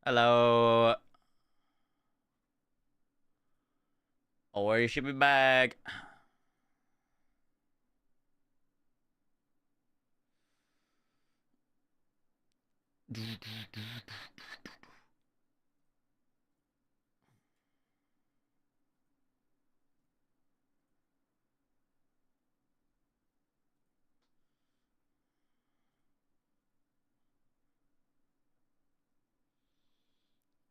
Hello. Or you should be back.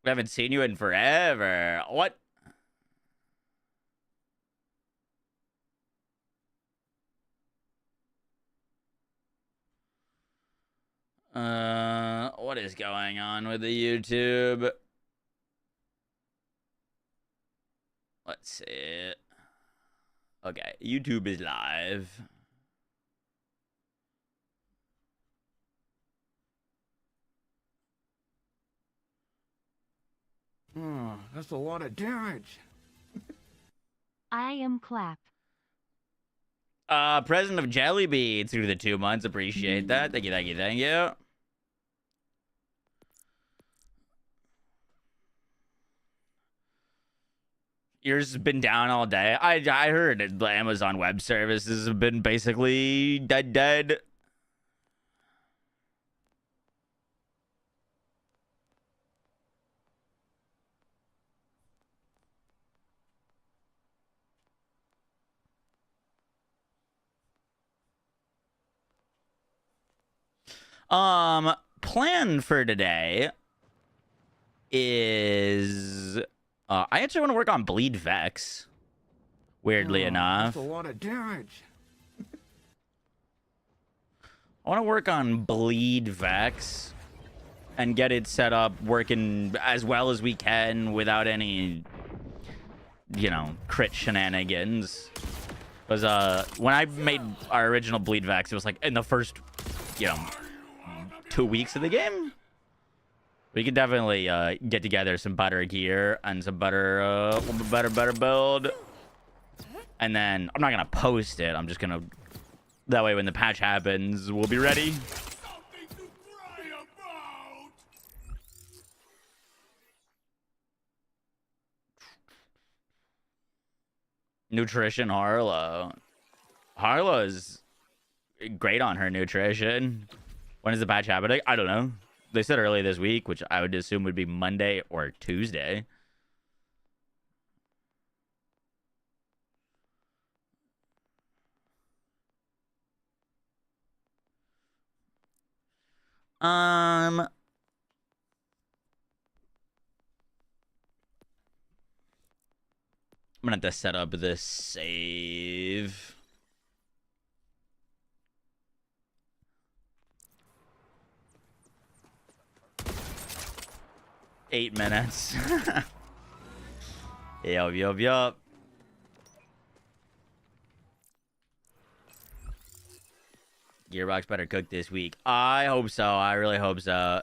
We haven't seen you in forever. What? What is going on with the YouTube? Let's see. Okay, YouTube is live. Oh, that's a lot of damage. I am clap. President of Jelly Beans through the 2 months. Appreciate that. Thank you, thank you, thank you. Yours has been down all day. I heard the Amazon Web Services have been basically dead. Plan for today is I actually want to work on Bleed Vex. Weirdly enough, That's a lot of damage. I want to work on Bleed Vex and get it set up working as well as we can without any, you know, crit shenanigans. Because when I made our original Bleed Vex, it was like in the first, 2 weeks of the game. We could definitely get together some better gear and some better build. And then I'm not gonna post it. I'm just gonna, that way when the patch happens, we'll be ready. Nutrition Harlow. Harlow is great on her nutrition. When is the patch happening? I don't know. They said early this week, which I would assume would be Monday or Tuesday. I'm gonna have to set up this save. Eight minutes. Yup. Gearbox better cook this week. I hope so. I really hope so.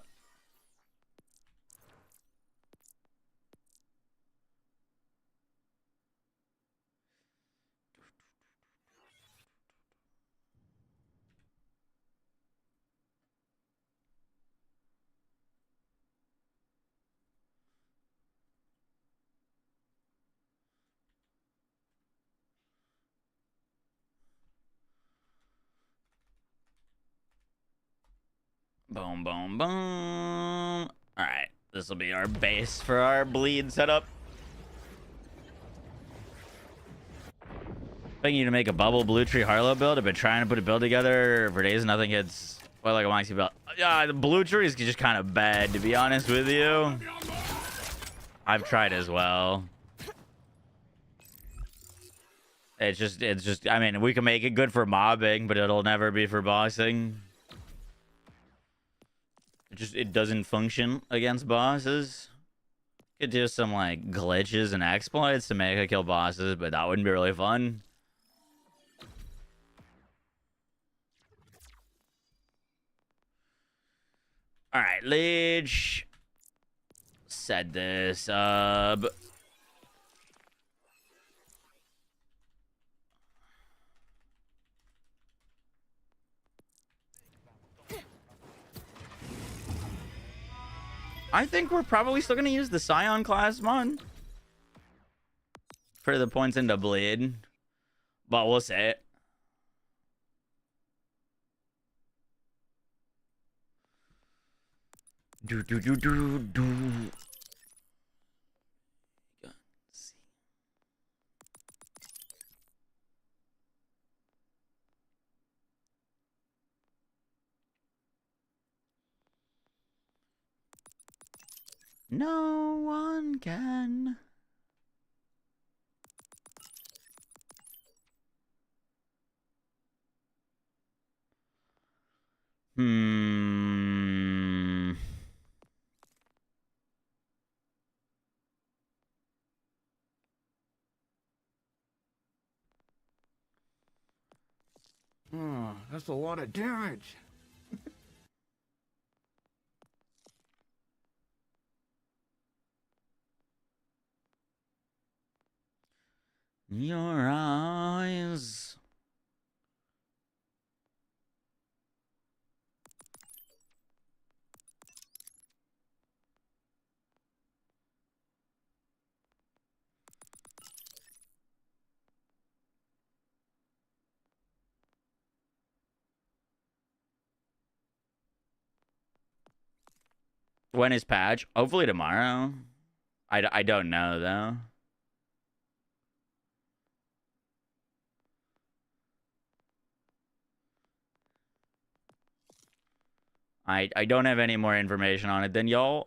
Boom, boom, boom. All right. This will be our base for our bleed setup. Thinking to make a bubble blue tree Harlow build. I've been trying to put a build together for days. Nothing hits. Well, like a maxi build. Yeah, the blue tree is just kind of bad, to be honest with you. I've tried as well. It's just. I mean, we can make it good for mobbing, but it'll never be for bossing. It doesn't function against bosses. Could do some like glitches and exploits to make it kill bosses, but that wouldn't be really fun. All right, Lich. Set this up. I think we're probably still gonna use the Scion class mod for the points into bleed, but we'll say it. Do do do do do. No one can. Hmm. Oh, that's a lot of damage. Your eyes. When is patch? Hopefully tomorrow. I don't know, though. I don't have any more information on it than y'all.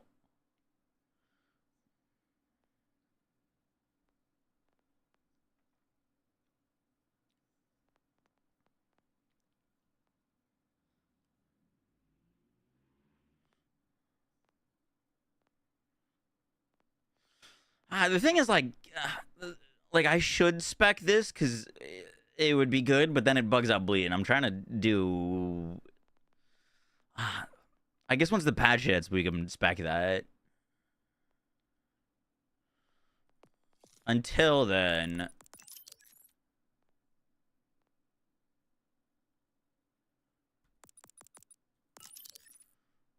The thing is, like I should spec this because it would be good, but then it bugs out bleed. And I'm trying to do. I guess once the patch hits, we can spec that. Until then,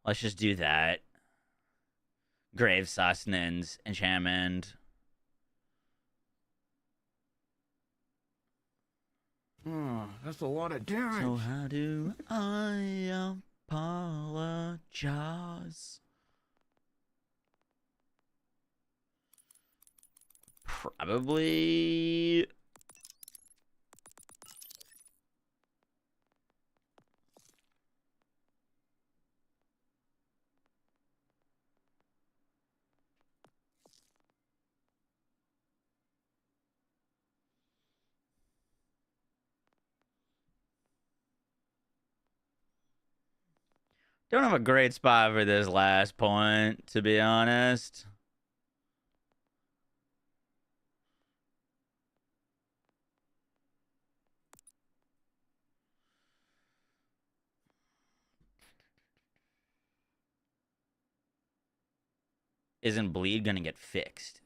let's just do that. Grave Sustenance, Enchantment. Oh, that's a lot of damage. So how do I apologize? Probably. Don't have a great spot for this last point, to be honest. Isn't bleed gonna get fixed?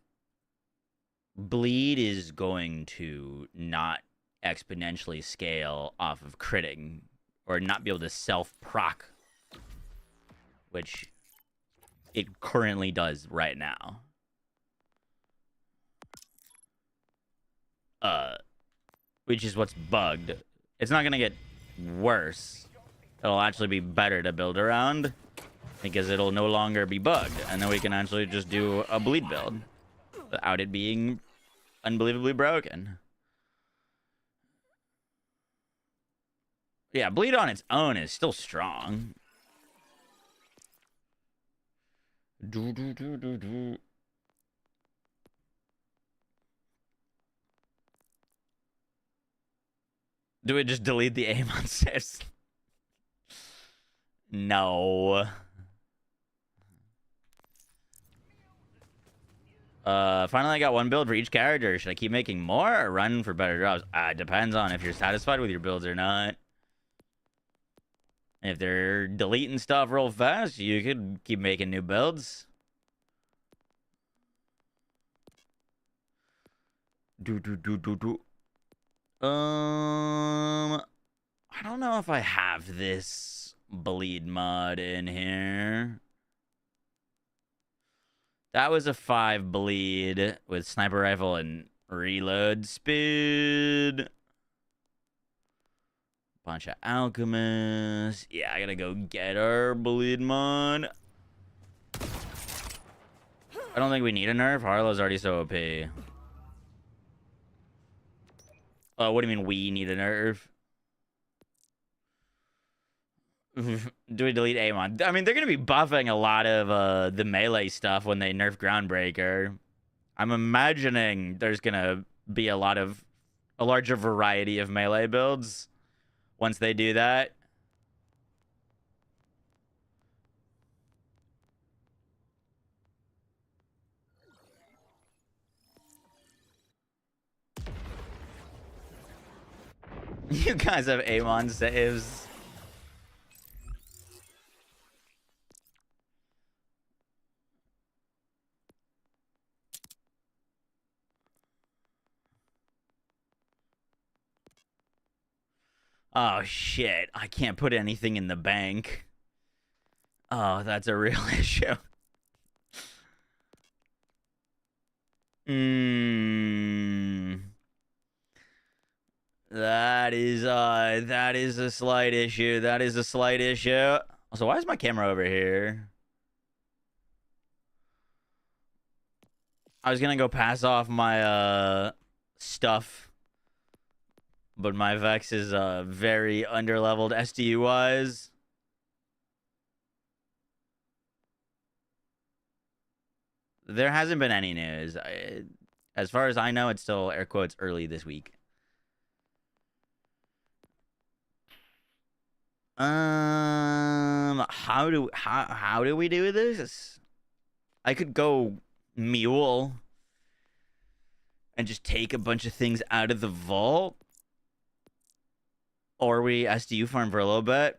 Bleed is going to not exponentially scale off of critting or not be able to self-proc, which it currently does right now. Which is what's bugged. It's not gonna get worse. It'll actually be better to build around because it'll no longer be bugged, and then we can actually just do a bleed build without it being unbelievably broken. Yeah, bleed on its own is still strong. Do we just delete the aim on sis? No. Finally I got one build for each character. Should I keep making more or run for better drops? It depends on if you're satisfied with your builds or not. If they're deleting stuff real fast, you could keep making new builds. I don't know if I have this bleed mod in here. That was a 5 bleed with sniper rifle and reload speed. Bunch of alchemists. Yeah, I gotta go get our bleed mod. I don't think we need a nerf. Harlow's already so OP. Oh, what do you mean we need a nerf? Do we delete Amon? I mean, they're going to be buffing a lot of the melee stuff when they nerf Groundbreaker. I'm imagining there's going to be a larger variety of melee builds once they do that. You guys have Amon saves. Oh, shit. I can't put anything in the bank. Oh, that's a real issue. That is a slight issue. That is a slight issue. Also, why is my camera over here? I was gonna go pass off my stuff, but my Vex is very underleveled SDU wise. There hasn't been any news. As far as I know, it's still air quotes early this week. How do we do this? I could go mule and just take a bunch of things out of the vault, or we SDU farm for a little bit.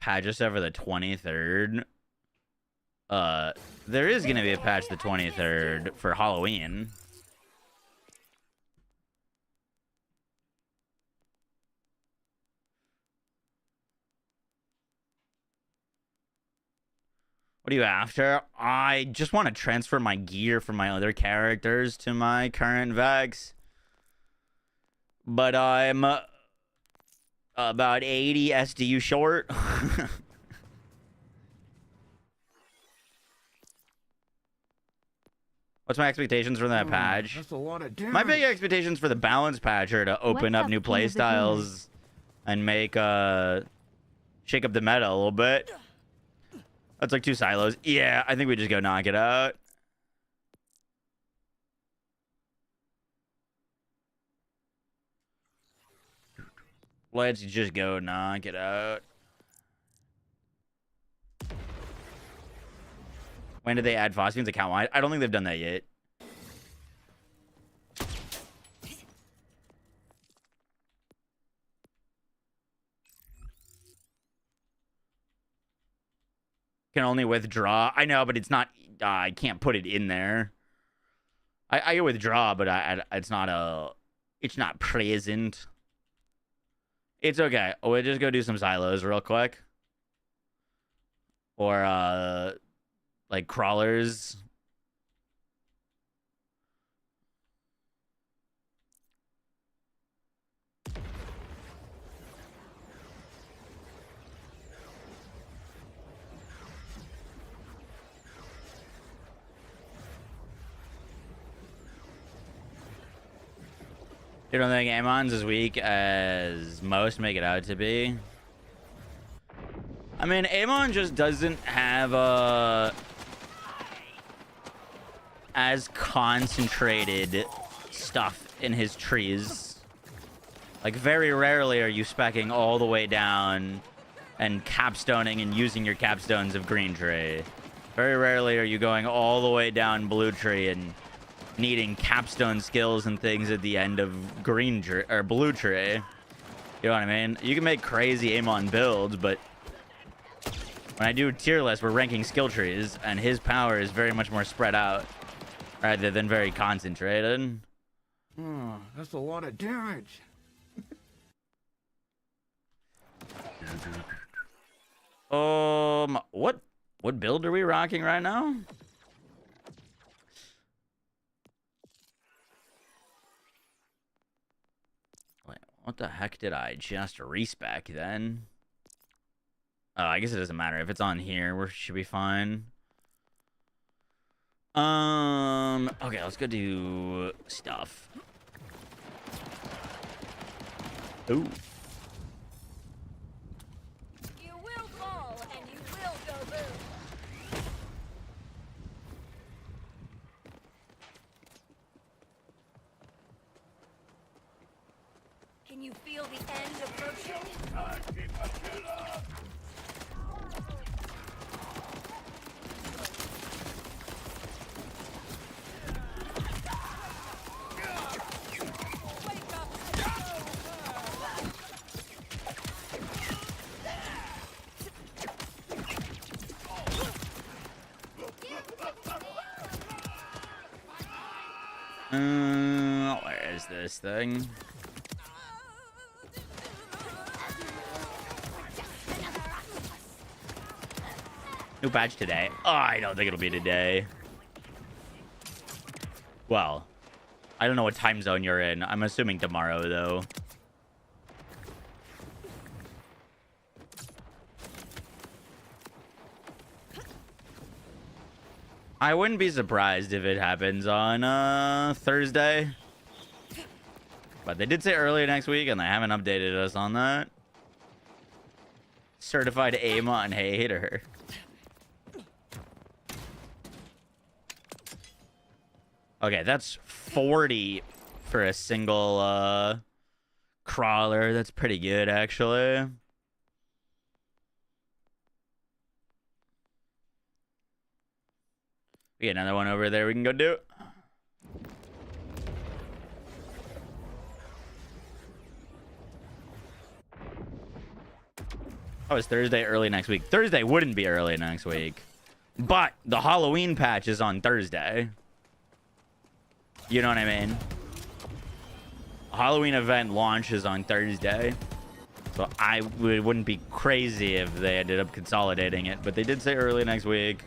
Patch us over the 23rd. There is gonna be a patch the 23rd for Halloween. What are you after? I just want to transfer my gear from my other characters to my current Vex. But I'm about 80 SDU short. What's my expectations for that patch? That's a lot of damage. My big expectations for the balance patch are to open What's up up, new King of the playstyles and make shake up the meta a little bit. That's like 2 silos. Yeah, I think we just go knock it out. Let's just go knock it out. When did they add phosphines account-wide? I don't think they've done that yet. Can only withdraw. I know, but it's not. I can't put it in there. I can withdraw, but it's not it's not present. It's okay. We'll just go do some silos real quick. Or like crawlers. You don't think Amon's as weak as most make it out to be? I mean, Amon just doesn't have as concentrated stuff in his trees. Like, very rarely are you speccing all the way down and capstoning and using your capstones of green tree. Very rarely are you going all the way down blue tree and needing capstone skills and things at the end of green tree or blue tree. You know what I mean? You can make crazy Amon builds, but When I do tier lists, we're ranking skill trees, and his power is very much more spread out rather than very concentrated. Oh, that's a lot of damage. What build are we rocking right now? Wait, what the heck did I just respec then? Oh, I guess it doesn't matter if it's on here. We should be fine. Okay, let's go do stuff. Ooh. You will fall and you will go boom. Can you feel the end approaching? Wake up and go her. Where is this thing? New patch today. Oh, I don't think it'll be today. Well, I don't know what time zone you're in. I'm assuming tomorrow, though. I wouldn't be surprised if it happens on Thursday. But they did say early next week, and they haven't updated us on that. Certified Amon hater. Okay, that's 40 for a single crawler. That's pretty good, actually. We got another one over there we can go do. Oh, it's Thursday early next week. Thursday wouldn't be early next week. But the Halloween patch is on Thursday. You know what I mean? Halloween event launches on Thursday. So it wouldn't be crazy if they ended up consolidating it. But they did say early next week.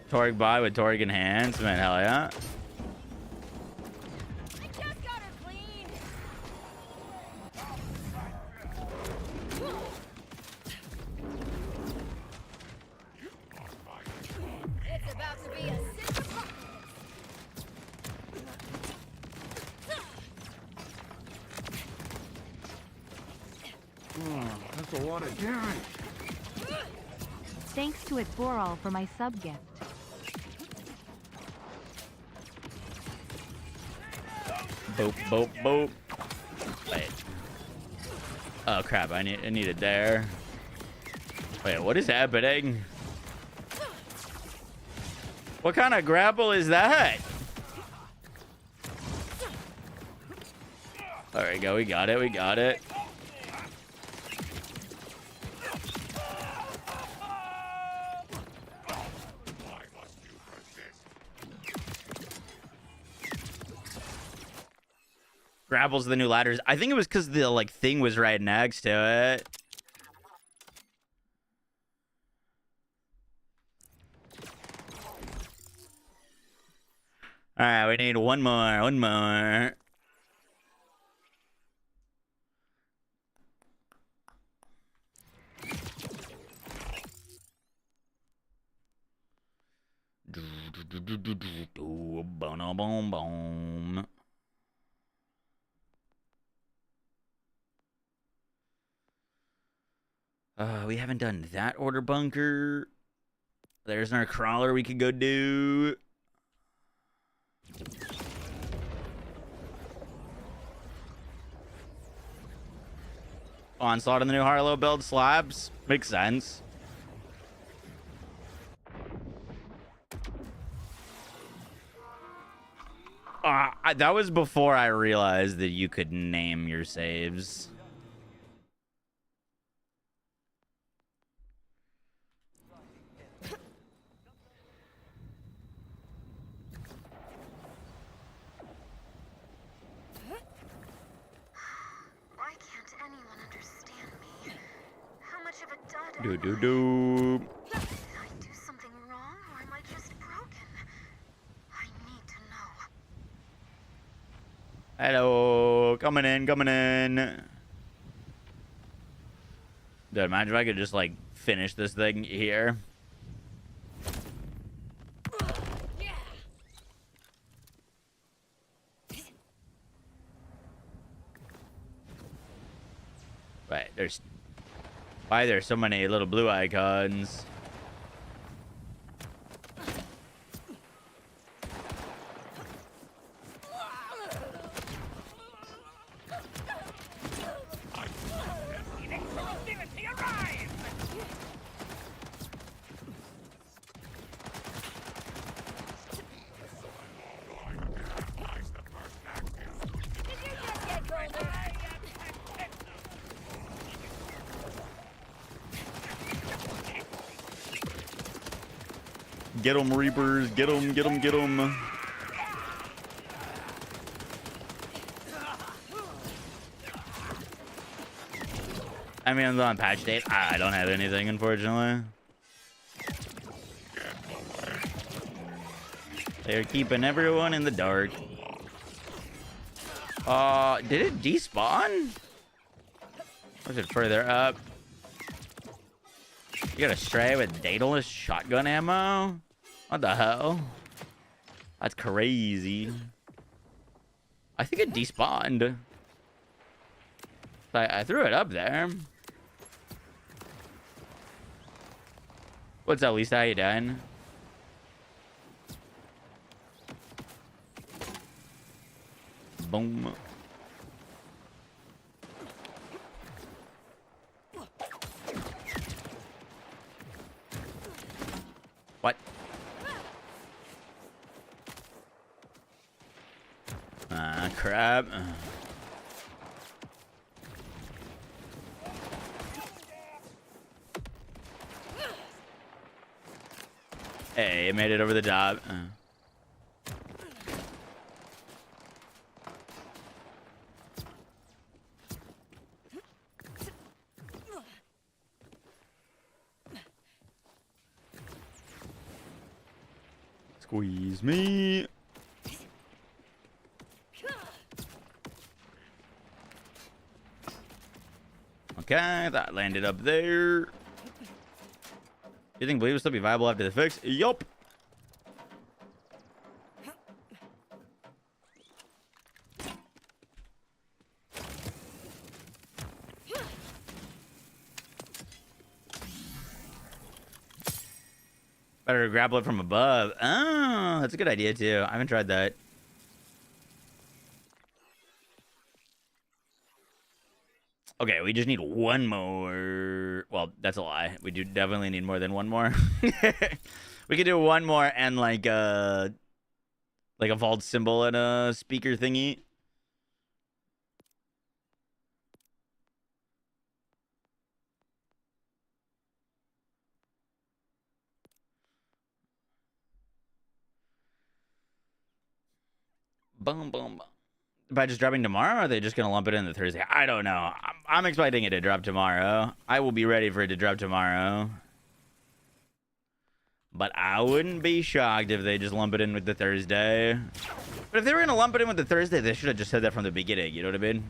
Torg buy with Torg enhancement, hell yeah. I just got her clean. It's about to be a sister Oh, that's a lot of damage. Thanks to it Boral for my sub gift. Boop, boop, boop. Wait. Oh crap! I need it there. Wait, what is happening? What kind of grapple is that? There we go. We got it. We got it. Grapples the new ladders. I think it was because the thing was right next to it. All right, we need one more. One more. Boom, boom, boom. We haven't done that order bunker. There's our crawler we could go do. Onslaught in the new Harlow build slaps. Makes sense. That was before I realized that you could name your saves. Why can't anyone understand me? How much of a dud Do am do I? do. Did I do something wrong, or am I just broken? I need to know. Hello, coming in, coming in. Dude, imagine if I could just like finish this thing here. Right, why there's so many little blue icons? Get 'em, Reapers. Get 'em, get 'em, get 'em. I mean, on patch date, I don't have anything, unfortunately. They're keeping everyone in the dark. Did it despawn? Or is it further up? You got a stray with daedalus shotgun ammo? What the hell? That's crazy. I think it despawned. I threw it up there. What's up, Lisa? How you doing? Boom. What? Crap. Hey, it made it over the top. Squeeze me. Okay, that landed up there. You think Bleed will still be viable after the fix? Yup. Better grapple it from above. Oh, that's a good idea too. I haven't tried that. Okay, we just need one more. Well, that's a lie. We do definitely need more than one more. We could do one more and like a vault symbol and a speaker thingy. Boom, boom, boom. By just dropping tomorrow, or are they just gonna lump it in the Thursday? I don't know. I'm expecting it to drop tomorrow. I will be ready for it to drop tomorrow. But I wouldn't be shocked if they just lump it in with the Thursday. But if they were gonna lump it in with the Thursday, they should have just said that from the beginning. You know what I mean?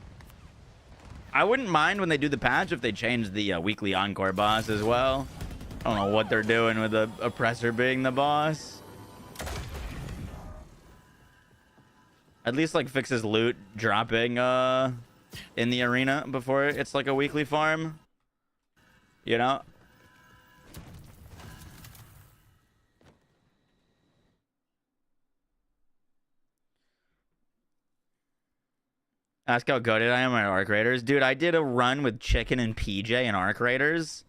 I wouldn't mind when they do the patch if they change the weekly encore boss as well. I don't know what they're doing with the oppressor being the boss. At least like fix his loot dropping in the arena before it's like a weekly farm. You know? Ask how good I am at Arc Raiders. Dude, I did a run with Chicken and PJ in Arc Raiders.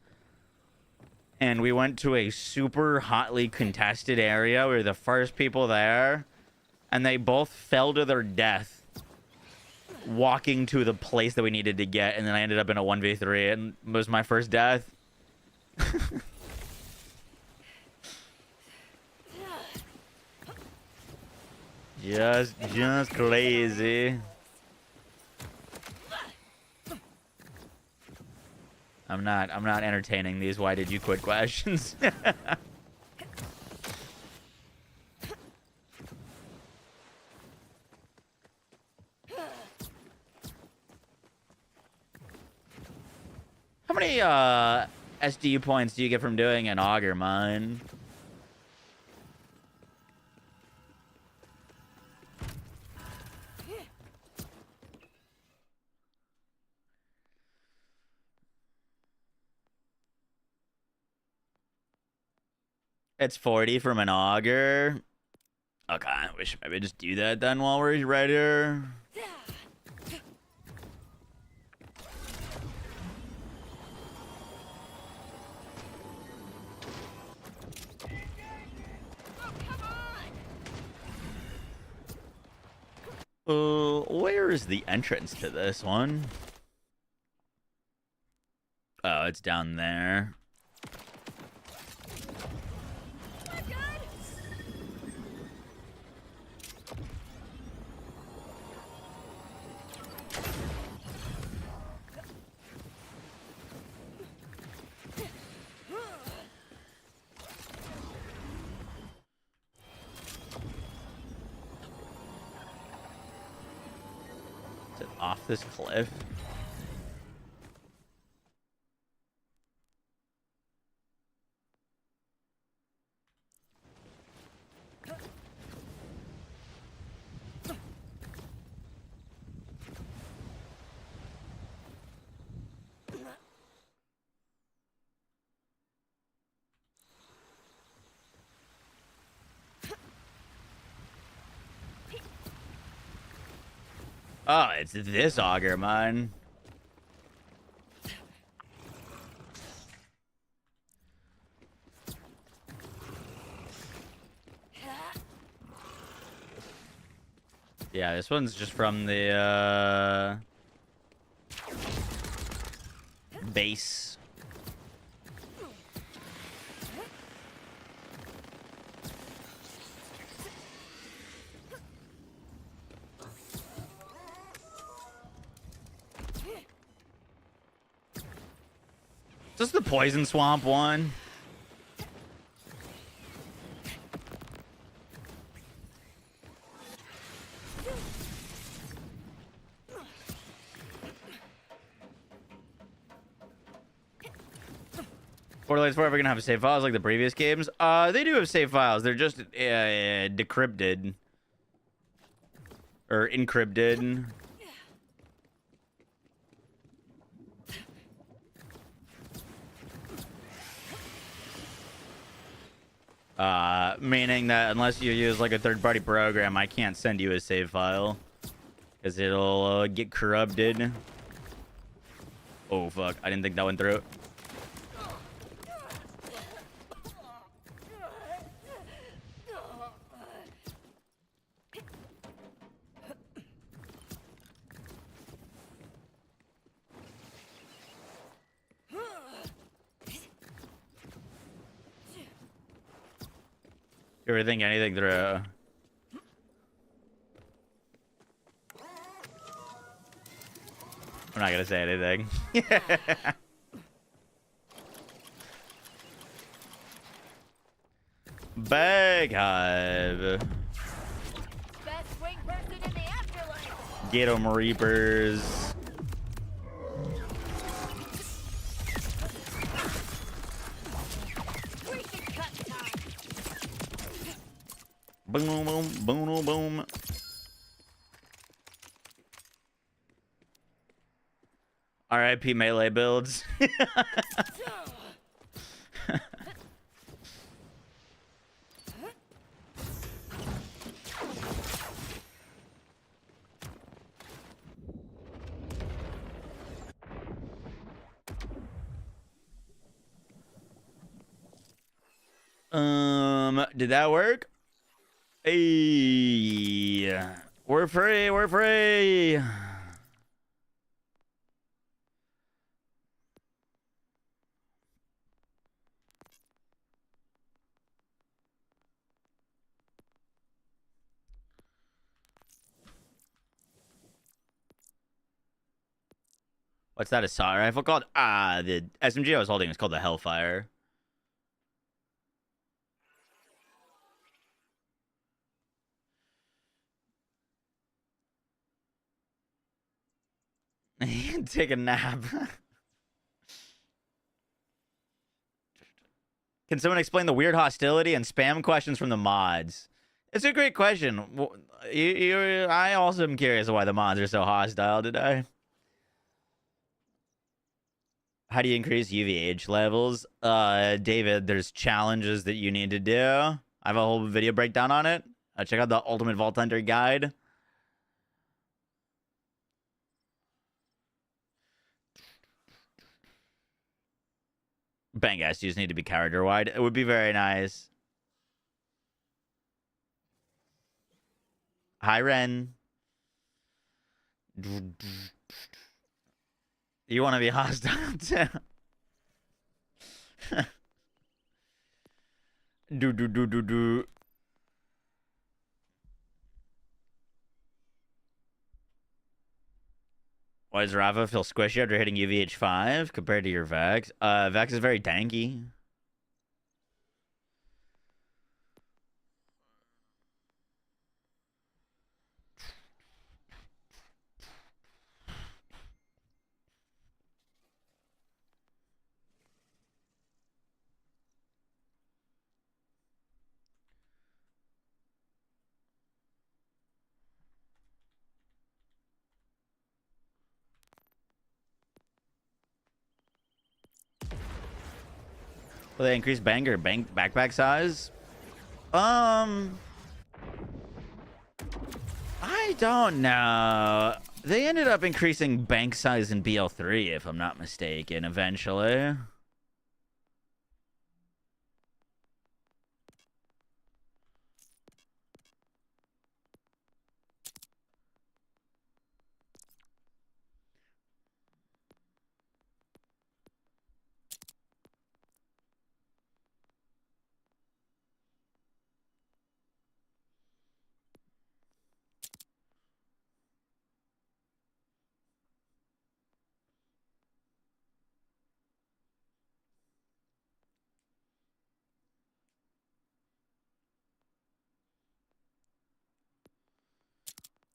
And we went to a super hotly contested area. We were the first people there. And they both fell to their death walking to the place that we needed to get. And then I ended up in a 1v3 and it was my first death. Just crazy. I'm not entertaining these why did you quit questions. How many SDU points do you get from doing an auger mine? It's 40 from an auger. Okay, we should maybe just do that then while we're right here. Where is the entrance to this one? Oh, it's down there. Off this cliff. Oh, it's this auger mine. Yeah, this one's just from the base. Is this the poison swamp one? Borderlands 4 ever gonna have save files like the previous games? They do have save files. They're just decrypted or encrypted. Meaning that unless you use like a third-party program, I can't send you a save file because it'll get corrupted. Oh fuck! I didn't think that went through. You ever think anything through? I'm not gonna say anything. Bag hive. Best swing person in the afterlife. Get 'em, Reapers. Boom, boom, boom, boom, boom. R.I.P. melee builds. Did that work? Hey, we're free. We're free. What's that assault rifle called? The SMG I was holding is called the Hellfire. Take a nap. Can someone explain the weird hostility and spam questions from the mods? It's a great question. I also am curious why the mods are so hostile today. How do you increase UVH levels? David, there's challenges that you need to do. I have a whole video breakdown on it. Check out the Ultimate Vault Hunter guide. Bang ass, you just need to be character wide. It would be very nice. Hi, Ren. You want to be hostile too? do. Why does Rafa feel squishy after hitting UVH 5 compared to your Vex? Vex is very tanky. Will they increase backpack size? I don't know. They ended up increasing bank size in BL3, if I'm not mistaken, eventually.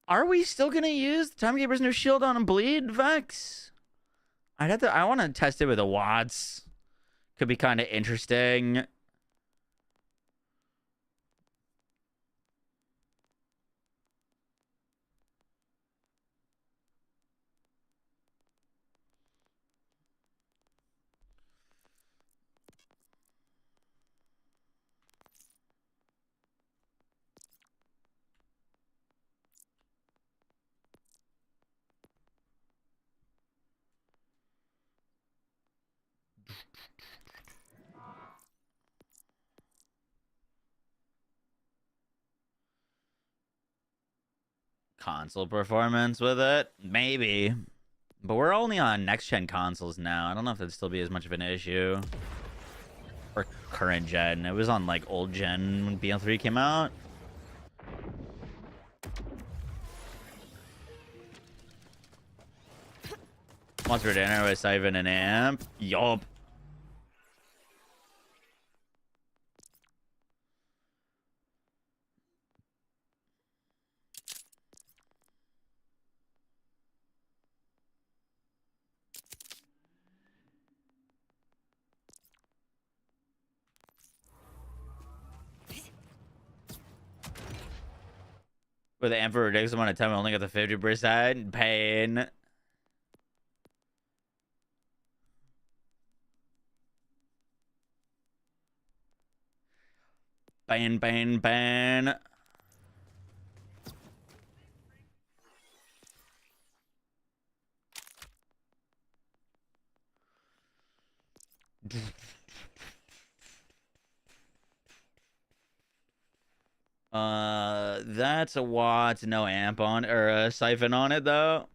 Are we still gonna use the Timekeeper's new shield on a bleed, Vex? I want to test it with a Watts. Could be kind of interesting. Console performance with it? Maybe. But we're only on next-gen consoles now. I don't know if it'd still be as much of an issue. Or current gen. It was on, like, old gen when BL3 came out. Once for dinner with Siphon and Amp. Yup. With the Emperor ridiculous amount of time, I only got the 50%. Pain. Ban. That's a watt, no amp on, or a siphon on it, though.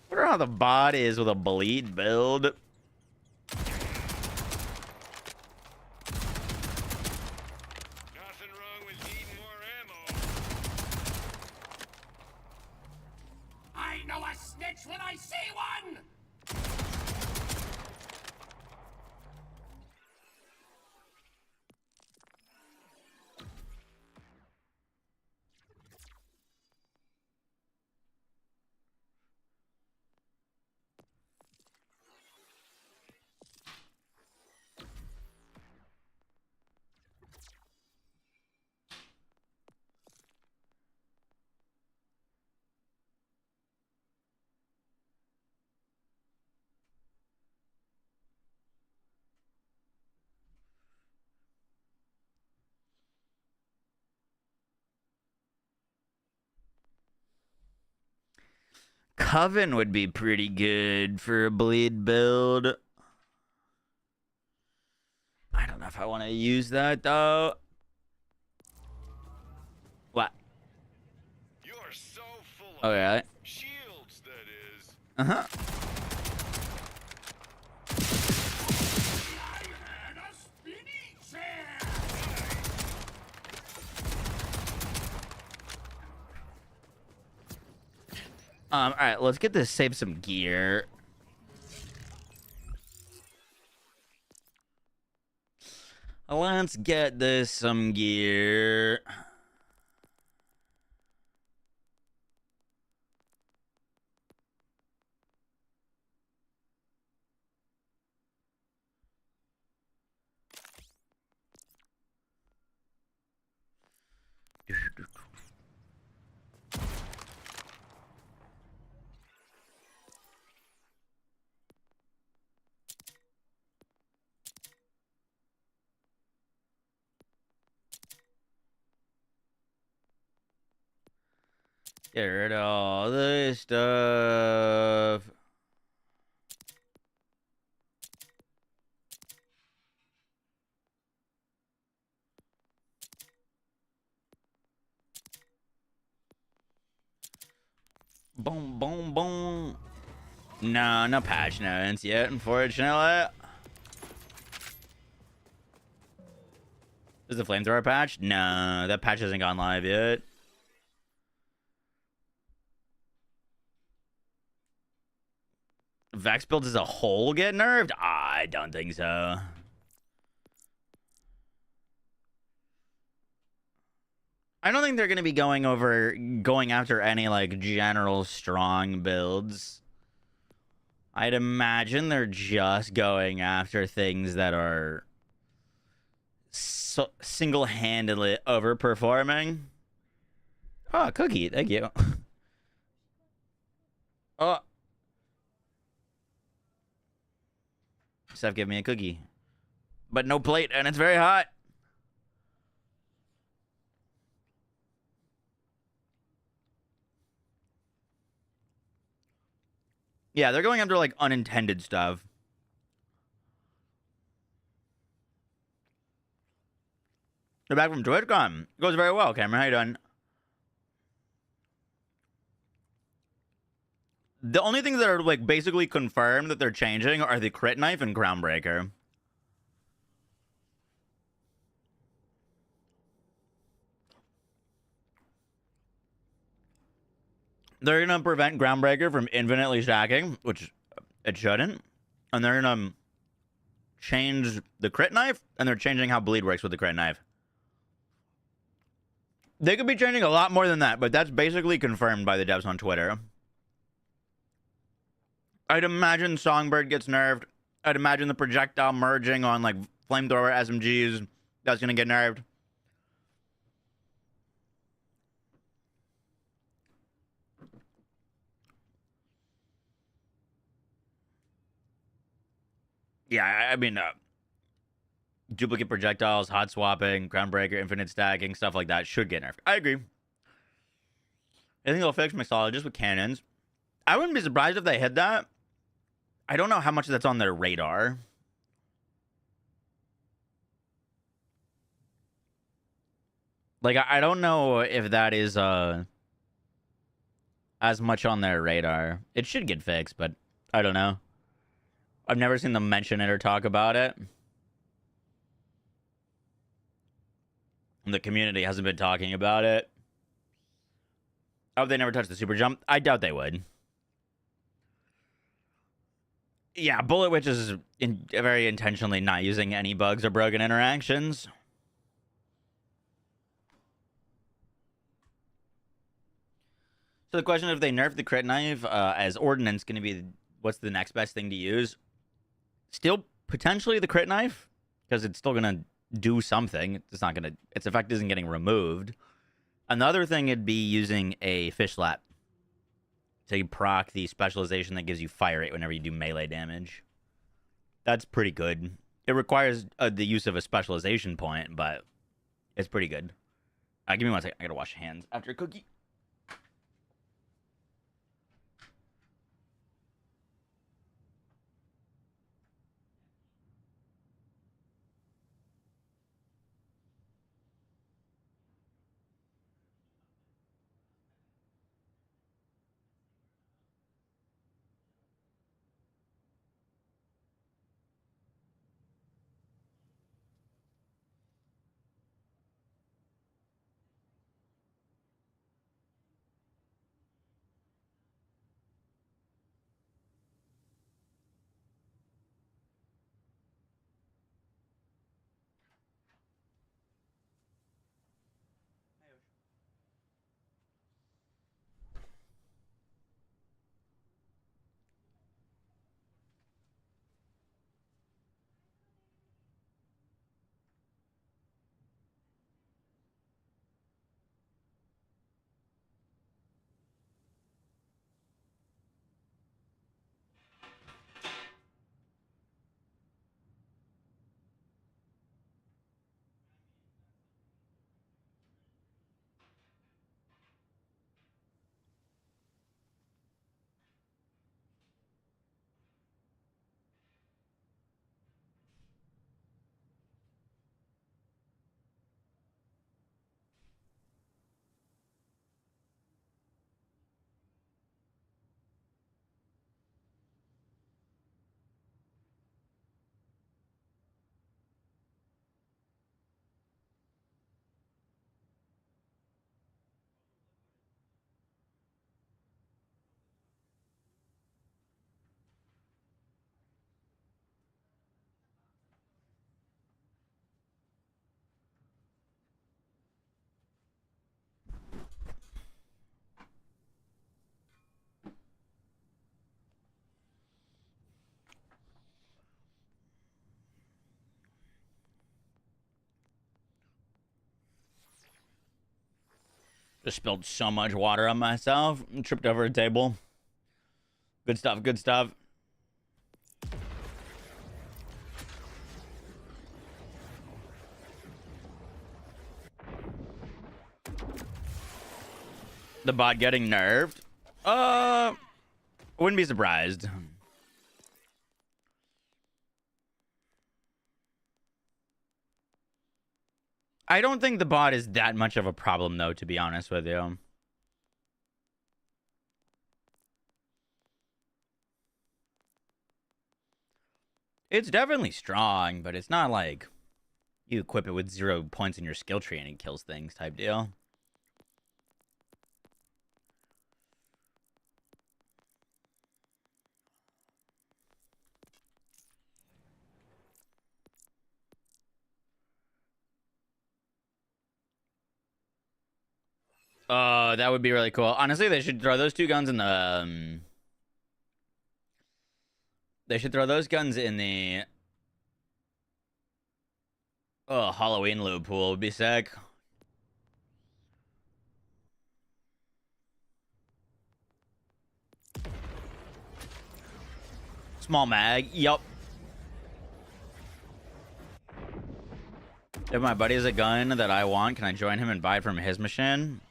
I wonder how the bot is with a bleed build. Nothing wrong with needing more ammo. I know a snitch when I see one! Coven would be pretty good for a bleed build. I don't know if I want to use that, though. What? You're so full of Okay. shields, that is. Uh-huh. I had a spinny chair! All right, let's get this, save some gear. Let's get this some gear. Get rid of all this stuff. Boom, boom, boom. No patch notes yet, unfortunately. Is the flamethrower patch? No, that patch hasn't gone live yet. Vex builds as a whole get nerfed? I don't think so. I don't think they're going to be going after any like general strong builds. I'd imagine they're just going after things that are single-handedly overperforming. Oh, cookie. Thank you. Oh. Steph gave me a cookie. But no plate, and it's very hot. Yeah, they're going after, like, unintended stuff. They're back from TwitchCon. It goes very well, Cameron. How you doing? The only things that are, like, basically confirmed that they're changing are the crit knife and groundbreaker. They're going to prevent groundbreaker from infinitely stacking, which it shouldn't. And they're going to change the crit knife, and they're changing how bleed works with the crit knife. They could be changing a lot more than that, but that's basically confirmed by the devs on Twitter. I'd imagine Songbird gets nerfed. I'd imagine the projectile merging on, like, flamethrower SMGs. That's gonna get nerfed. Yeah, I mean, duplicate projectiles, hot swapping, groundbreaker, infinite stacking, stuff like that should get nerfed. I agree. I think they'll fix mixologists with cannons. I wouldn't be surprised if they hit that. I don't know how much that's on their radar. Like, I don't know if that is as much on their radar. It should get fixed, but I don't know. I've never seen them mention it or talk about it. The community hasn't been talking about it. Oh, they never touched the super jump? I doubt they would. Yeah, Bullet Witch is very intentionally not using any bugs or broken interactions. So the question, if they nerf the crit knife as ordnance, going to be what's the next best thing to use? Still potentially the crit knife, because it's still going to do something. It's not going to, its effect isn't getting removed. Another thing would be using a fish slap to proc the specialization that gives you fire rate whenever you do melee damage. That's pretty good. It requires the use of a specialization point, but it's pretty good. Give me one second. I gotta wash hands after a cookie. Just spilled so much water on myself. Tripped over a table. Good stuff, good stuff. The bot getting nerfed? Wouldn't be surprised. I don't think the bot is that much of a problem, though, to be honest with you. It's definitely strong, but it's not like you equip it with 0 points in your skill tree and it kills things type deal. That would be really cool. Honestly, they should throw those 2 guns in the... they should throw those guns in the Oh, Halloween loot pool would be sick. Small mag. Yup. If my buddy has a gun that I want, can I join him and buy it from his machine?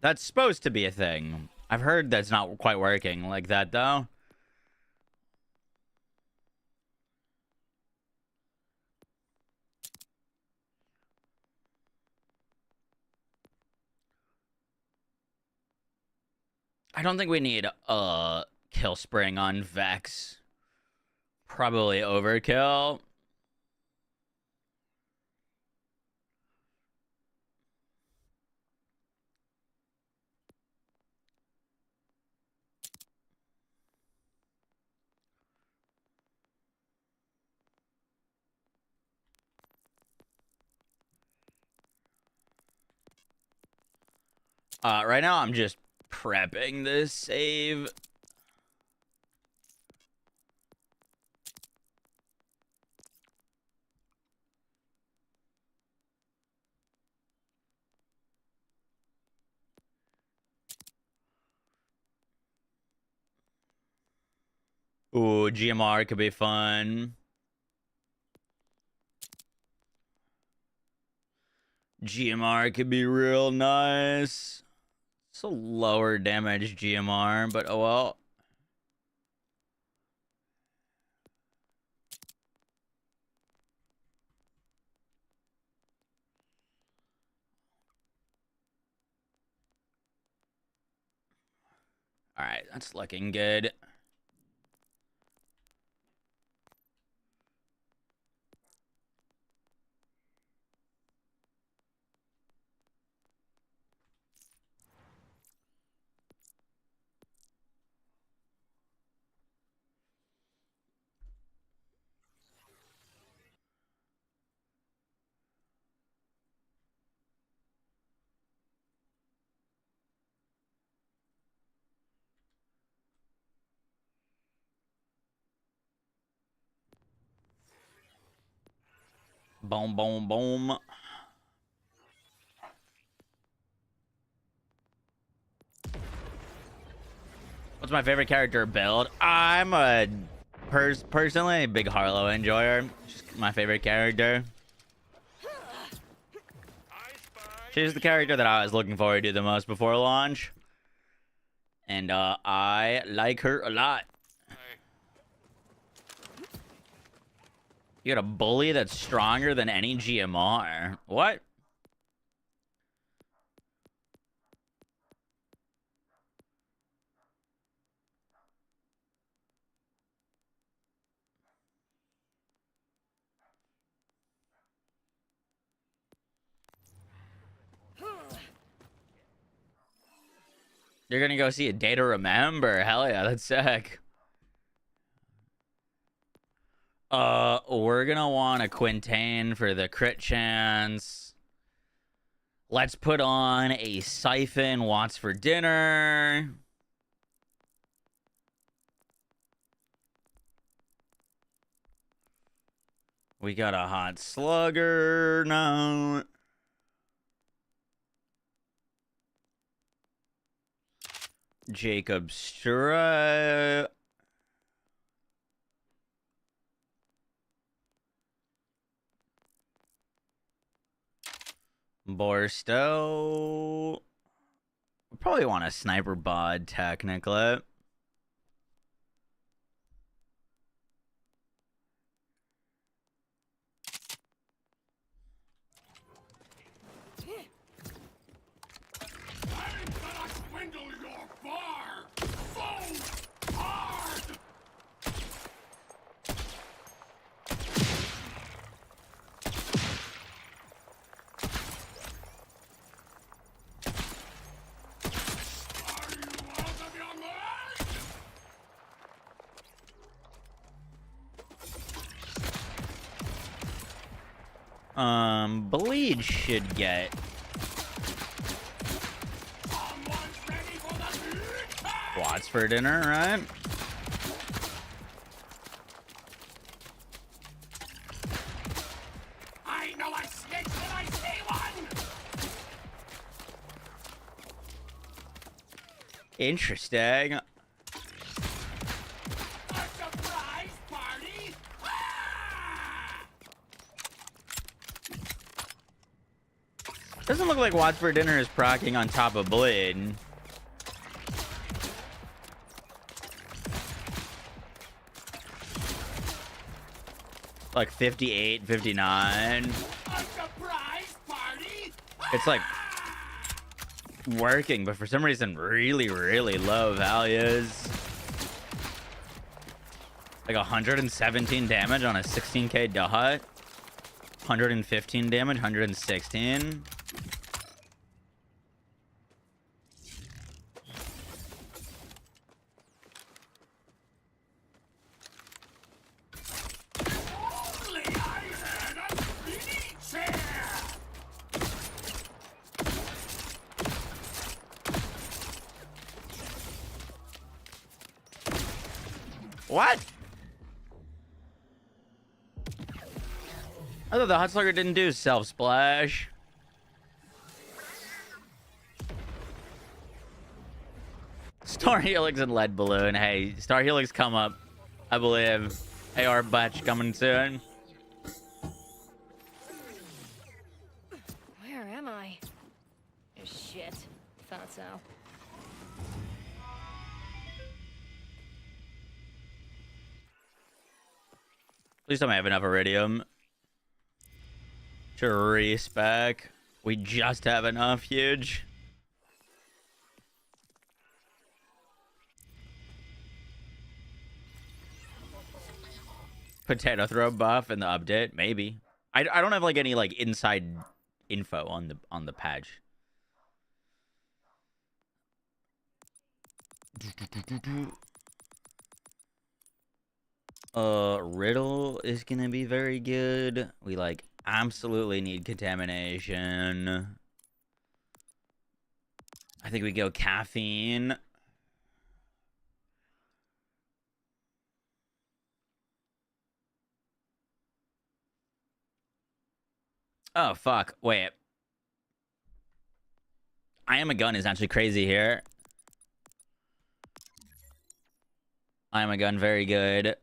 That's supposed to be a thing. I've heard that's not quite working like that, though. I don't think we need a kill spring on Vex. Probably overkill. Right now I'm just prepping this save. Ooh, GMR could be fun. GMR could be real nice. It's a lower damage GMR, but oh well. All right, that's looking good. Boom, boom, boom. What's my favorite character build? I'm a personally a big Harlow enjoyer. She's my favorite character. She's the character that I was looking forward to the most before launch. And I like her a lot. You got a bully that's stronger than any GMR. What? You're gonna go see a Day to Remember. Hell yeah, that's sick. We're gonna want a Quintain for the crit chance. Let's put on a Siphon Watts for dinner. We got a Hot Slugger now. Jacob Strut. Borstow. Probably want a Sniper Bod, technically. Bleed should get Watts for dinner, right? know a snitch when I see one! Interesting. A surprise party? Ah! Doesn't look like Watch for Dinner is proccing on top of Bleed. Like 58, 59. A surprise party? It's like working, but for some reason really, really low values. Like 117 damage on a 16k dot. 115 damage, 116. Only I had a speedy chair! What? I thought the Hot Slugger didn't do self-splash. Star Helix and Lead Balloon. Hey, Star Helix come up, I believe. AR batch coming soon. Where am I? Oh, shit. Thought so. Please tell me I have enough iridium to respec. We just have enough, huge. Potato throw buff in the update, maybe. I don't have like any like inside info on the patch. Riddle is gonna be very good. We like absolutely need contamination. I think we go caffeine. Oh fuck, wait. I Am a Gun is actually crazy here. I Am a Gun, very good.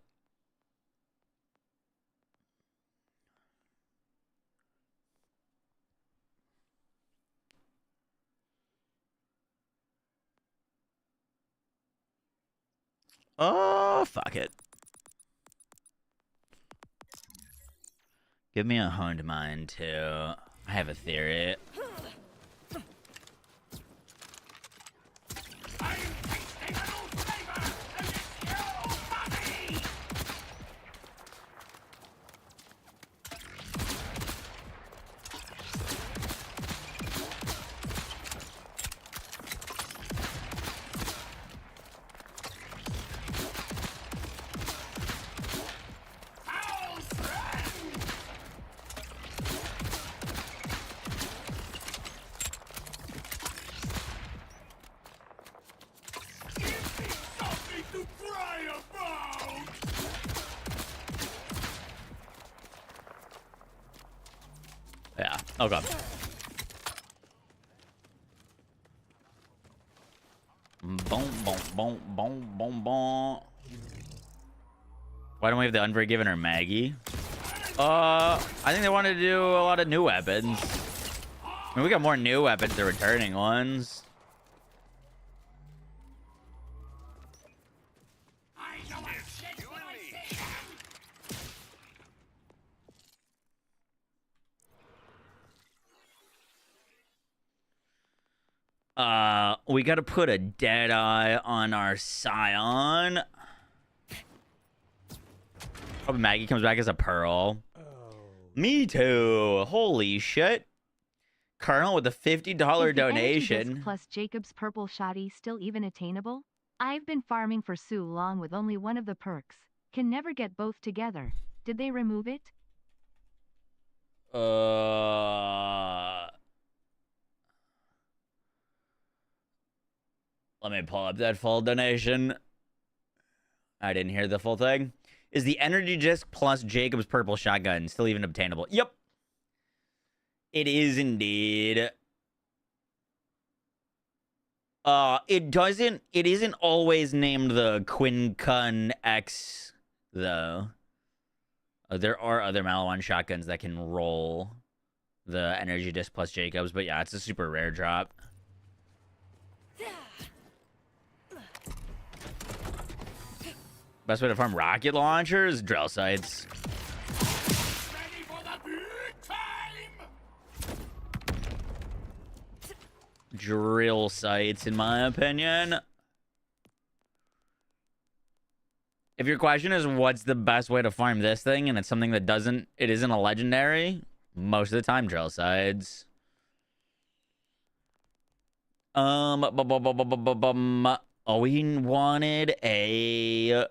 Oh, fuck it. Give me a honed mind, too. I have a theory. I'm tasting a new flavor, and it's you, Bobby! How's friend? Give me something to cry about! Yeah. Oh, God. Boom, boom, boom, boom, boom, boom. Why don't we have the Unforgiven or Maggie? I think they wanted to do a lot of new weapons. I mean, we got more new weapons than returning ones. I know a snitch when I see one! We gotta put a dead eye on our Scion. Probably Maggie comes back as a Pearl. Me too. Holy shit. Colonel with a $50 Is the energy donation. disc plus Jacob's purple shoddy still even attainable? I've been farming for so long with only one of the perks. Can never get both together. Did they remove it? Let me pull up that full donation. I didn't hear the full thing. Is the energy disc plus Jacob's purple shotgun still even obtainable? Yep. It is indeed. It isn't always named the Quincun X, though. There are other Malawan shotguns that can roll the energy disc plus Jacobs, but yeah, it's a super rare drop. Best way to farm rocket launchers? Drill sites. Ready for the big time! Drill sites, in my opinion. If your question is what's the best way to farm this thing, and it's something that isn't a legendary, most of the time drill sites. Oh, we wanted a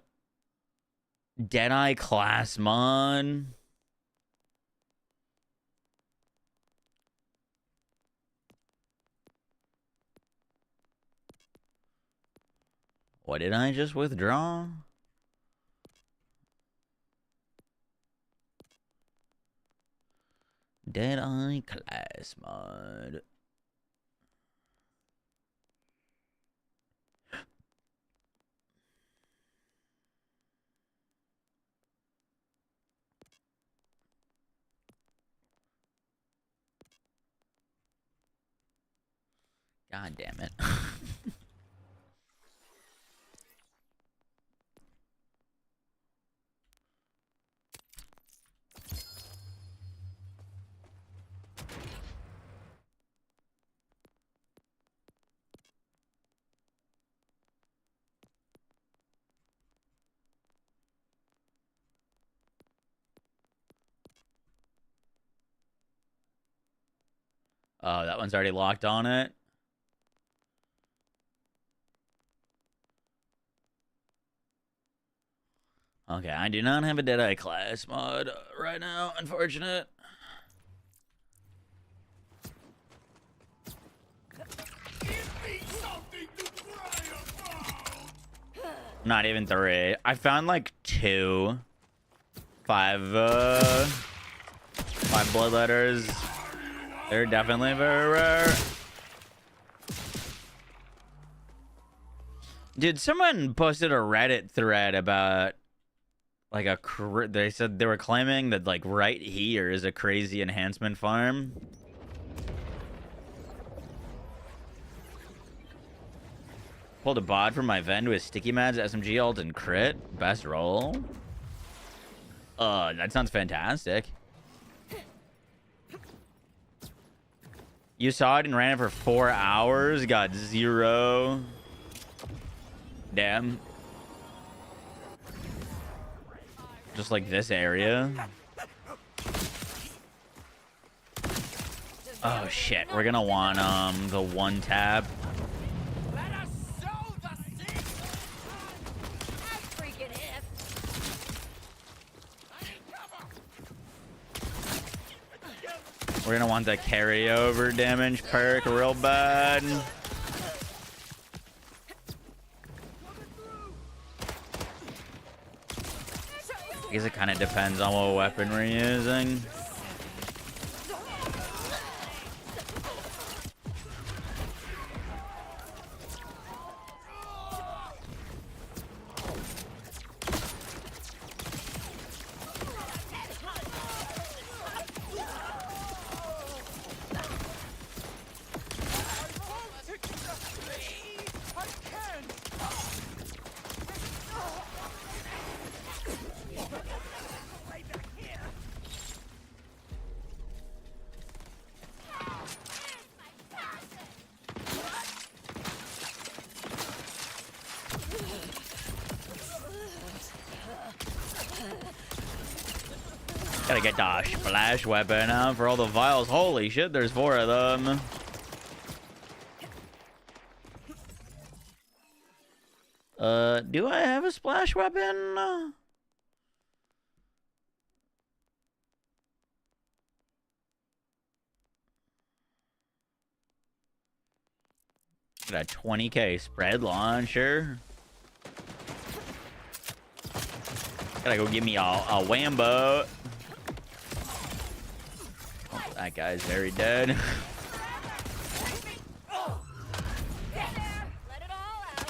Deadeye class mod. What did I just withdraw? Deadeye class mod. God damn it. Oh, that one's already locked on it. Okay, I do not have a Deadeye class mod right now, unfortunate. Give me something to cry about! Not even 3. I found like 2. 5 bloodletters. They're definitely very rare. Dude, someone posted a Reddit thread about like they said they were claiming that like right here is a crazy enhancement farm. Pulled a bod from my vend with sticky mads, SMG ult, and crit. Best roll. That sounds fantastic. You saw it and ran it for 4 hours, got 0. Damn. Just like this area. Oh shit, we're gonna want the one tap. Let us sow the seed. I'm freaking if. We're gonna want the carryover damage perk real bad. I guess it kind of depends on what weapon we're using. Gotta get the splash weapon out for all the vials. Holy shit, there's 4 of them. Do I have a splash weapon? Got a 20k spread launcher. Gotta go give me a Wambo. That guy's very dead. Get there. Let it all out.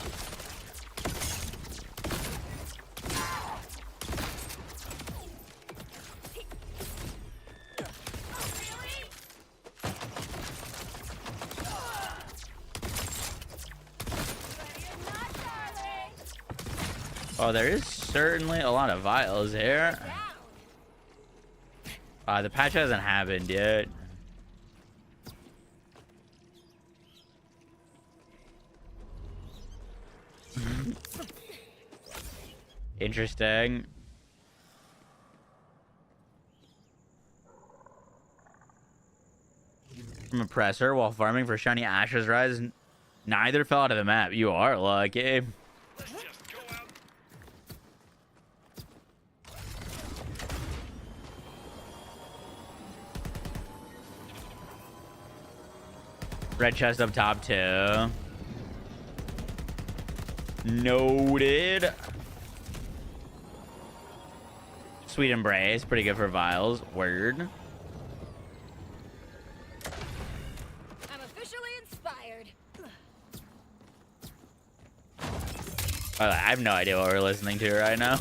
Oh, there is certainly a lot of vials here. The patch hasn't happened yet. Interesting. From oppressor while farming for shiny Ashes Rise. Neither fell out of the map. You are lucky. Let's just go out. Red chest up top too. Noted. Sweet Embrace. Pretty good for vials. Word. I'm officially inspired. I have no idea what we're listening to right now.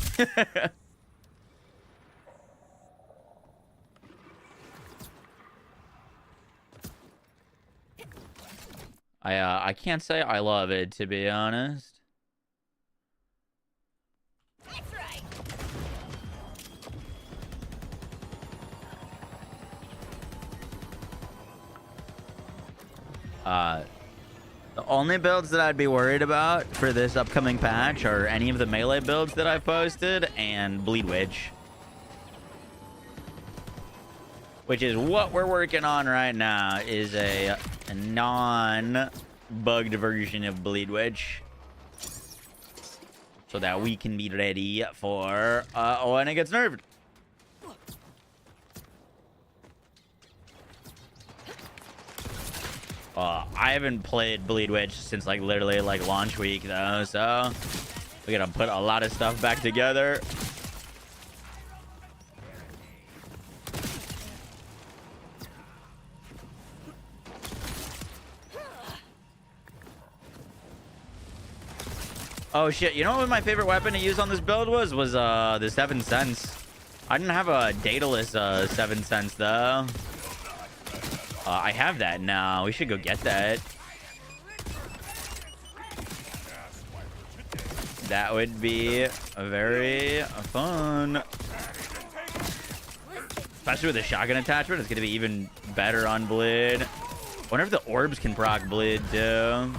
I can't say I love it, to be honest. That's right. The only builds that I'd be worried about for this upcoming patch are any of the melee builds that I've posted and Bleed Witch. Which is what we're working on right now, is a non-bugged version of Bleed Witch. So that we can be ready for when it gets nerfed. I haven't played Bleed Witch since like literally like launch week though, so we gotta put a lot of stuff back together. Oh shit, you know what my favorite weapon to use on this build was the 7 cents. I didn't have a dataless 7 cents though. I have that now. We should go get that. That would be very fun. Especially with the shotgun attachment, it's gonna be even better on Bleed. Wonder if the orbs can proc Bleed too.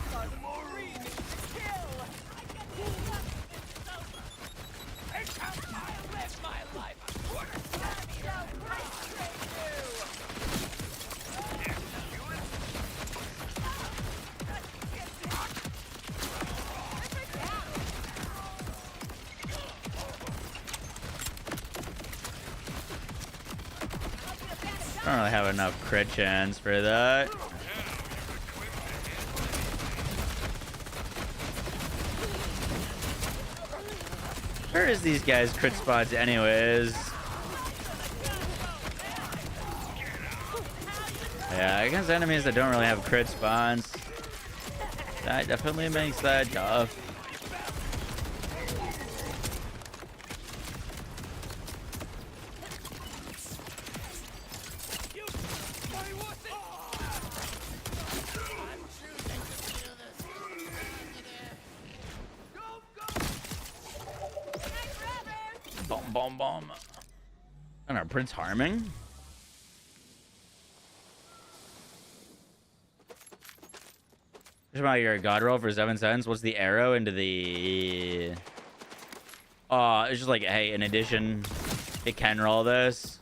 I don't really have enough crit chance for that. Where is these guys' crit spots anyways? Yeah, against enemies that don't really have crit spots, that definitely makes that tough. Bomb. And our Prince Harming. Just about your god roll for 7 cents. What's the arrow into the... it's just like, hey, in addition, it can roll this.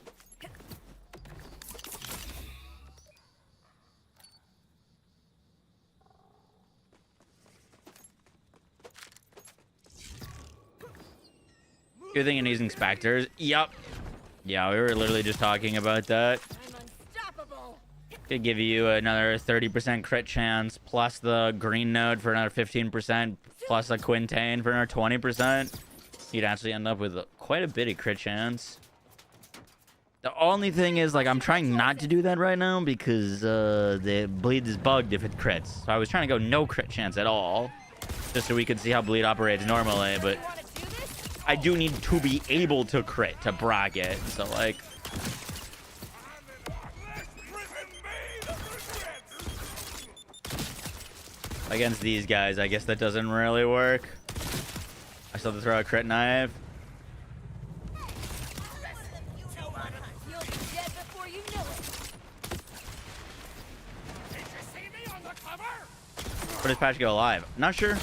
You're thinking using Spectres? Yup. Yeah, we were literally just talking about that. I'm unstoppable. Could give you another 30% crit chance, plus the green node for another 15%, plus a Quintain for another 20%. You'd actually end up with quite a bit of crit chance. The only thing is, like, I'm trying not to do that right now because the bleed is bugged if it crits. So I was trying to go no crit chance at all, just so we could see how bleed operates normally. But Want to do this? I do need to be able to crit to bracket. So, like, against these guys, I guess that doesn't really work. I still have to throw a crit knife. You'll be dead before you know it. Did you see me on the cover? When does patch go live? Not sure.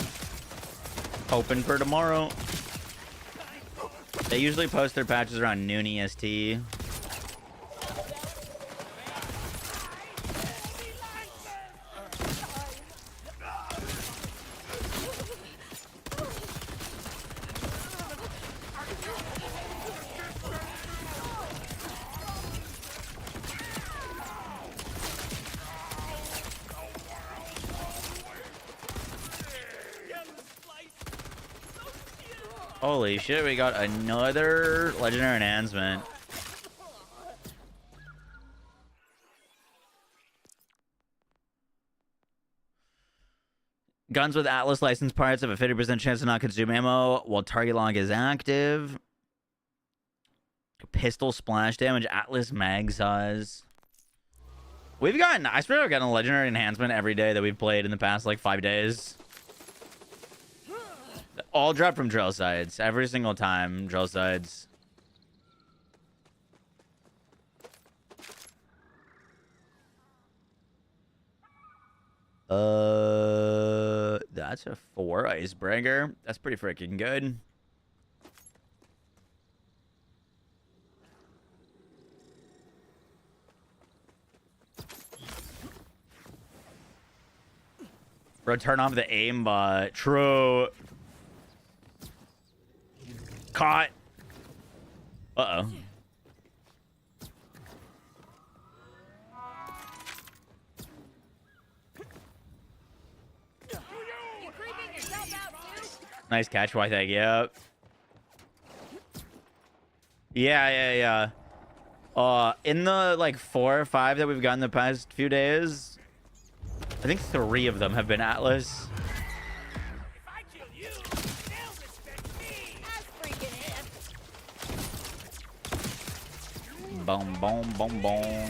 Hoping for tomorrow. They usually post their patches around noon EST. Holy shit, we got another legendary enhancement. Guns with Atlas license parts have a 50% chance to not consume ammo while target lock is active. Pistol splash damage, Atlas mag size. We've gotten, I swear I've gotten a legendary enhancement every day that we've played in the past like 5 days. All drop from drill sites. Every single time, drill sites. That's a 4 icebreaker. That's pretty freaking good. Bro, turn off the aimbot. True. Caught. Uh-oh. You creeping yourself out too? Nice catch, I think. Yep. Yeah. In the, like, 4 or 5 that we've gotten the past few days, I think 3 of them have been Atlas. If I kill you, they'll respect me. That's freaking it. Boom, boom, boom, boom.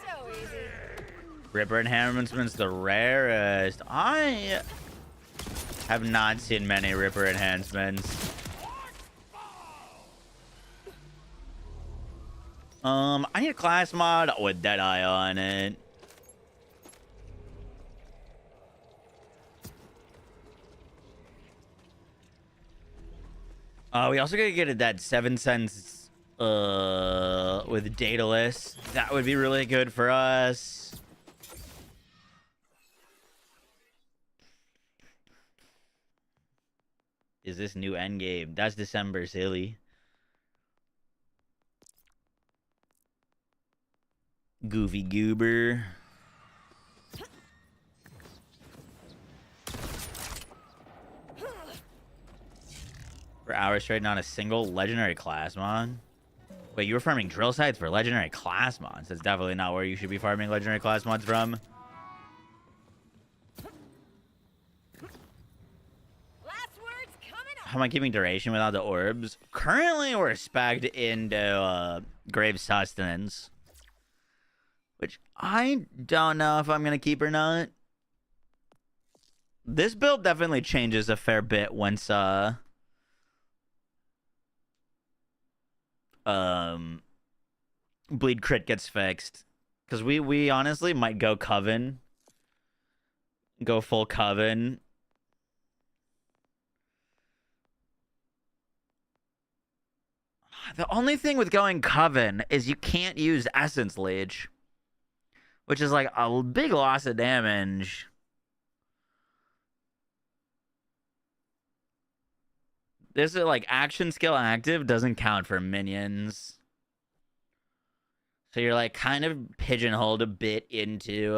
So easy. Ripper enhancement's the rarest. I have not seen many Ripper enhancements. I need a class mod with Deadeye on it. We also gotta get it that 7 cents with dataless. That would be really good for us. Is this new Endgame? That's December, silly. Goofy goober. For hours straight on a single legendary class mod. Wait, you were farming drill sites for legendary class mods? That's definitely not where you should be farming legendary class mods from. Last words coming up. How am I keeping duration without the orbs? Currently, we're spagged into Grave Sustenance. Which I don't know if I'm going to keep or not. This build definitely changes a fair bit once bleed crit gets fixed. Because we honestly might go Coven. Go full Coven. The only thing with going Coven is you can't use Essence Leech, which is like a big loss of damage. This is like action skill active doesn't count for minions. So you're like kind of pigeonholed a bit into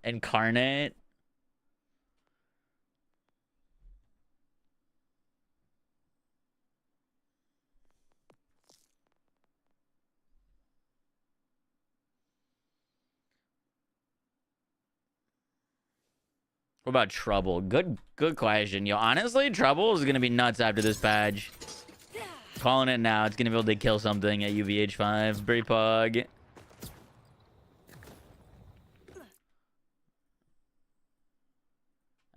Incarnate. What about Trouble? Good question. Yo, honestly, Trouble is gonna be nuts after this badge. Calling it now. It's gonna be able to kill something at UVH5. Brepug.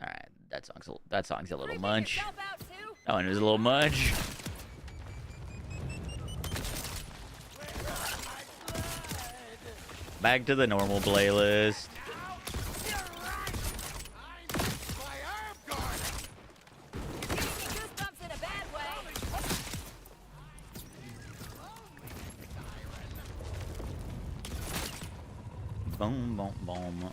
Alright, that song's a little much. That one was a little much. Back to the normal playlist. Boom, boom, boom.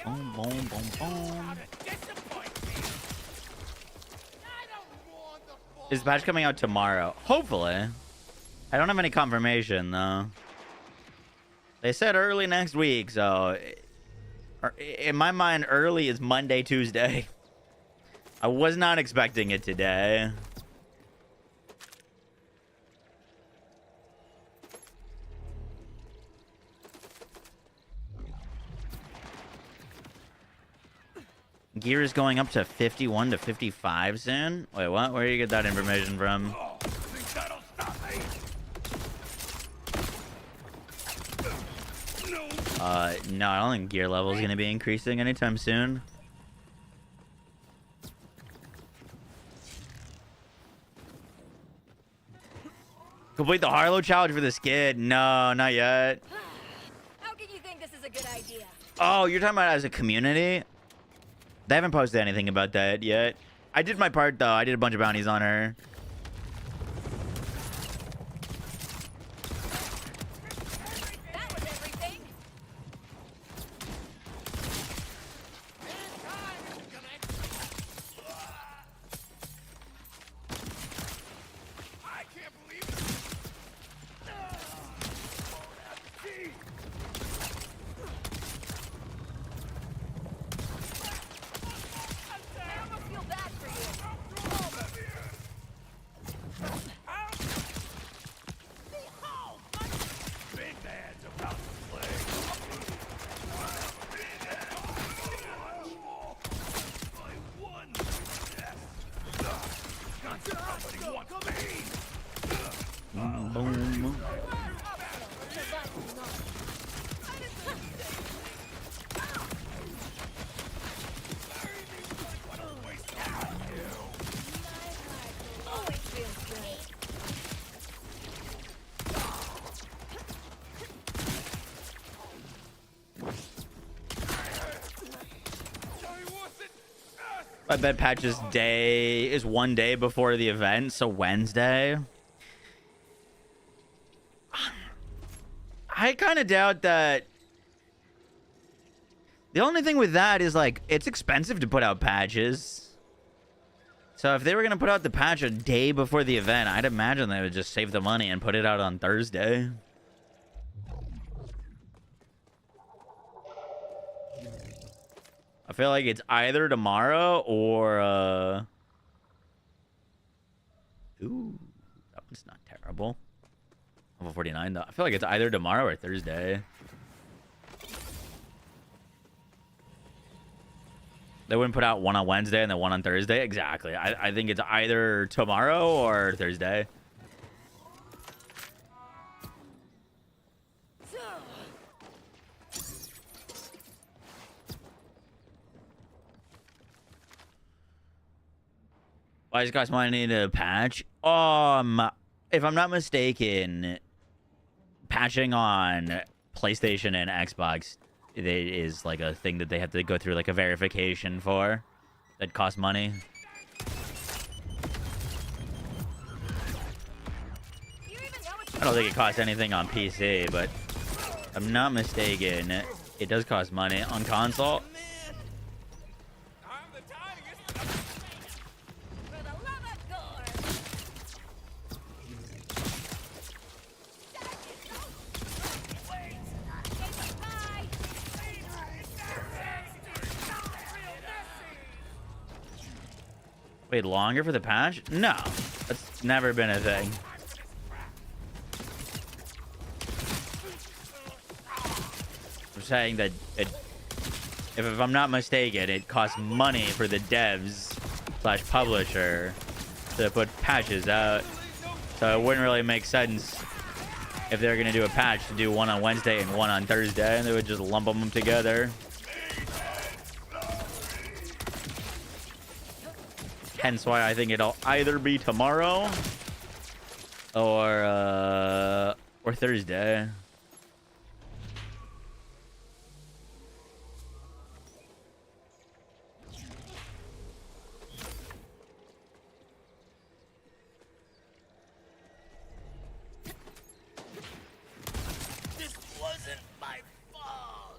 Boom, boom, boom, boom. Is the patch coming out tomorrow? Hopefully. I don't have any confirmation, though. They said early next week, so... In my mind, early is Monday, Tuesday. I was not expecting it today. Gear is going up to 51 to 55 soon. Wait, what? Where do you get that information from? No, I don't think gear level is going to be increasing anytime soon. Complete the Harlow challenge for this kid. No, not yet. How can you think this is a good idea? Oh, you're talking about as a community? They haven't posted anything about that yet. I did my part, though. I did a bunch of bounties on her. That was everything. I can't believe it. I almost feel bad for you. Big man's about to play. My one somebody wants me. Boom. Always feels good. I bet Patch's day is one day before the event, so Wednesday. I kind of doubt that. The only thing with that is, like, it's expensive to put out patches. So if they were going to put out the patch a day before the event, I'd imagine they would just save the money and put it out on Thursday. I feel like it's either tomorrow or, Ooh, that one's not terrible. Level 49 though. I feel like it's either tomorrow or Thursday. They wouldn't put out one on Wednesday and then one on Thursday. Exactly. I think it's either tomorrow or Thursday. Why does it cost money to patch? If I'm not mistaken, patching on PlayStation and Xbox it is like a thing that they have to go through like a verification for that costs money. I don't think it costs anything on PC, but if I'm not mistaken, it does cost money on console. For the love of God. Wait, longer for the patch? No, that's never been a thing. I'm saying that if I'm not mistaken, it costs money for the devs / publisher to put patches out. So it wouldn't really make sense if they're gonna do a patch to do one on Wednesday and one on Thursday, and they would just lump them together. Hence why I think it'll either be tomorrow or Thursday. This wasn't my fault.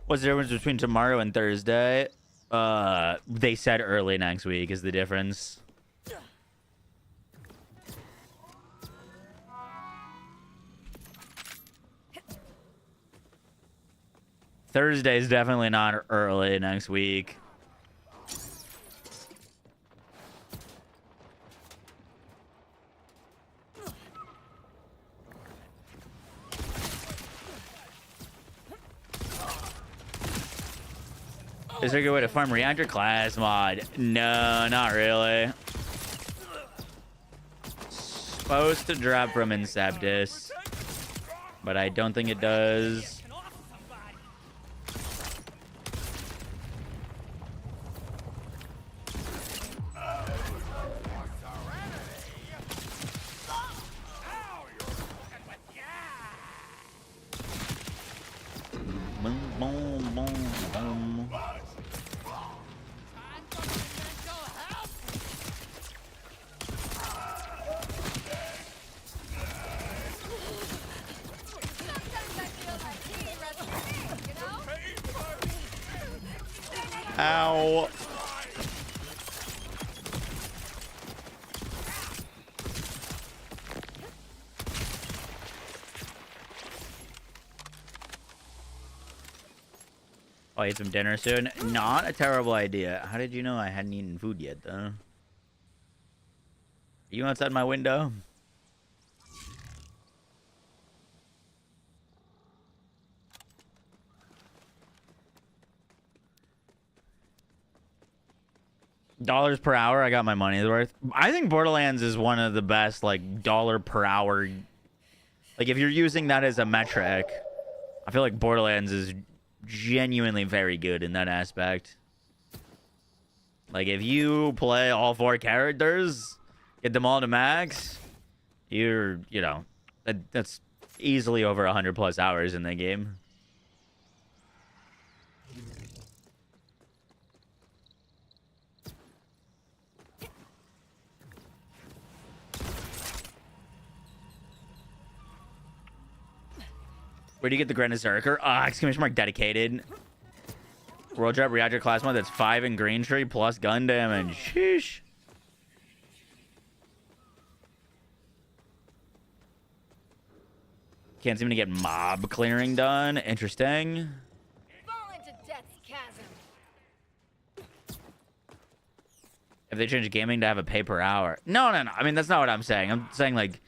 What's the difference between tomorrow and Thursday? They said early next week is the difference. Thursday is definitely not early next week. Is there a good way to farm reactor class mod? No, not really. Supposed to drop from Inceptus, but I don't think it does. Boom, boom, boom, boom. Ow. I'll eat some dinner soon. Not a terrible idea. How did you know I hadn't eaten food yet, though? Are you outside my window? Dollars per hour, I got my money's worth. I think Borderlands is one of the best, like, dollar per hour. Like, if you're using that as a metric, I feel like Borderlands is genuinely very good in that aspect. Like, if you play all 4 characters, get them all to max, you know, that's easily over 100 plus hours in the game. Where do you get the Granite Zerker? Exclamation mark dedicated. World Drop Reactor class mod that's 5 in Green Tree plus gun damage. Sheesh. Can't seem to get mob clearing done. Interesting. Fall into death's chasm. If they change gaming to have a pay per hour. No. I mean, that's not what I'm saying. I'm saying, like,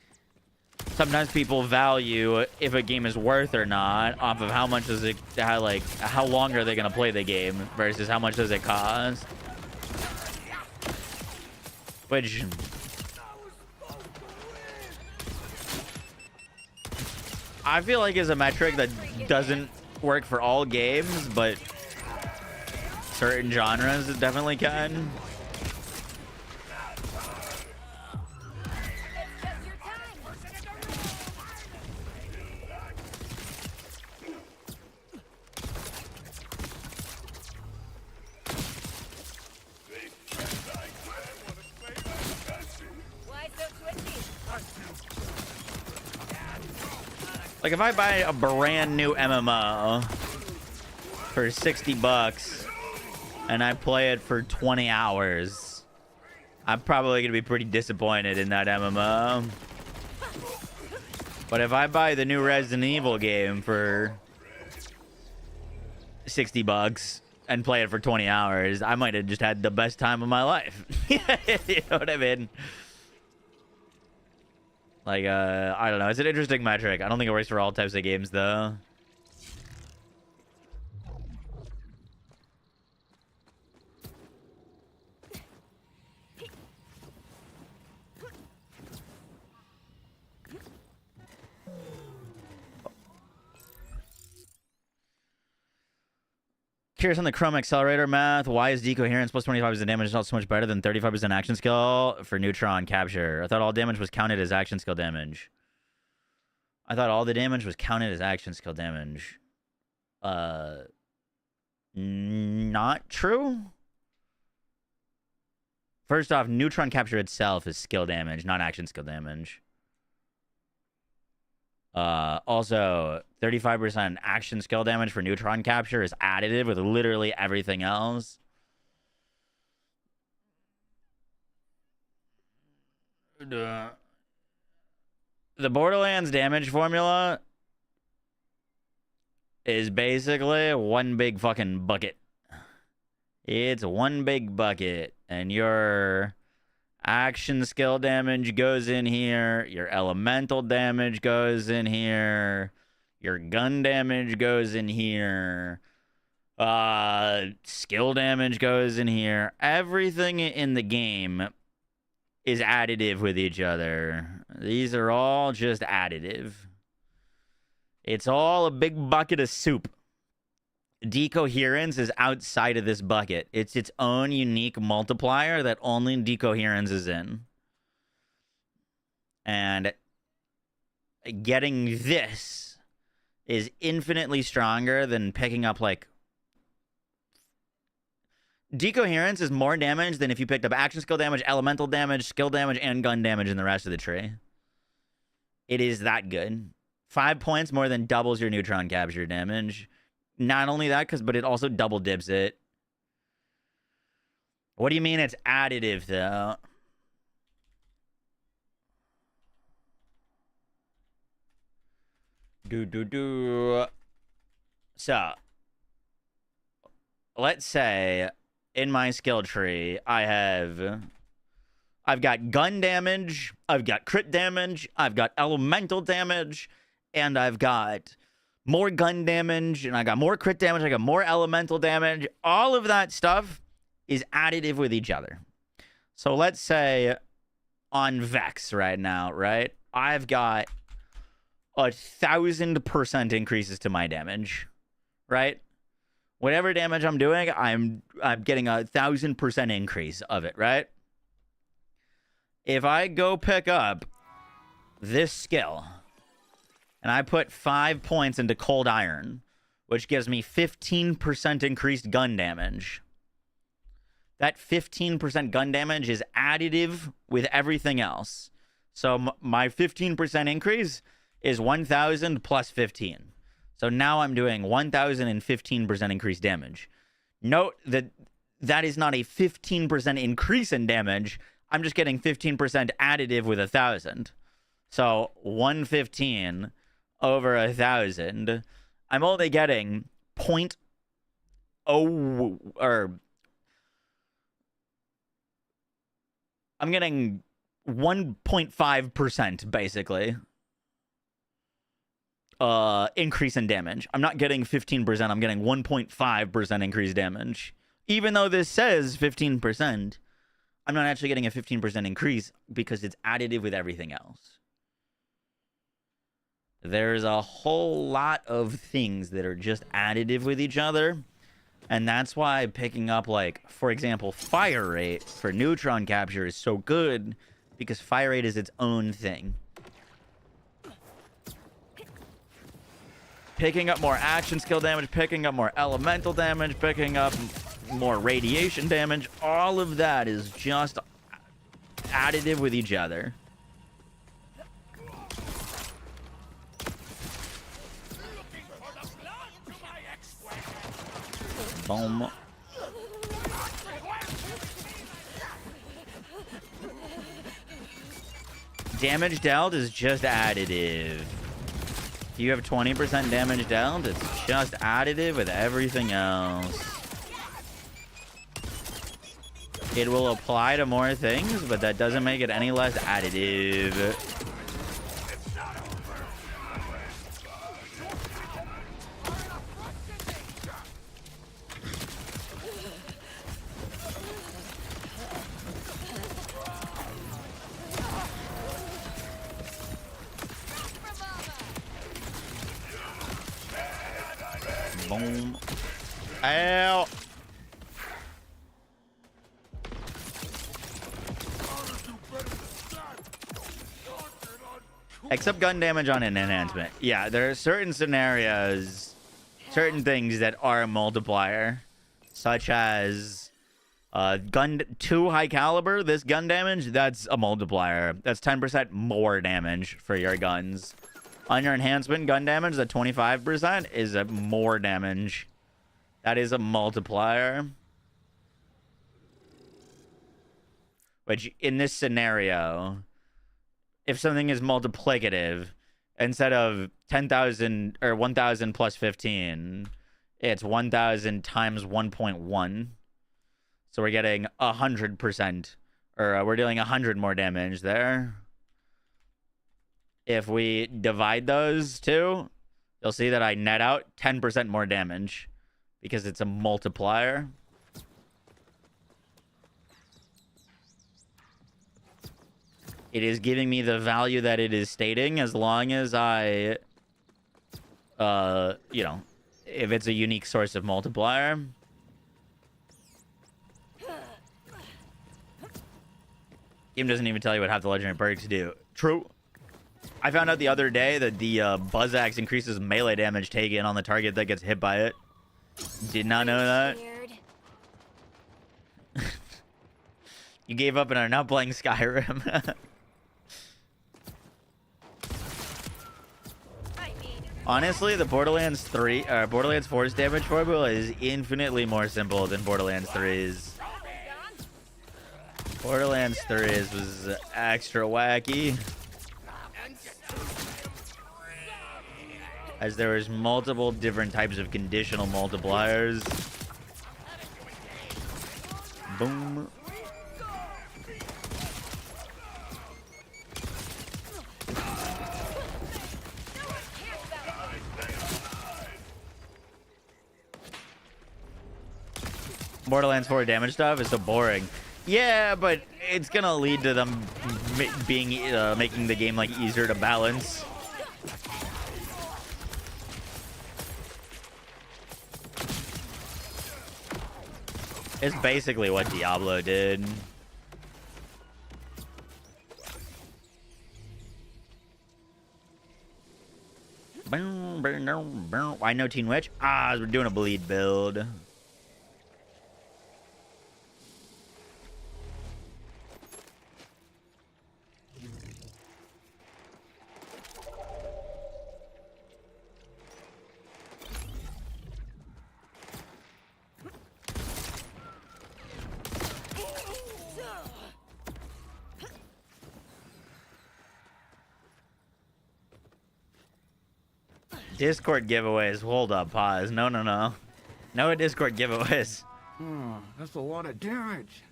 sometimes people value if a game is worth or not off of how much does it, how long are they going to play the game versus how much does it cost. Which... I feel like is a metric that doesn't work for all games, but certain genres it definitely can. Like, if I buy a brand new MMO for 60 bucks and I play it for 20 hours, I'm probably going to be pretty disappointed in that MMO. But if I buy the new Resident Evil game for 60 bucks and play it for 20 hours, I might have just had the best time of my life. You know what I mean? Like, I don't know. It's an interesting metric. I don't think it works for all types of games, though. Curious on the Chrome Accelerator math. Why is decoherence plus 25% damage not so much better than 35% action skill for neutron capture? I thought all damage was counted as action skill damage. I thought all the damage was counted as action skill damage. Not true. First off, neutron capture itself is skill damage, not action skill damage. Also, 35% action skill damage for neutron capture is additive with literally everything else. The Borderlands damage formula is basically one big fucking bucket. It's one big bucket, and your action skill damage goes in here. Your elemental damage goes in here. Your gun damage goes in here. Skill damage goes in here. Everything in the game is additive with each other. These are all just additive. It's all a big bucket of soup. Decoherence is outside of this bucket. It's its own unique multiplier that only decoherence is in. And getting this is infinitely stronger than picking up, like... Decoherence is more damage than if you picked up action skill damage, elemental damage, skill damage, and gun damage in the rest of the tree. It is that good. 5 points more than doubles your neutron capture damage. Not only that, but it also double dips it. What do you mean it's additive, though? So, let's say in my skill tree, I've got gun damage, I've got crit damage, I've got elemental damage, and I've got more gun damage, and I got more crit damage, I got more elemental damage. All of that stuff is additive with each other. So let's say on Vex right now, right? I've got 1,000% increases to my damage, right? Whatever damage I'm doing, I'm getting 1,000% increase of it, right? If I go pick up this skill, and I put 5 points into Cold Iron, which gives me 15% increased gun damage. That 15% gun damage is additive with everything else. So my 15% increase is 1,000 plus 15. So now I'm doing 1,015% increased damage. Note that that is not a 15% increase in damage. I'm just getting 15% additive with 1,000. So 115 over 1,000, I'm only getting 0.0 or I'm getting 1.5% basically increase in damage. I'm not getting 15%. I'm getting 1.5% increased damage. Even though this says 15%, I'm not actually getting a 15% increase because it's additive with everything else. There's a whole lot of things that are just additive with each other. And that's why picking up, like, for example, fire rate for neutron capture is so good, because fire rate is its own thing. Picking up more action skill damage, picking up more elemental damage, picking up more radiation damage, all of that is just additive with each other. Boom. Damage dealt is just additive. If you have 20% damage dealt, it's just additive with everything else. It will apply to more things, but that doesn't make it any less additive. Boom. Ow. Except gun damage on an enhancement. Yeah, there are certain scenarios, certain things that are a multiplier, such as gun 2 high caliber. This gun damage, that's a multiplier. That's 10% more damage for your guns. On your enhancement, gun damage, the 25% is a more damage. That is a multiplier. Which, in this scenario, if something is multiplicative, instead of 10,000 or 1,000 plus 15, it's 1,000 times 1.1. So we're getting 100%, or we're dealing 100 more damage there. If we divide those two, you'll see that I net out 10% more damage because it's a multiplier. It is giving me the value that it is stating, as long as I, you know, if it's a unique source of multiplier. Game doesn't even tell you what half the legendary perks do. True. I found out the other day that the Buzz Axe increases melee damage taken on the target that gets hit by it. Did not know that. You gave up and are now playing Skyrim. Honestly, the Borderlands 4's damage formula is infinitely more simple than Borderlands 3's. Borderlands 3's was extra wacky, as there was multiple different types of conditional multipliers. Boom. Borderlands 4 damage stuff is so boring. Yeah, but it's gonna lead to them being making the game like easier to balance. It's basically what Diablo did. Why no Teen Witch? Ah, we're doing a bleed build. Discord giveaways. Hold up, pause. No. No Discord giveaways. That's a lot of damage.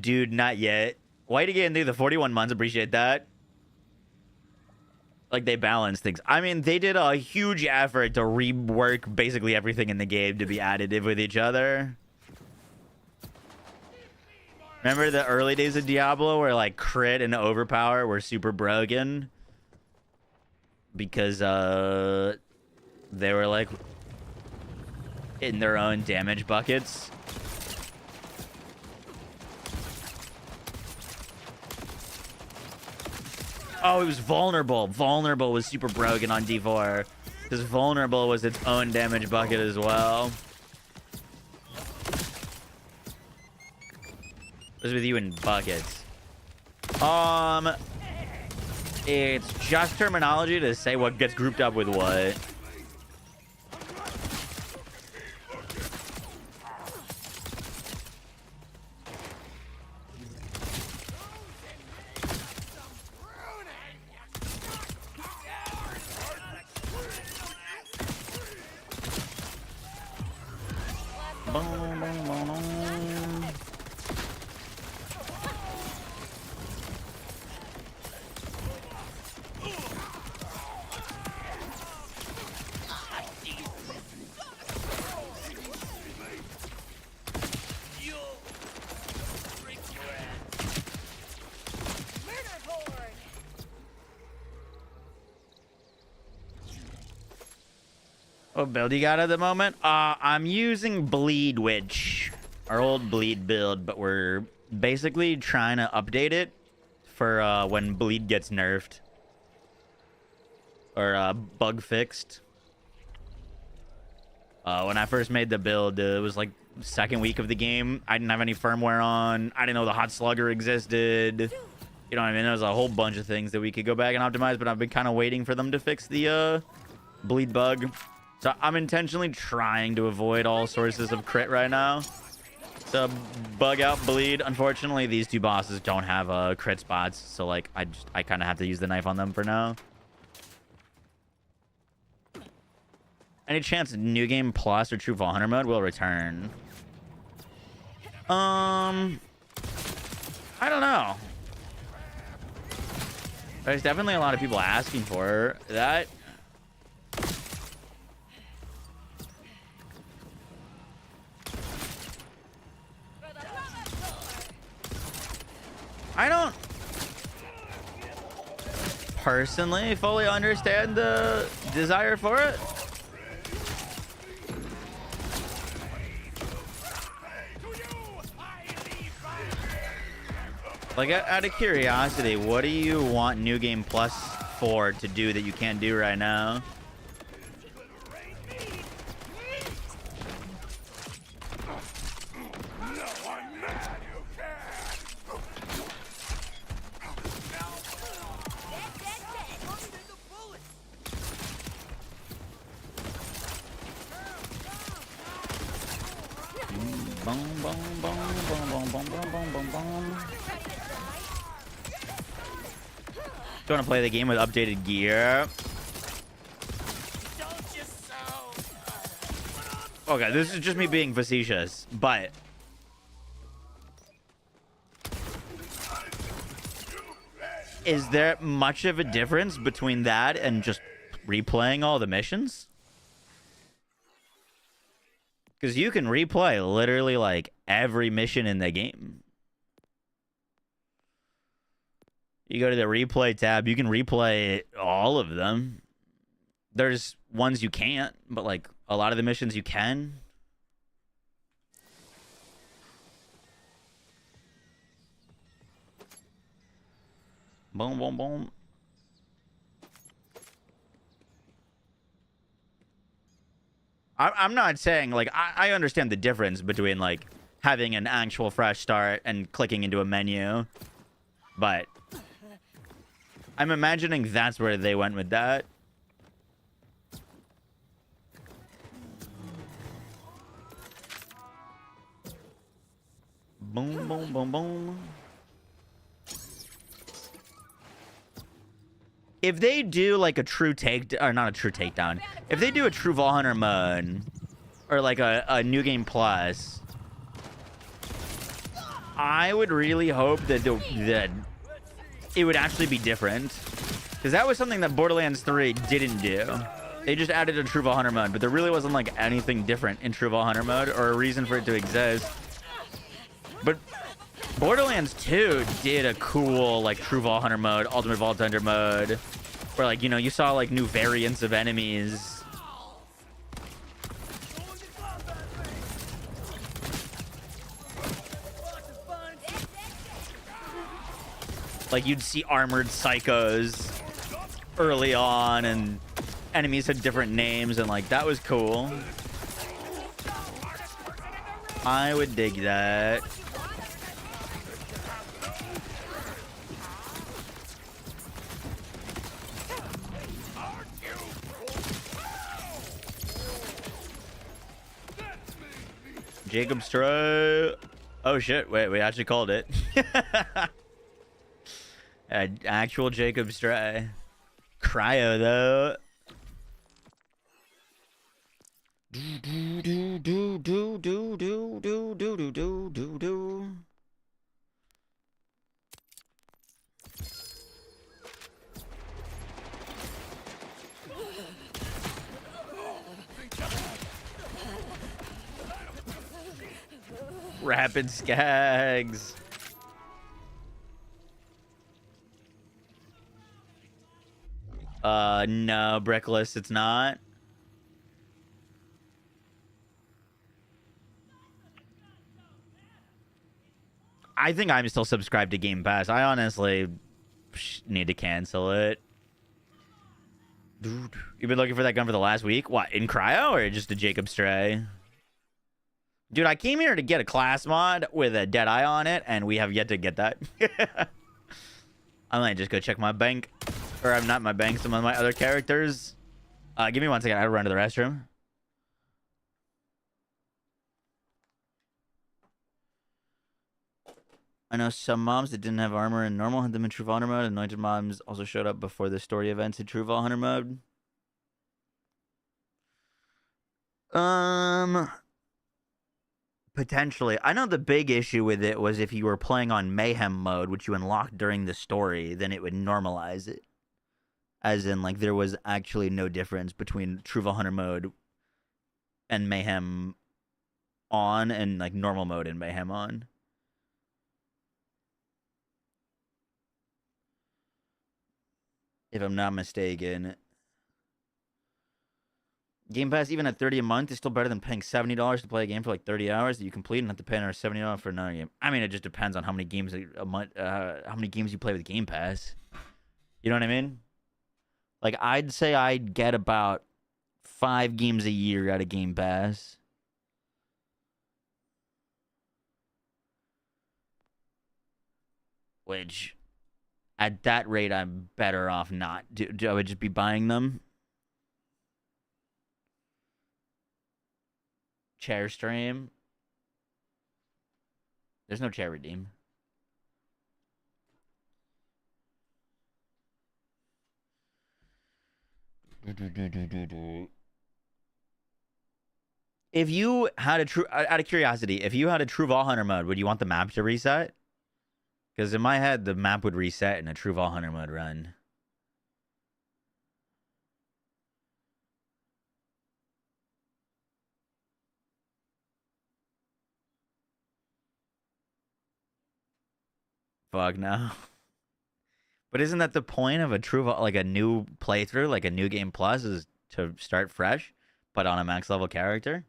Dude, not yet. White again through the 41 months. Appreciate that. Like, they balance things. I mean, they did a huge effort to rework basically everything in the game to be additive with each other. Remember the early days of Diablo where, like, crit and overpower were super broken? Because, they were, like, in their own damage buckets. Oh, it was vulnerable. Vulnerable was super broken on D4. Because vulnerable was its own damage bucket as well. What's with you in buckets? It's just terminology to say what gets grouped up with what. What build you got at the moment? I'm using Bleed Witch, our old Bleed build, but we're basically trying to update it for when Bleed gets nerfed or bug fixed. When I first made the build, it was like second week of the game. I didn't have any firmware on. I didn't know the hot slugger existed. You know what I mean? There was a whole bunch of things that we could go back and optimize, but I've been kind of waiting for them to fix the Bleed bug. So I'm intentionally trying to avoid all sources of crit right now. So bug out Bleed. Unfortunately, these two bosses don't have crit spots. So like I kind of have to use the knife on them for now. Any chance New Game Plus or True Fall Hunter mode will return? I don't know. There's definitely a lot of people asking for that. I don't personally fully understand the desire for it. Like, out of curiosity, what do you want New Game Plus for to do that you can't do right now? Do you want to play the game with updated gear? Okay, this is just me being facetious, but is there much of a difference between that and just replaying all the missions? Because you can replay literally like every mission in the game. You go to the replay tab, you can replay all of them. There's ones you can't, but like a lot of the missions you can. Boom, boom, boom. I'm not saying, like, I understand the difference between, like, having an actual fresh start and clicking into a menu. But I'm imagining that's where they went with that. Boom, boom, boom, boom. If they do like a true take, or not a true takedown, if they do a true Vault Hunter mode, or like a New Game Plus, I would really hope that that it would actually be different, because that was something that Borderlands 3 didn't do. They just added a True Hunter mode, but there really wasn't like anything different in True Hunter mode or a reason for it to exist. But Borderlands 2 did a cool like True Hunter mode, Ultimate Vault Hunter mode, where like, you know, you saw like new variants of enemies. Like you'd see armored psychos early on, and enemies had different names, and like that was cool. I would dig that. Jacob Stro. Oh shit! Wait, we actually called it. Actual Jacob Stray. Cryo though. Do. Rapid Skags. No, Brickless, it's not. I think I'm still subscribed to Game Pass. I honestly need to cancel it. Dude, you've been looking for that gun for the last week? What, in Cryo or just a Jacob Stray? Dude, I came here to get a class mod with a Deadeye on it, and we have yet to get that. I might just go check my bank. Or I'm not my bank, some of my other characters. Give me 1 second. I gotta run to the restroom. I know some mobs that didn't have armor in normal had them in True Hunter mode. Anointed mobs also showed up before the story events in True Hunter mode. Potentially. I know the big issue with it was if you were playing on Mayhem mode, which you unlocked during the story, then it would normalize it. As in, like, there was actually no difference between True Hunter mode and Mayhem on and, like, normal mode and Mayhem on. If I'm not mistaken. Game Pass, even at $30 a month, is still better than paying $70 to play a game for like 30 hours that you complete and have to pay another $70 for another game. I mean, it just depends on how many games a month, how many games you play with Game Pass. You know what I mean? Like, I'd say I'd get about 5 games a year out of Game Pass. Which, at that rate, I'm better off not. I would just be buying them. Chair stream. There's no chair redeem. If you had a true, out of curiosity, if you had a True Hunter mode, would you want the map to reset? Because in my head, the map would reset in a True Hunter mode run. Fuck no. But isn't that the point of a true, like a new playthrough, like a new game plus, is to start fresh, but on a max level character?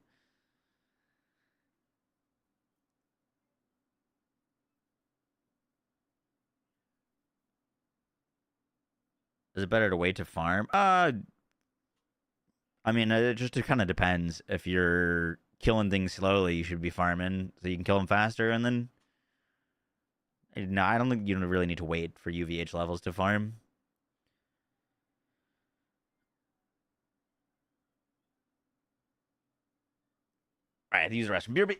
Is it better to wait to farm? I mean, it just kind of depends. If you're killing things slowly, you should be farming so you can kill them faster, and then. No, I don't think you really need to wait for UVH levels to farm. All right, I have to use the restroom. BRB.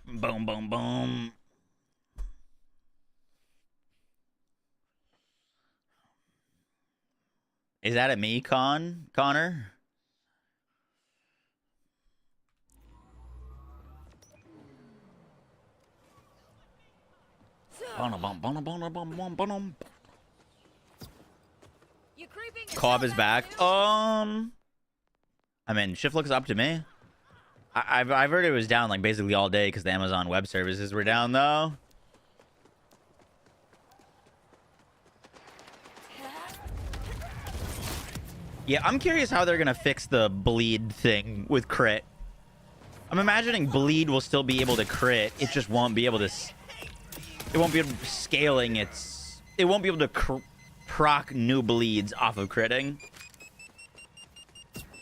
Boom, boom, boom. Is that at me, Connor? You creeping Cobb is yourself back. out, too? I mean, shift looks up to me. I've heard it was down like basically all day because the Amazon Web Services were down though. Yeah, I'm curious how they're gonna fix the bleed thing with crit. I'm imagining bleed will still be able to crit. It just won't be able to. It won't be able to scaling its. It won't be able to proc new bleeds off of critting.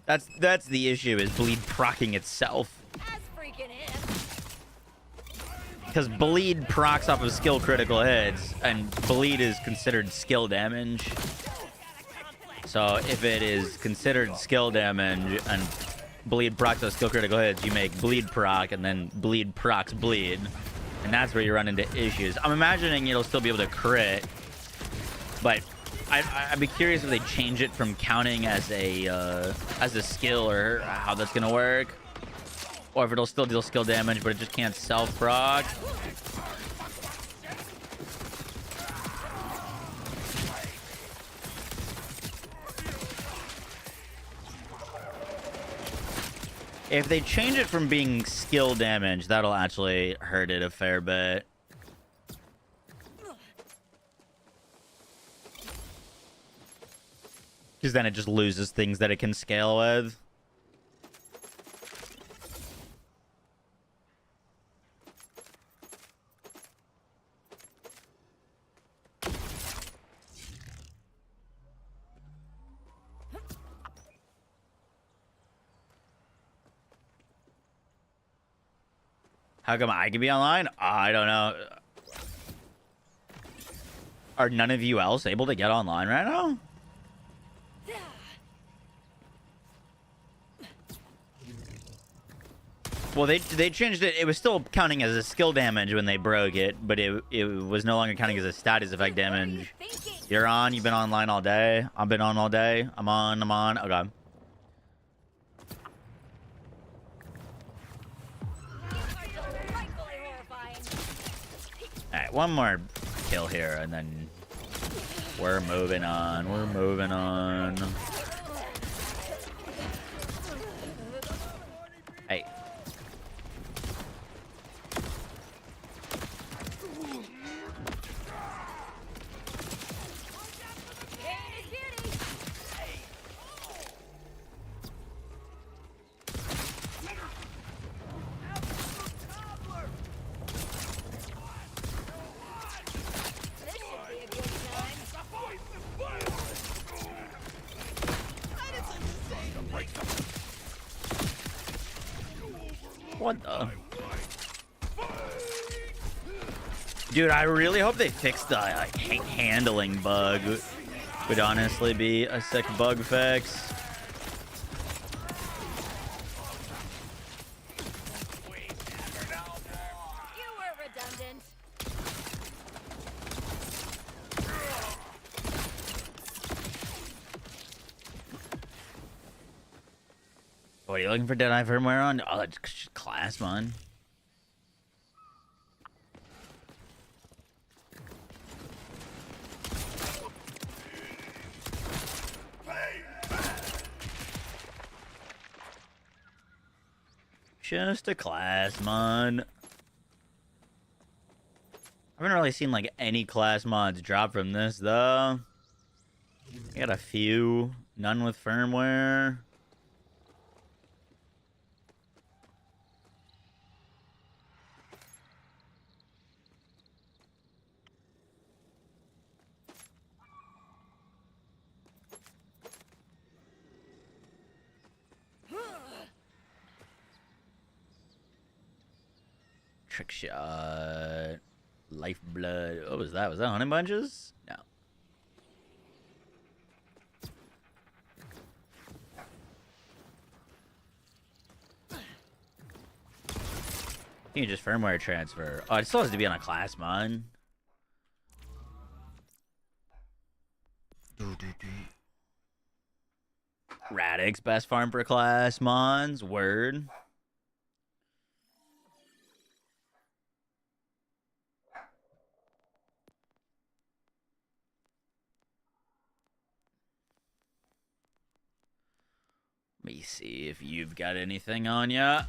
That's the issue, is bleed procking itself. That's freaking in. Because bleed procs off of skill critical hits, and bleed is considered skill damage. So if it is considered skill damage and bleed procs off skill critical hits, you make bleed proc, and then bleed procs bleed. And that's where you run into issues. I'm imagining it'll still be able to crit, but I'd be curious if they change it from counting as a skill, or how that's gonna work, or if it'll still deal skill damage but it just can't self proc. If they change it from being skill damage, that'll actually hurt it a fair bit. Because then it just loses things that it can scale with. How come I can be online? I don't know. Are none of you else able to get online right now? Well, they changed it. It was still counting as a skill damage when they broke it, but it was no longer counting as a status effect damage. You're on. You've been online all day. I've been on all day. I'm on. Okay. Alright, one more kill here, and then we're moving on. We're moving on. Hey. What the? Dude, I really hope they fix the handling bug. Would honestly be a sick bug fix. You were redundant. What are you looking for? Dead Eye firmware on? Oh, that's class, man. Just a class, man. I haven't really seen like any class mods drop from this though. I got a few, none with firmware. Trick shot. Lifeblood. What was that? Was that honey bunches? No. You can just firmware transfer. Oh, it still has to be on a class mod. Radix, best farm per class mods. Word. Let me see if you've got anything on ya.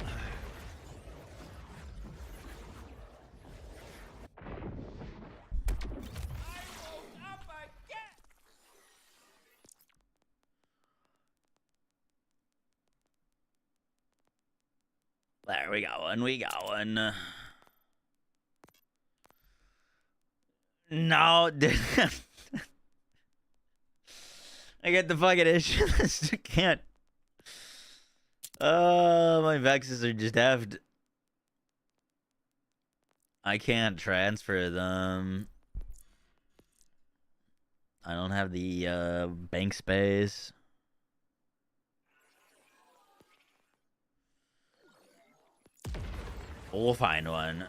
There, we got one. We got one. No, dude. I get the fucking issue. I can't. My vexes are just effed. I can't transfer them. I don't have the bank space. We'll find one.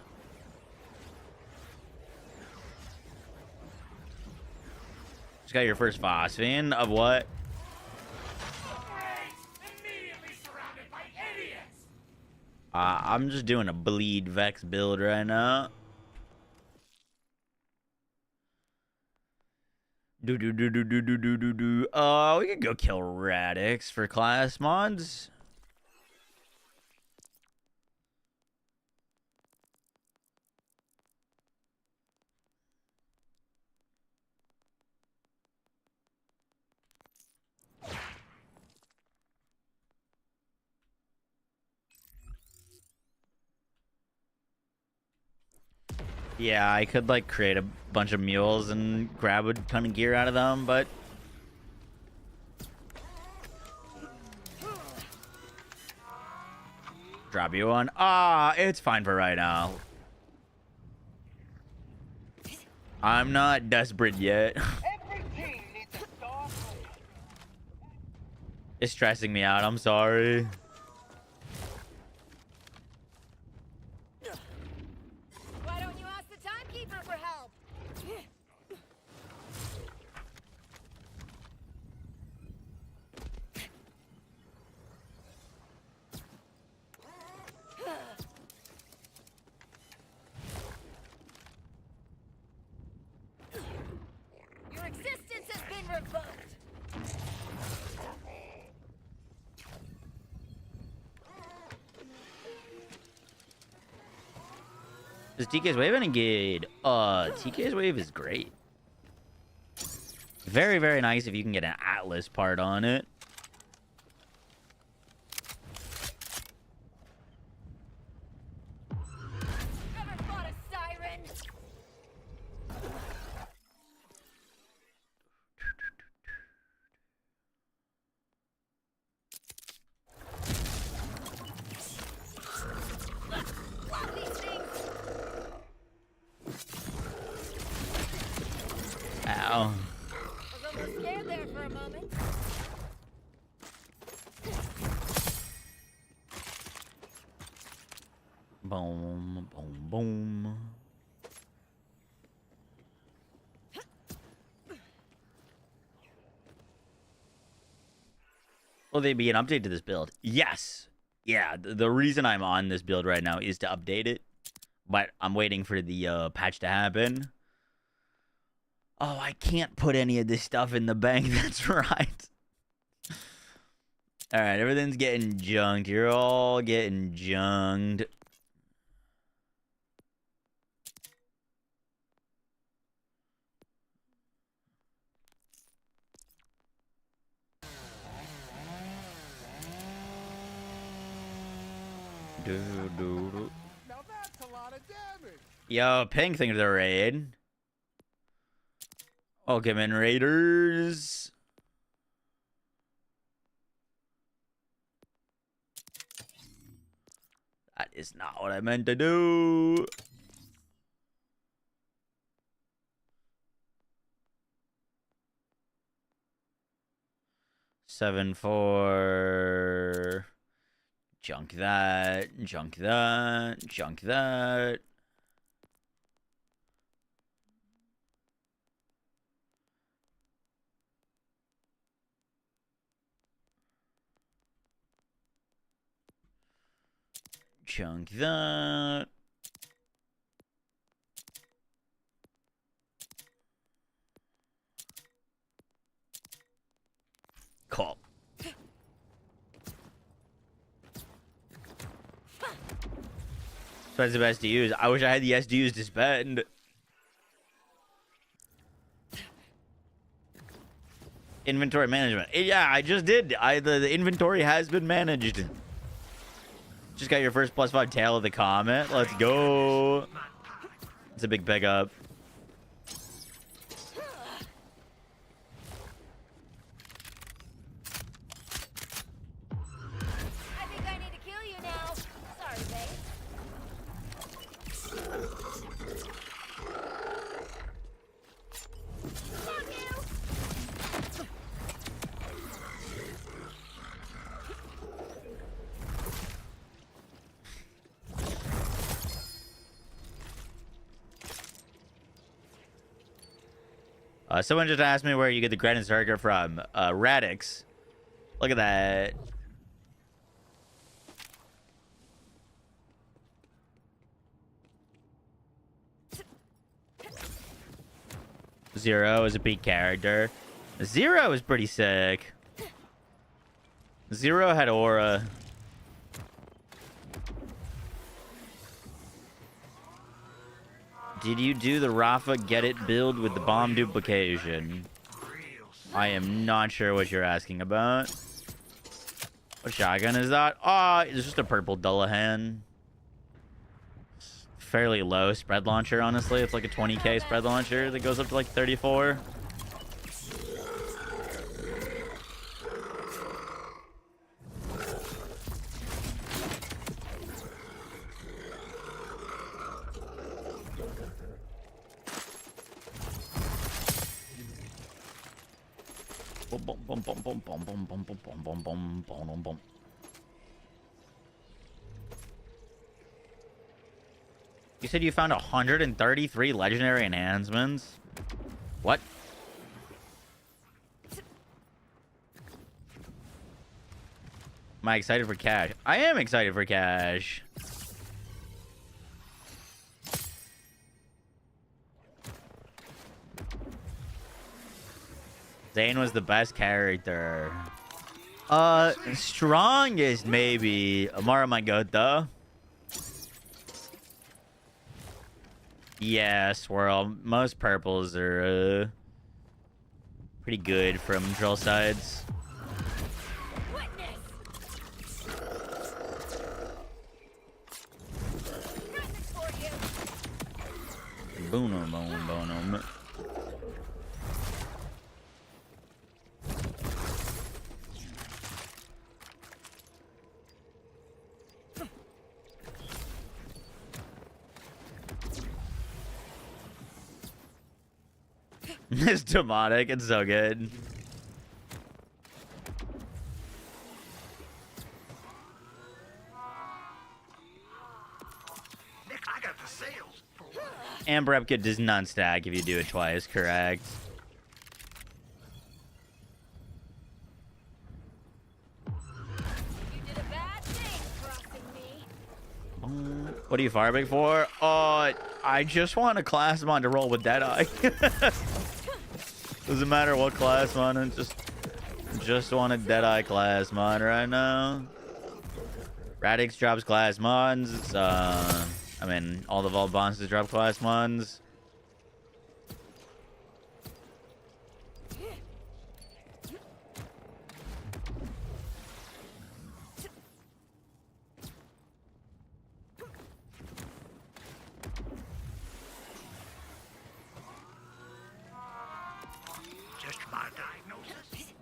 Just got your first phosphine of what? Immediately surrounded by idiots. I'm just doing a bleed vex build right now. We could go kill Radix for class mods. Yeah, I could like create a bunch of mules and grab a ton of gear out of them, but drop you one. Ah, it's fine for right now. I'm not desperate yet. Every team needs a star player. It's stressing me out. I'm sorry. Why don't you ask the timekeeper for help? Your existence has been revoked. Is TK's wave any good? TK's wave is great. Very, very nice if you can get an Atlas part on it. Ever fought a siren? Love these things. Ow. Was almost scared there for a moment. Boom, boom, boom. Will there be an update to this build? Yes. Yeah, the reason I'm on this build right now is to update it. But I'm waiting for the patch to happen. Oh, I can't put any of this stuff in the bank. That's right. All right, everything's getting junked. You're all getting junked. Doo-doo-doo. Now that's a lot of damage. Yo, ping thing to the raid. Welcome in, Raiders. That is not what I meant to do. Seven, 4. Junk that. Junk that. Junk that. Junk that. Cool. That's the best to use. I wish I had the SDUs to spend. Inventory management. Yeah, I just did. The inventory has been managed. Just got your first +5 tail of the comet. Let's go. It's a big pickup. I think I need to kill you now. Sorry, babe. Fuck you! Someone just asked me where you get the Granite Circuit from. Radix. Look at that. Zero is a peak character. Zero is pretty sick. Zero had aura. Did you do the Rafa get it build with the bomb duplication? I am not sure what you're asking about. What shotgun is that? Oh, it's just a purple Dullahan. Fairly low spread launcher, honestly. It's like a 20k spread launcher that goes up to like 34. You said you found 133 legendary enhancements? What? Am I excited for cash? I am excited for cash. Zane was the best character. Strongest maybe. Amara might go though. Yeah, swirl. Most purples are pretty good from drill sides. Boom, boom, boom. It's demonic. It's so good. Nick, I got the sales. Amber Epkit does not stack if you do it twice, correct? You did a bad thing crossing me. What are you farming for? I just want a class mod to roll with Deadeye. Doesn't matter what class mod, I just want a Deadeye class mod right now. Radix drops class mods. I mean, all the Vault Bonds drop class mods. Just my diagnosis.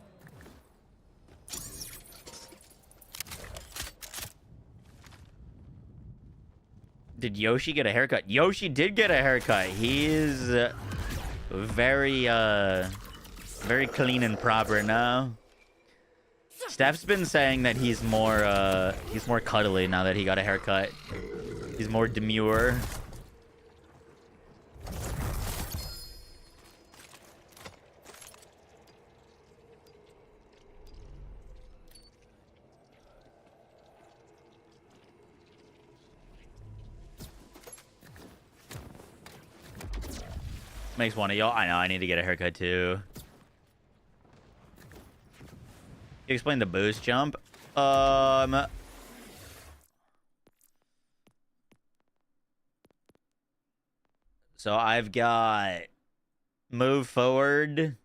Did Yoshi get a haircut? Yoshi did get a haircut. He is very clean and proper now. Steph's been saying that he's more cuddly now that he got a haircut. He's more demure. Makes one of y'all. I know, I need to get a haircut too. You explain the boost jump? So I've got move forward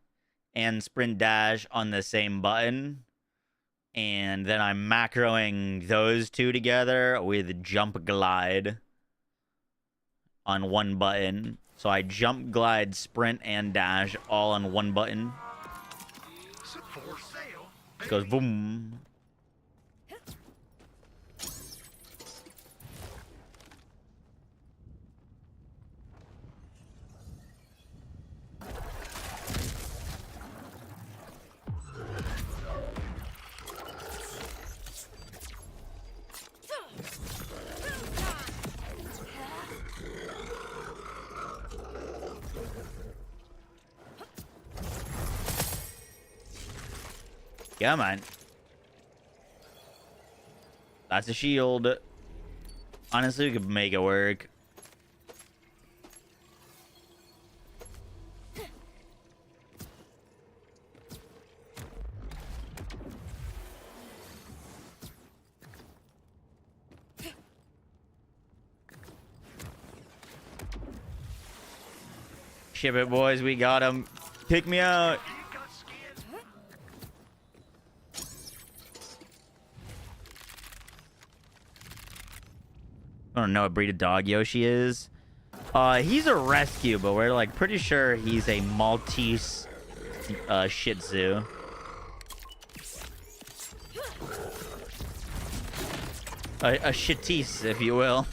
and sprint dash on the same button. And then I'm macroing those two together with jump glide on one button. So I jump, glide, sprint, and dash all on one button. For sale. It goes boom. Come on. That's a shield. Honestly, we could make it work. Ship it, boys. We got him. Pick me out. I don't know what breed of dog Yoshi is. He's a rescue, but we're like pretty sure he's a Maltese Shih Tzu. A Shitese, if you will.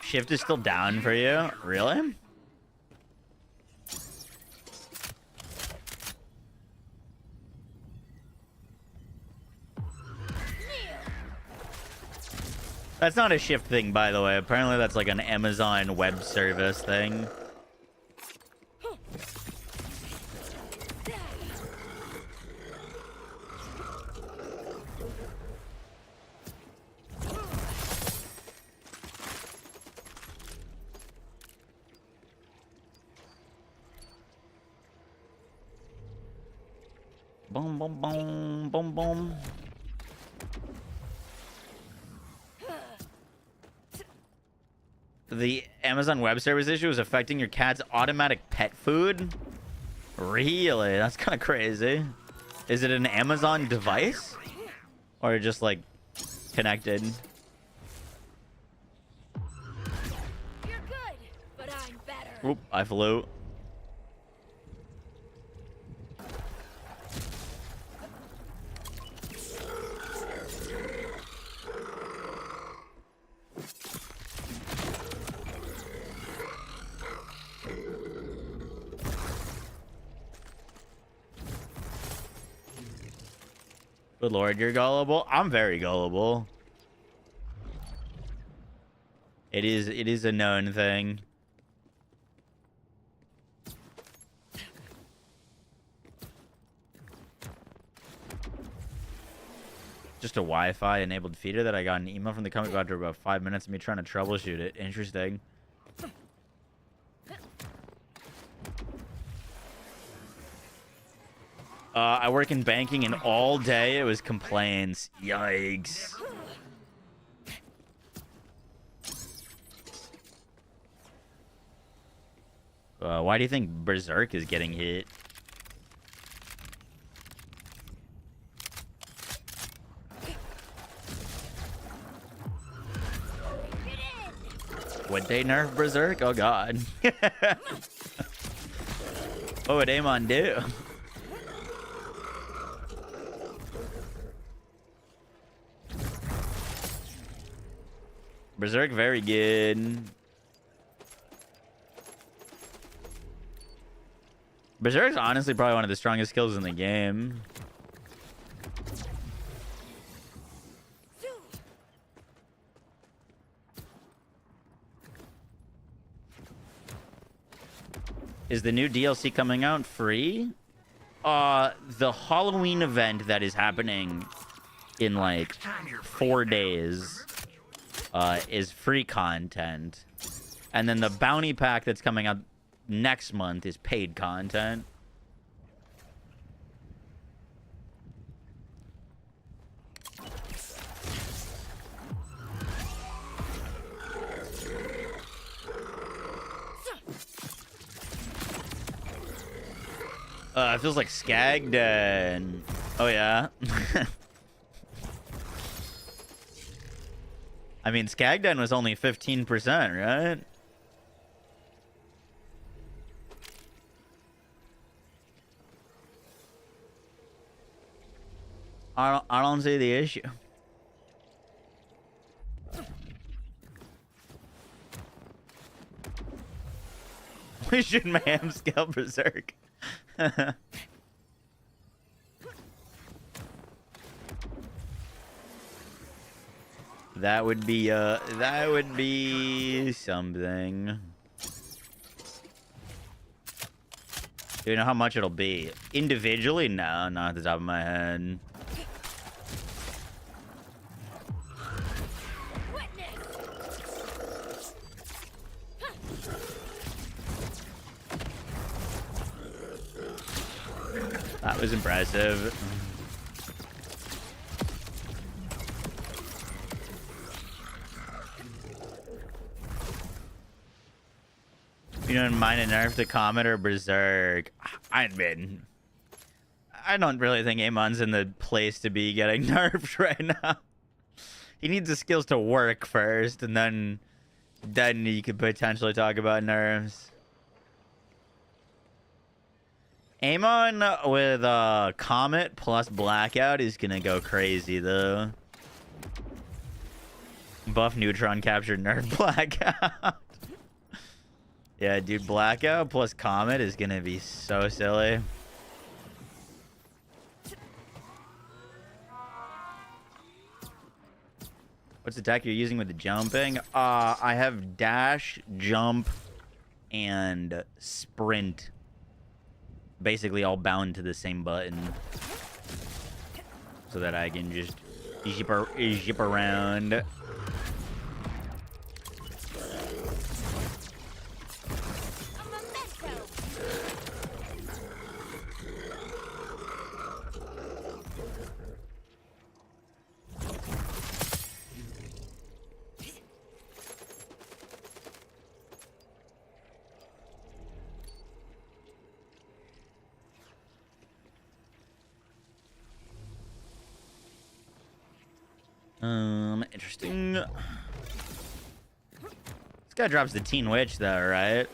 Shift is still down for you? Really? That's not a shift thing, by the way. Apparently that's like an Amazon Web Service thing. Boom, boom, boom, boom, boom. The Amazon Web Service issue is affecting your cat's automatic pet food? Really? That's kind of crazy. Is it an Amazon device? Or just, like, connected? You're good, but I'm better. Oop, I flew. Good lord, you're gullible? I'm very gullible. It is a known thing. Just a Wi-Fi enabled feeder that I got an email from the company after about 5 minutes of me trying to troubleshoot it. Interesting. I work in banking and all day it was complaints. Yikes. Why do you think Berserk is getting hit? Get Would they nerf Berserk? Oh god. What would Amon do? Berserk very good. Berserk's honestly probably one of the strongest skills in the game. Is the new DLC coming out free? The Halloween event that is happening in like 4 days is free content. And then the bounty pack that's coming out next month is paid content. It feels like Skagden. Oh, yeah. I mean, Skagden was only 15%, right? I don't see the issue. We should mayhem scale Berserk. That would be something. Do you know how much it'll be? Individually? No, not at the top of my head. That was impressive. You don't mind a nerf to Comet or Berserk? I don't really think Amon's in the place to be getting nerfed right now. He needs the skills to work first, and then you could potentially talk about nerfs. Amon with Comet plus Blackout is gonna go crazy though. Buff Neutron captured nerf Blackout. Yeah, dude, Blackout plus Comet is gonna be so silly. What's the deck you're using with the jumping? I have dash, jump, and sprint. Basically all bound to the same button. So that I can just zip around. Interesting. This guy drops the Teen Witch though, right?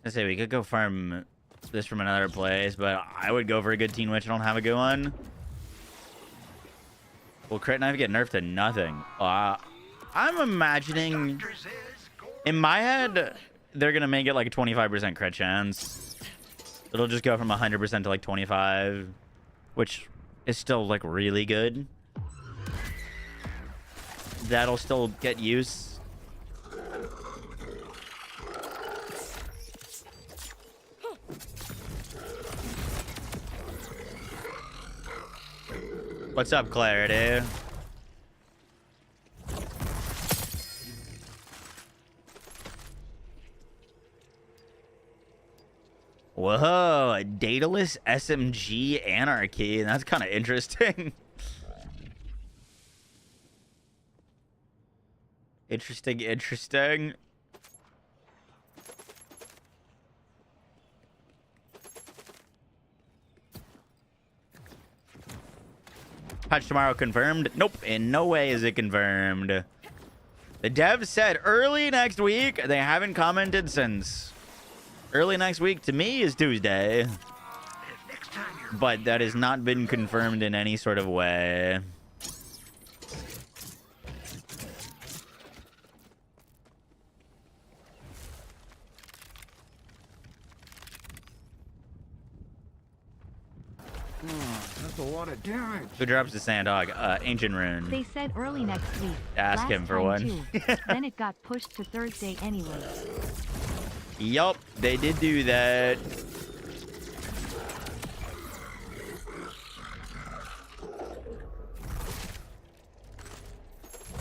I say we could go farm this from another place, but I would go for a good Teen Witch. I don't have a good one. Will Crit Knife get nerfed to nothing? I'm imagining in my head they're gonna make it like a 25% crit chance. It'll just go from 100% to like 25, which is still like really good. That'll still get use. What's up, Clarity? Whoa, a Daedalus SMG Anarchy. That's kind of interesting. Interesting. Patch tomorrow confirmed? Nope, in no way is it confirmed. The dev said early next week. They haven't commented since. Early next week to me is Tuesday. If next time you're But that has not been confirmed in any sort of way. That's a lot of damage. Who drops the Sandhog? Ancient Rune. They said early next week. Ask Last him for time one. too. Then it got pushed to Thursday anyway. Yup, they did do that.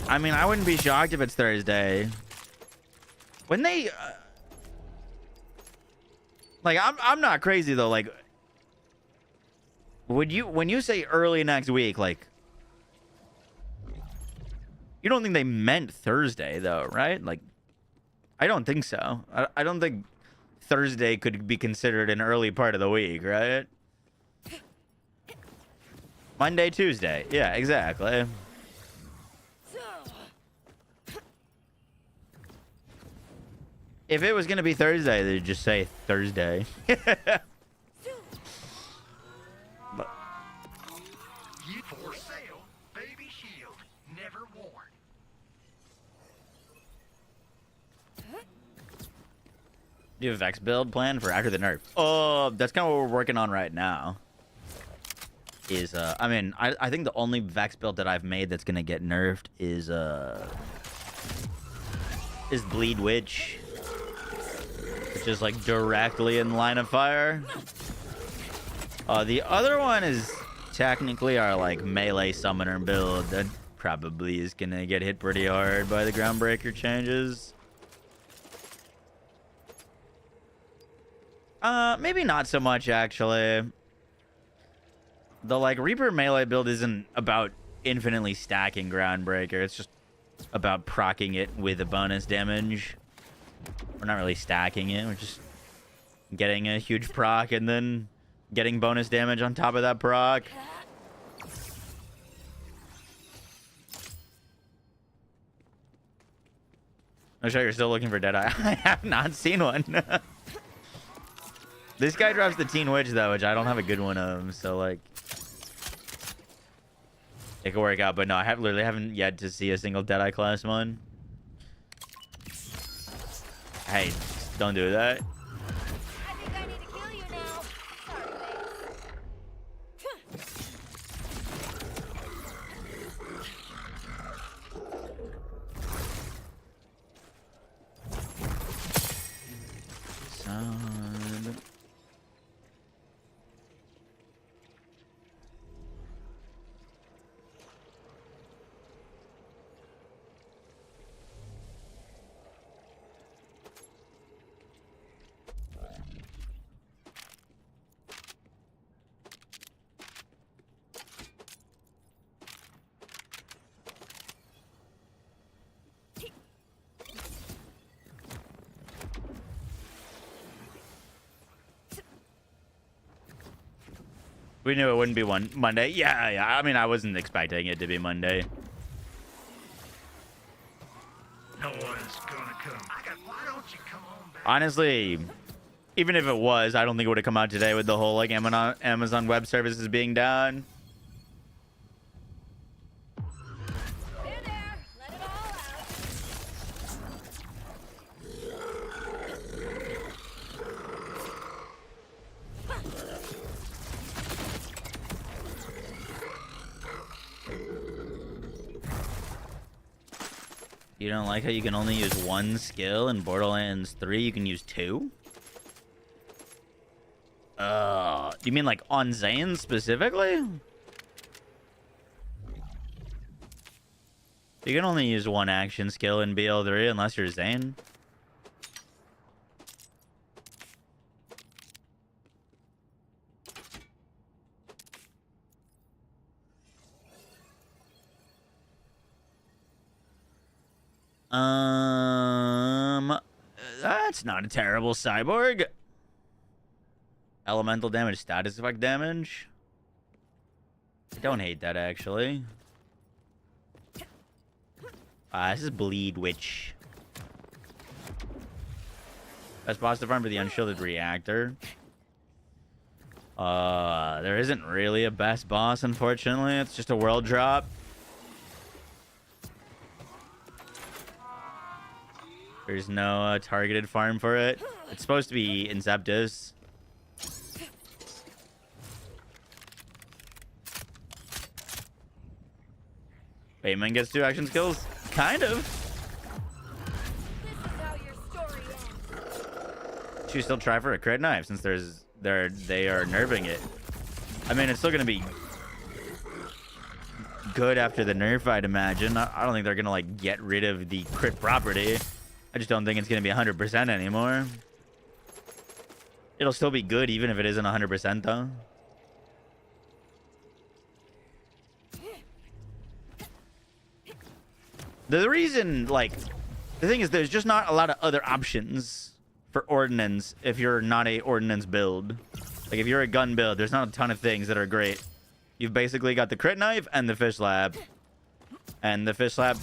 I mean, I wouldn't be shocked if it's Thursday. When they... like, I'm not crazy, though. Like, when you say early next week, like... You don't think they meant Thursday, though, right? Like, I don't think so. I don't think Thursday could be considered an early part of the week, right? Monday, Tuesday. Yeah, exactly. If it was going to be Thursday, they'd just say Thursday. But, you for sale, baby shield, never worn. do you have a Vex build plan for after the nerf? Oh, that's kind of what we're working on right now. Is I mean, I think the only Vex build that I've made that's gonna get nerfed is Bleed Witch, which is like directly in line of fire. The other one is technically our like melee summoner build that probably is gonna get hit pretty hard by the groundbreaker changes. Maybe not so much actually. The like Reaper melee build isn't about infinitely stacking groundbreaker. It's just about proccing it with a bonus damage. We're not really stacking it. We're just getting a huge proc and then getting bonus damage on top of that proc. I'm sure you're still looking for Deadeye. I have not seen one. This guy drops the Teen Witch though, which I don't have a good one of, so like it could work out, but no, I literally haven't yet to see a single Deadeye class one. Hey, don't do that. I think I need to kill you now. Sorry, babe. Son. We knew it wouldn't be Monday. Yeah. I mean, I wasn't expecting it to be Monday. No one's gonna come. Why don't you come on back? Honestly, even if it was, I don't think it would have come out today with the whole like Amazon Web Services being down. There, there. Let it all out. You don't like how you can only use one skill in Borderlands 3? You can use two? You mean like on Zane specifically? You can only use one action skill in BL3 unless you're Zane. That's not a terrible cyborg. Elemental damage, status effect damage. I don't hate that actually. This is Bleed Witch. Best boss to farm for the unshielded reactor. There isn't really a best boss, unfortunately. It's just a world drop. There's no targeted farm for it. It's supposed to be Inceptus. Bateman gets 2 action skills? Kind of. This is how your story ends. Should we still try for a crit knife since they are nerfing it? I mean, it's still gonna be good after the nerf, I'd imagine. I don't think they're gonna like get rid of the crit property. I just don't think it's gonna be 100% anymore. It'll still be good even if it isn't 100% though. The reason, like, the thing is there's just not a lot of other options for ordnance if you're not a ordnance build. Like, if you're a gun build, there's not a ton of things that are great. You've basically got the crit knife and the fish lab. And the fish lab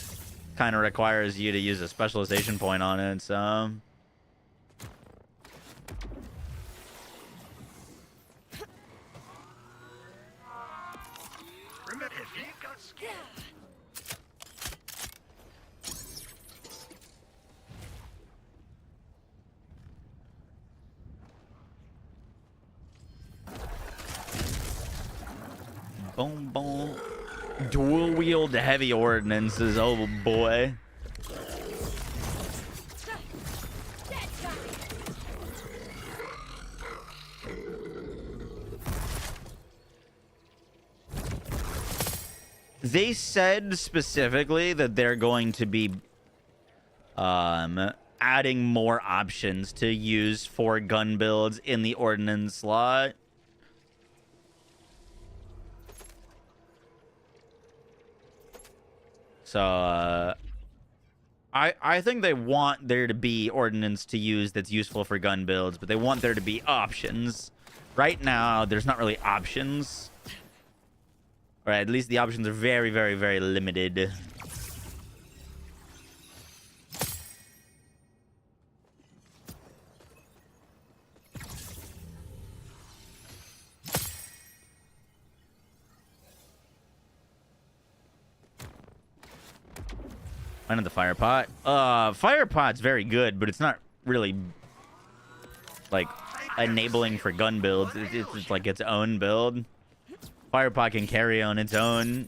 kind of requires you to use a specialization point on it, so... Remember, if you got skill, Boom, boom. Dual wield heavy ordnances, oh boy. They said specifically that they're going to be adding more options to use for gun builds in the ordnance slot. So I think they want there to be ordnance to use that's useful for gun builds, but they want there to be options. Right now, there's not really options. Or at least the options are very, very, very limited. Why not the fire pot? Fire pot's very good, but it's not really like enabling for gun builds. It's like its own build. Fire pot can carry on its own.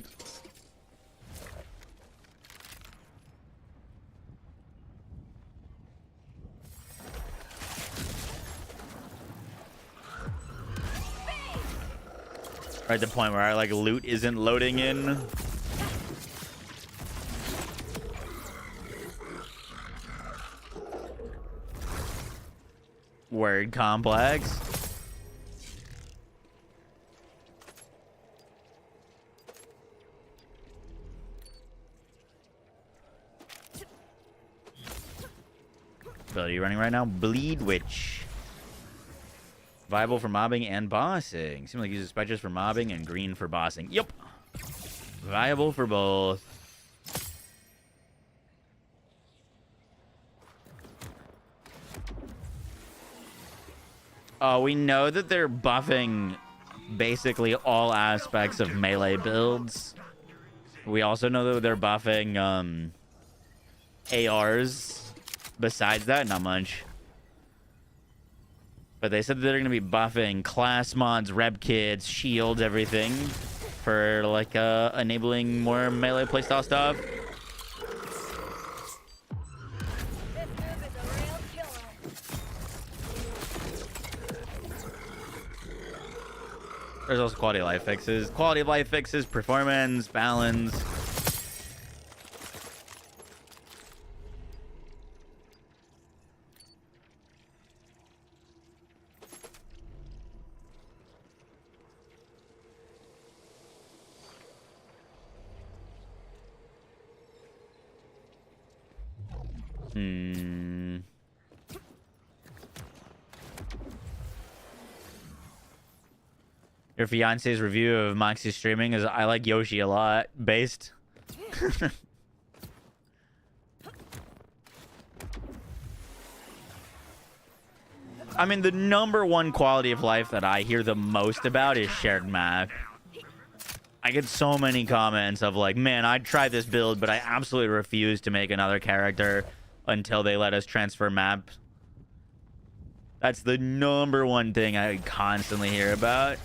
Right at the point where our like loot isn't loading in. Word complex. Ability running right now. Bleed Witch. Viable for mobbing and bossing. Seems like uses specters for mobbing and green for bossing. Yep. Viable for both. We know that they're buffing basically all aspects of melee builds. We also know that they're buffing ARs. Besides that, not much. But they said that they're going to be buffing class mods, rep kits, shields, everything for like enabling more melee playstyle stuff. This move is a real killer. There's also quality of life fixes. Quality of life fixes, performance, balance. Your fiance's review of Moxie's streaming is I like Yoshi a lot. Based. I mean, the number one quality of life that I hear the most about is shared map. I get so many comments of like, man, I'd try this build, but I absolutely refuse to make another character until they let us transfer maps. That's the number one thing I constantly hear about.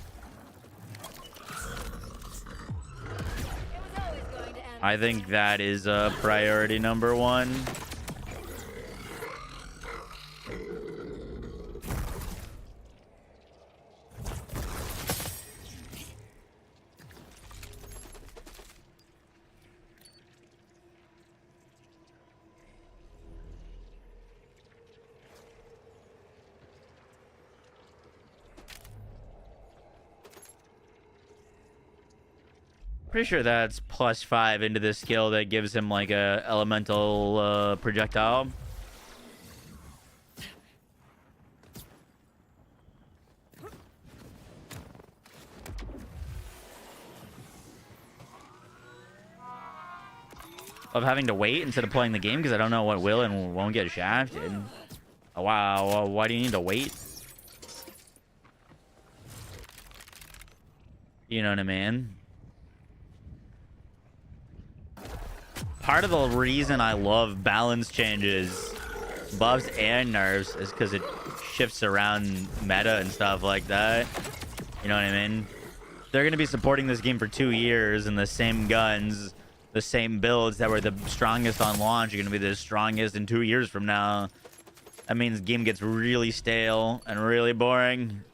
I think that is priority number one. Pretty sure that's +5 into this skill that gives him like a elemental projectile. Of having to wait instead of playing the game because I don't know what will and won't get shafted. Oh, wow, why do you need to wait? You know what I mean? Part of the reason I love balance changes, buffs and nerfs, is because it shifts around meta and stuff like that. You know what I mean? They're going to be supporting this game for 2 years, and the same guns, the same builds that were the strongest on launch are going to be the strongest in 2 years from now. That means the game gets really stale and really boring.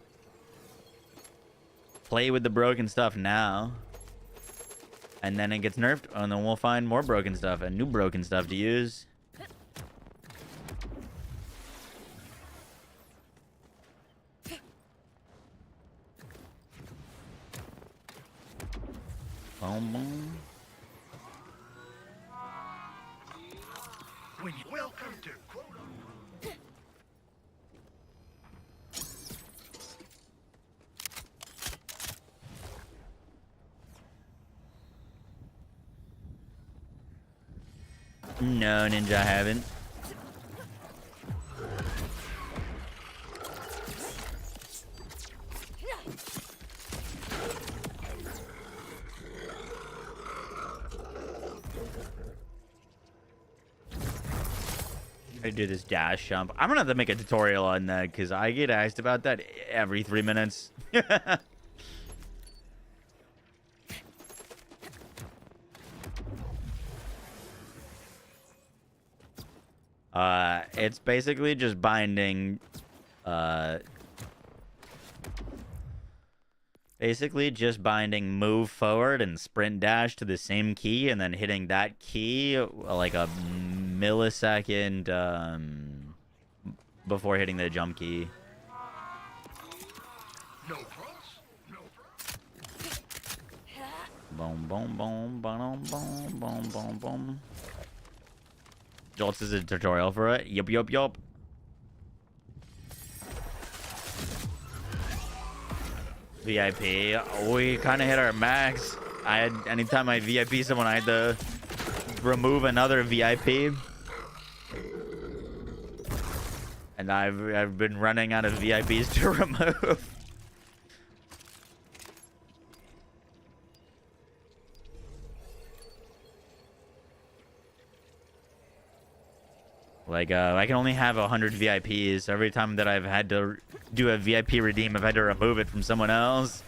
Play with the broken stuff now. And then it gets nerfed, and then we'll find more broken stuff and new broken stuff to use. Boom, boom. When you welcome to quote. No, Ninja, I haven't. I do this dash jump. I'm gonna have to make a tutorial on that because I get asked about that every 3 minutes. It's basically just binding, move forward and sprint dash to the same key, and then hitting that key like a millisecond before hitting the jump key. No cross, no cross. Boom, boom, boom, boom, boom, boom, boom, boom. Jolts is a tutorial for it. Yup, yup, yup. VIP. We kind of hit our max. Anytime I VIP someone, I had to remove another VIP. And I've been running out of VIPs to remove. Like, I can only have 100 VIPs. Every time that I've had to do a VIP redeem, I've had to remove it from someone else.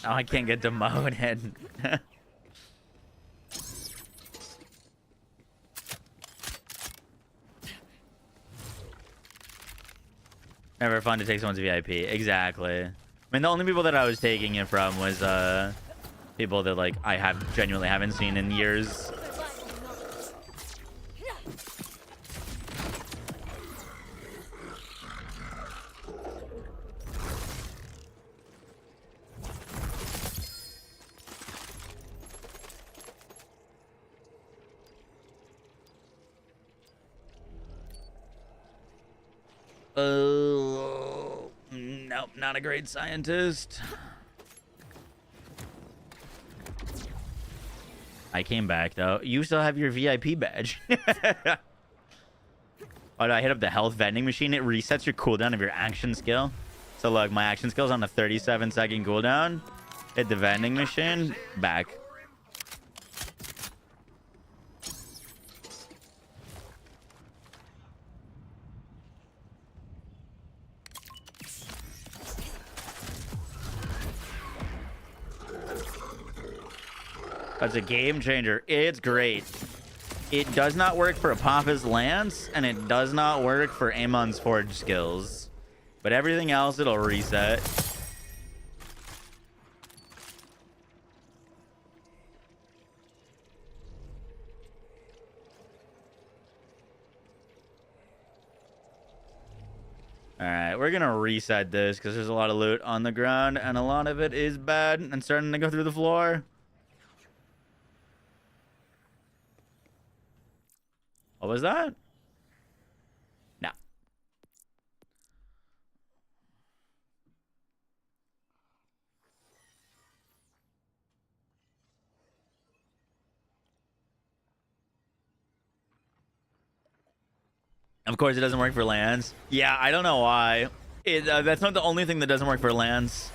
Oh, I can't get demoted. Never fun to take someone's VIP. Exactly. I mean, the only people that I was taking it from was people that like I genuinely haven't seen in years. Nope, not a great scientist. I came back though. You still have your VIP badge. Oh no, I hit up the health vending machine. It resets your cooldown of your action skill. So look, my action skill's on a 37-second cooldown. Hit the vending machine, back. That's a game changer. It's great. It does not work for Papa's Lance, and it does not work for Amon's Forge skills. But everything else, it'll reset. Alright, we're gonna reset this because there's a lot of loot on the ground, and a lot of it is bad and starting to go through the floor. What was that? No. Of course, it doesn't work for lands. Yeah, I don't know why. That's not the only thing that doesn't work for lands.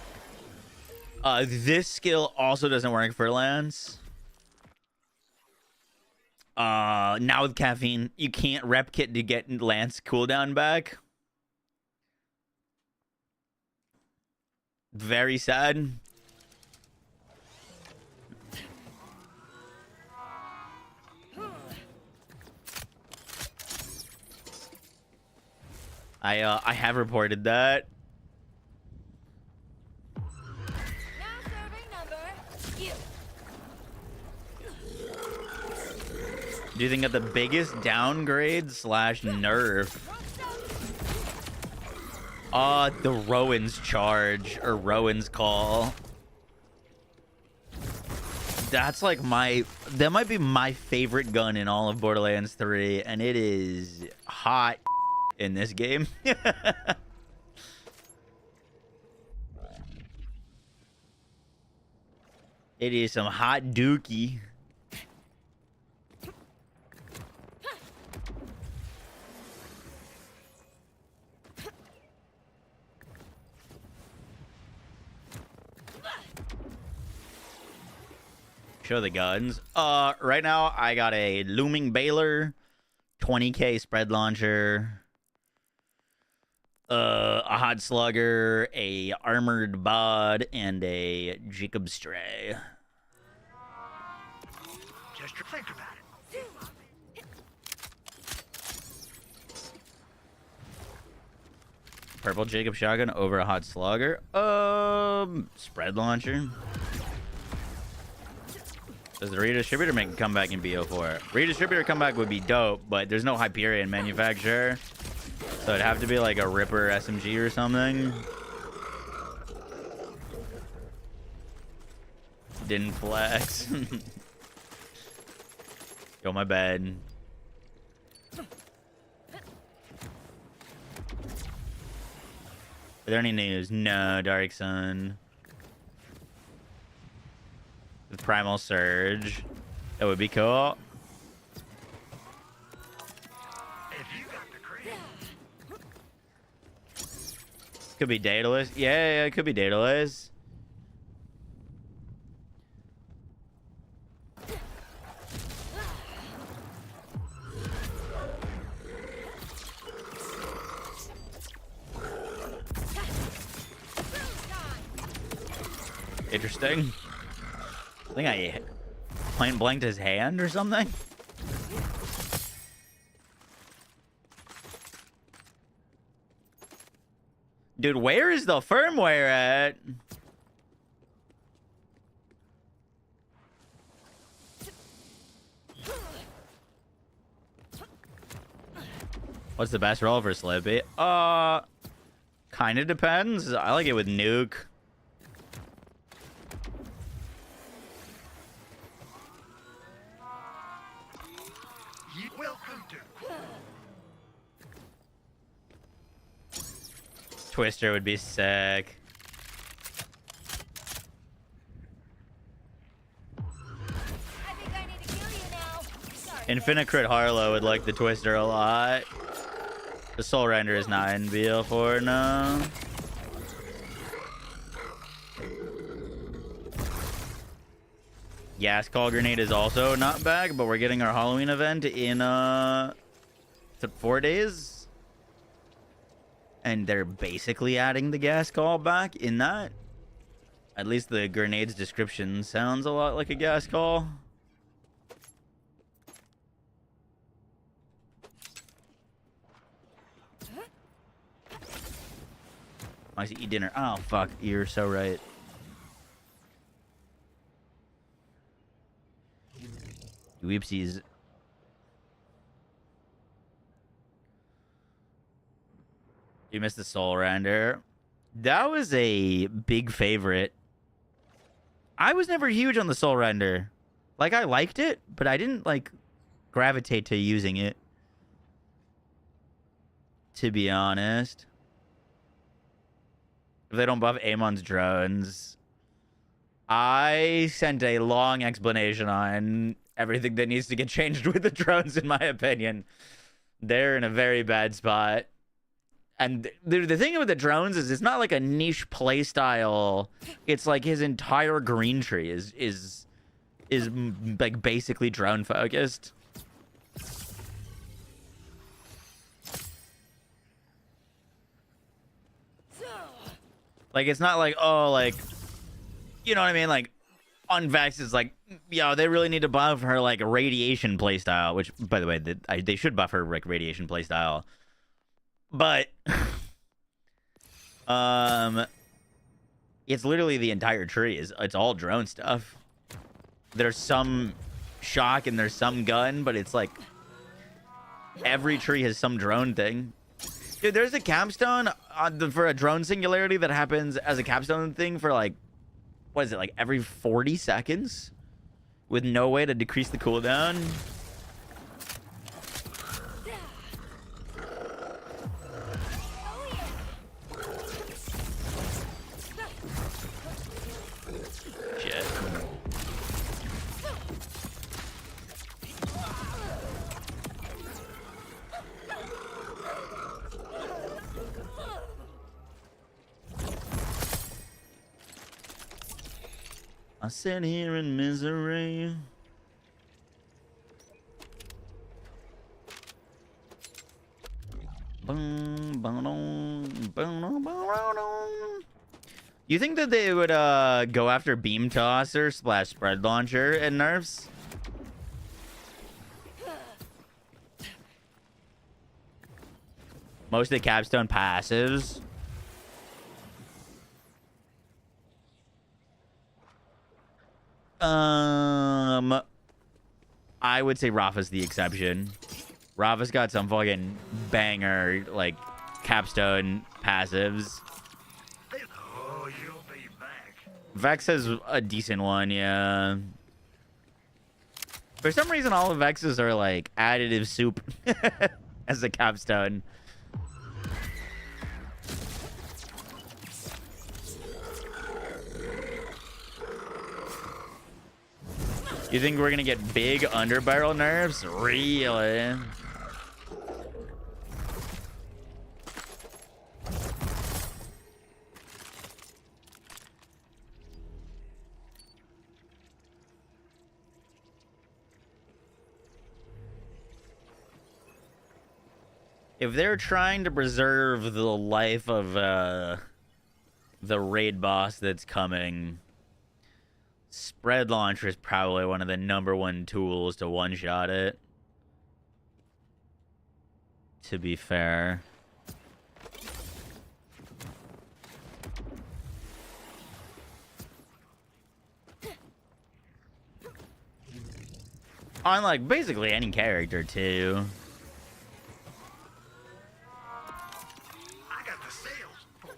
This skill also doesn't work for lands. Now with caffeine, you can't rep kit to get Lance cooldown back. Very sad. I have reported that. Now serving number. You. Do you think that the biggest downgrade slash nerf? The Rowan's charge or Rowan's call. That's like that might be my favorite gun in all of Borderlands 3, and it is hot in this game. It is some hot dookie. Show the guns. Right now I got a looming baler, 20k spread launcher, a hot slugger, a armored bod, and a Jacob stray. Just think about it. Purple Jacob shotgun over a hot slugger. Spread launcher. Does the redistributor make a comeback in BO4? Redistributor comeback would be dope, but there's no Hyperion manufacturer. So it'd have to be like a Ripper SMG or something. Didn't flex. Go my bed. Are there any news? No, Dark Sun. With Primal Surge. That would be cool. If you got the cream. Could be Daedalus. Yeah, it could be Daedalus. Interesting. I think I point blanked his hand or something. Dude, where is the firmware at? What's the best roll for Slippy? Kind of depends. I like it with Nuke. Twister would be sick. I think I need Infinite Crit Harlow would like the Twister a lot. The Soul Render is not in BL4 now. Gas Call Grenade is also not back, but we're getting our Halloween event in 4 days. And they're basically adding the Gas Call back in that. At least the grenade's description sounds a lot like a Gas Call. I see eat dinner. Oh, fuck. You're so right. Whoopsies. You missed the Soul Render. That was a big favorite. I was never huge on the Soul Render. Like, I liked it, but I didn't, like, gravitate to using it. To be honest. If they don't buff Amon's drones. I sent a long explanation on everything that needs to get changed with the drones, in my opinion. They're in a very bad spot. And the thing with the drones is it's not like a niche play style. It's like his entire green tree is like basically drone focused. Like, it's not like, oh, like, you know what I mean? Like, on Vex is like, yo, they really need to buff her, like, radiation playstyle, which, by the way, they should buff her, like, radiation playstyle. But, it's literally the entire tree. It's all drone stuff. There's some shock and there's some gun, but it's like, every tree has some drone thing. Dude, there's a capstone for a drone singularity that happens as a capstone thing for, like, what is it, like every 40 seconds? With no way to decrease the cooldown? Shit. I sit here in misery. You think that they would go after Beam Tosser / Spread Launcher in nerfs? Most of the capstone passives. I would say Rafa's the exception. Rafa's got some fucking banger, like, capstone passives. Oh, you'll be back. Vex has a decent one, yeah. For some reason, all of Vex's are, like, additive soup as a capstone. You think we're gonna get big underbarrel nerfs? Really? If they're trying to preserve the life of the raid boss that's coming, Spread Launcher is probably one of the #1 tools to one-shot it. To be fair. On, like, basically any character, too. I got the sales, boy.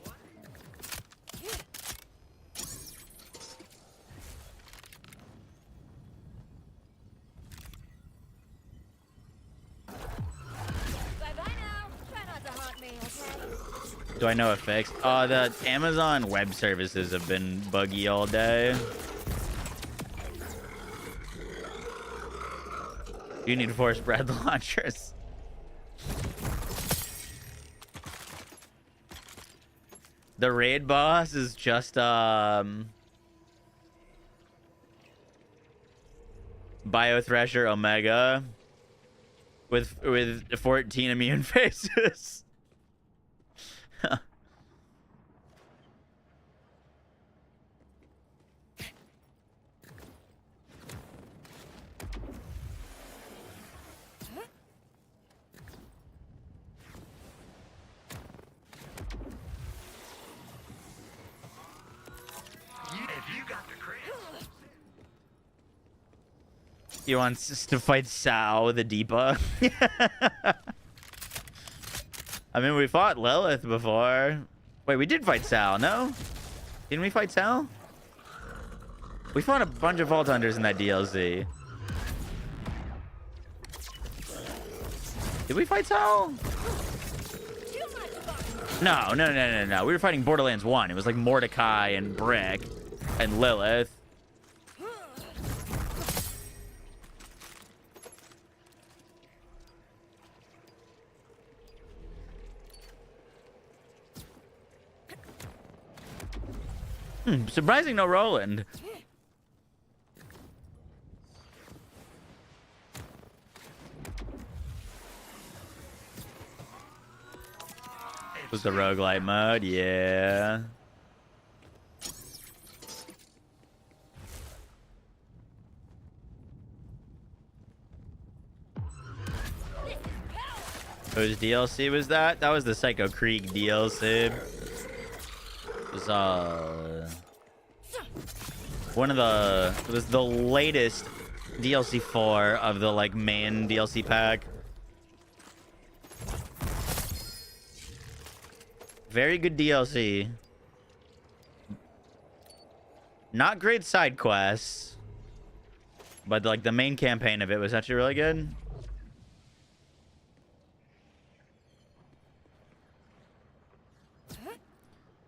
Bye-bye now. Try not to haunt me, okay? Do I know a fix? The Amazon Web Services have been buggy all day. You need force bread launchers. The raid boss is just Biothresher Omega with 14 immune faces. If you got the crits, He wants us to fight Sao, the Deepa. I mean, we fought Lilith before. Wait, we did fight Sal, no? Didn't we fight Sal? We fought a bunch of Vault Hunters in that DLC. Did we fight Sal? No. We were fighting Borderlands 1. It was like Mordecai and Brick and Lilith. Surprising no Roland. Was the roguelite mode? Yeah. Whose DLC was that? That was the Psycho Krieg DLC. It was it was the latest DLC 4 of the like main DLC pack. Very good DLC. Not great side quests, but like the main campaign of it was actually really good.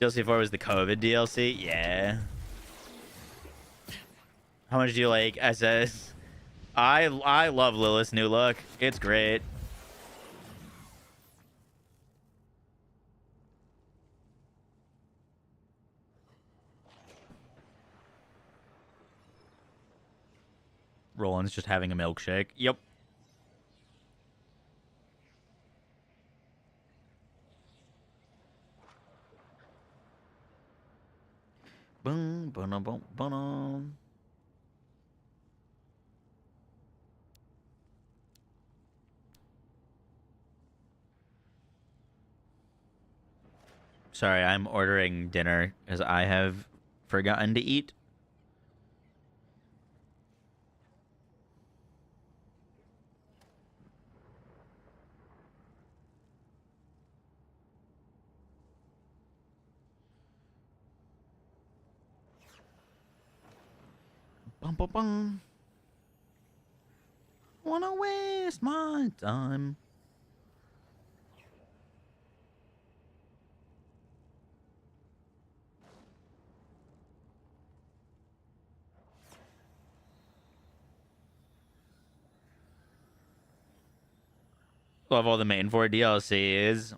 DLC 4 was the COVID DLC. Yeah. How much do you like SS? I love Lilith's new look. It's great. Roland's just having a milkshake. Yep. Boom, boom, boom, boom. Sorry, I'm ordering dinner because I have forgotten to eat. Bum, bum, bum. Wanna waste my time. Love all the main 4 DLCs.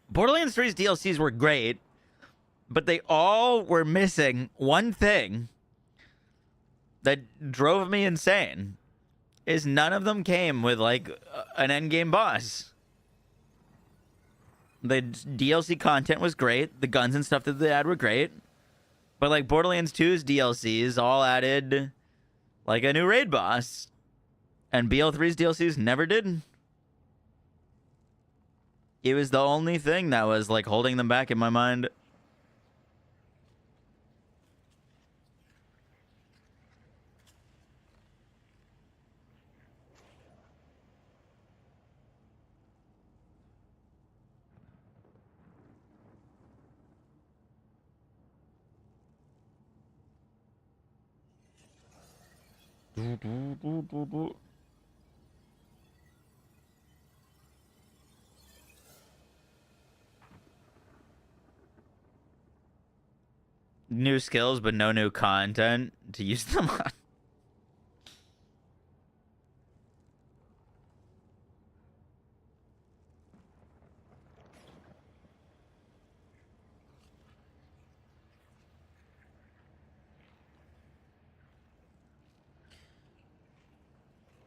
Borderlands 3's DLCs were great, but they all were missing one thing that drove me insane. Is none of them came with like an endgame boss. The DLC content was great. The guns and stuff that they had were great. But like Borderlands 2's DLCs all added like a new raid boss. And BL3's DLCs never did. It was the only thing that was like holding them back in my mind. New skills, but no new content to use them on.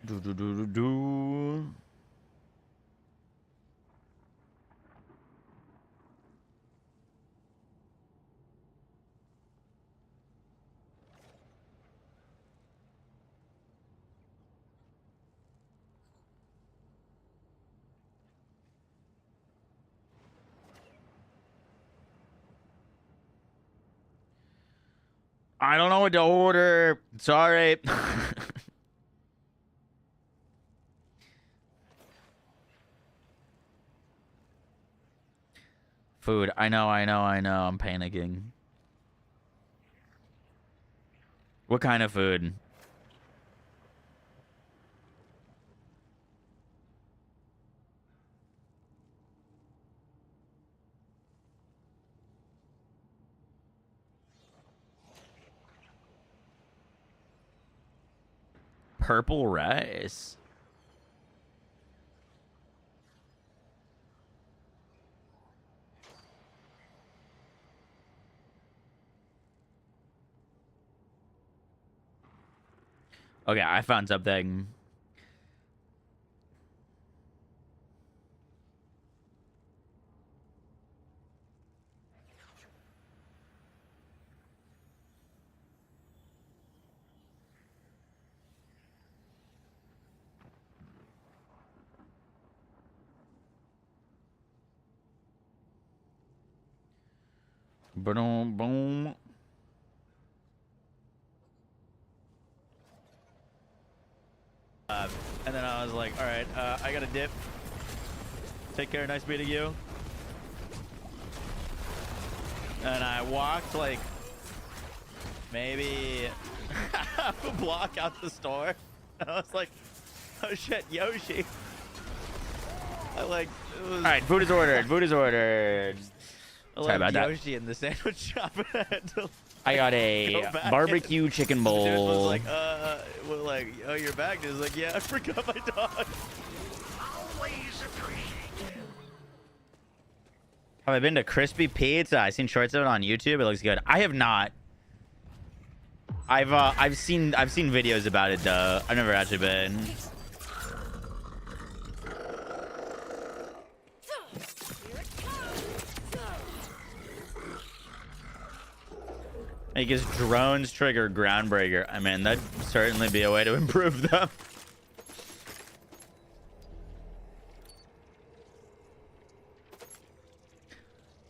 Do, do, do, do, do. I don't know what to order. Sorry. Food. I know. I'm panicking. What kind of food? Purple rice. Okay, I found something. Boom, boom. And then I was like, all right, I got a dip. Take care. Nice meeting you. And I walked like maybe half a block out the store. And I was like, oh shit, Yoshi. I like, it was... All right, food is ordered. Food is ordered. Sorry about that. Yoshi in the sandwich shop. I got a barbecue chicken bowl. The dude was like, well, like, oh, you're back. Dude was like, yeah, I forgot my dog. Always appreciate you. Have I been to Crispy Pizza? I've seen shorts of it on YouTube. It looks good. I have not. I've seen videos about it though. I've never actually been. I guess drones trigger groundbreaker. I mean, that'd certainly be a way to improve them.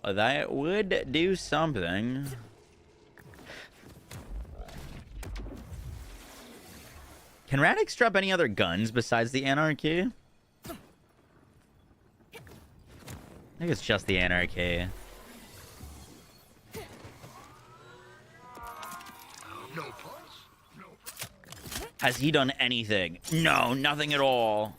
Well, that would do something. Can Radix drop any other guns besides the Anarchy? I think it's just the Anarchy. No pulse? No. Has he done anything? No, nothing at all.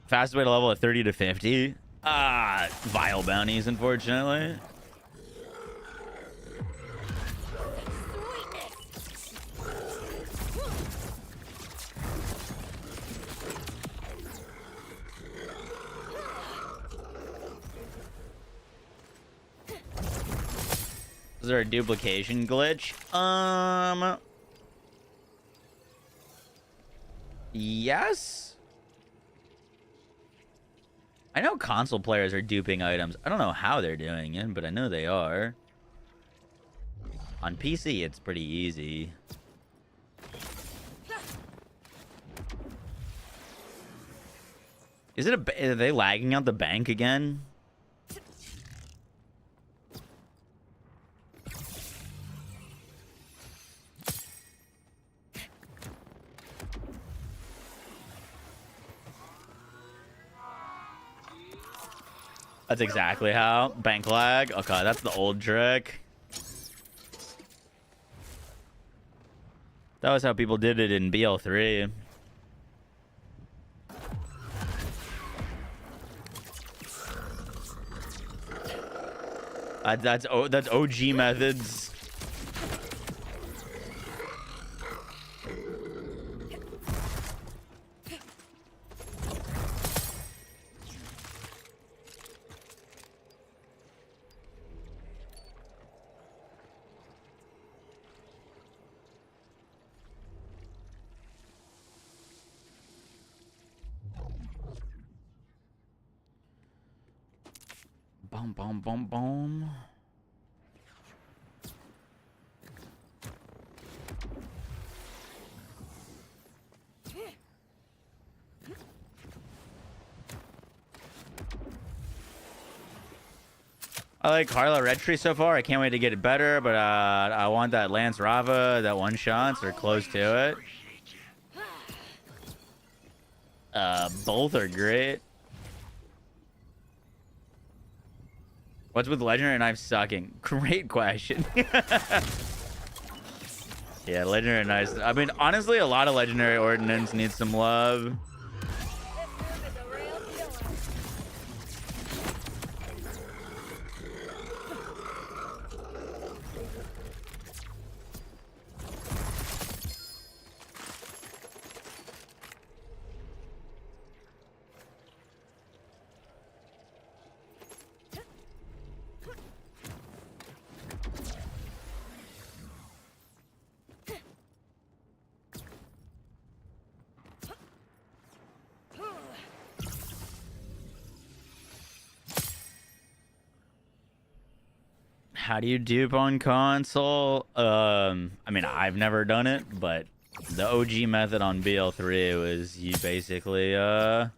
Fastest way to level at 30 to 50? Vile bounties, unfortunately. Is there a duplication glitch? Yes? I know console players are duping items. I don't know how they're doing it, but I know they are. On PC, it's pretty easy. Is it are they lagging out the bank again? That's exactly how. Bank lag. Okay, that's the old trick. That was how people did it in BL3. That's OG methods. Boom, boom, boom, boom. I like Harlow Red Tree so far. I can't wait to get it better, but I want that Lance Rava, that one shots or close to it. Both are great. What's with Legendary Knife sucking? Great question. Yeah, Legendary Knives. I mean, honestly, a lot of Legendary Ordnance needs some love. How do you dupe on console? I mean, I've never done it, but the OG method on BL3 was you basically have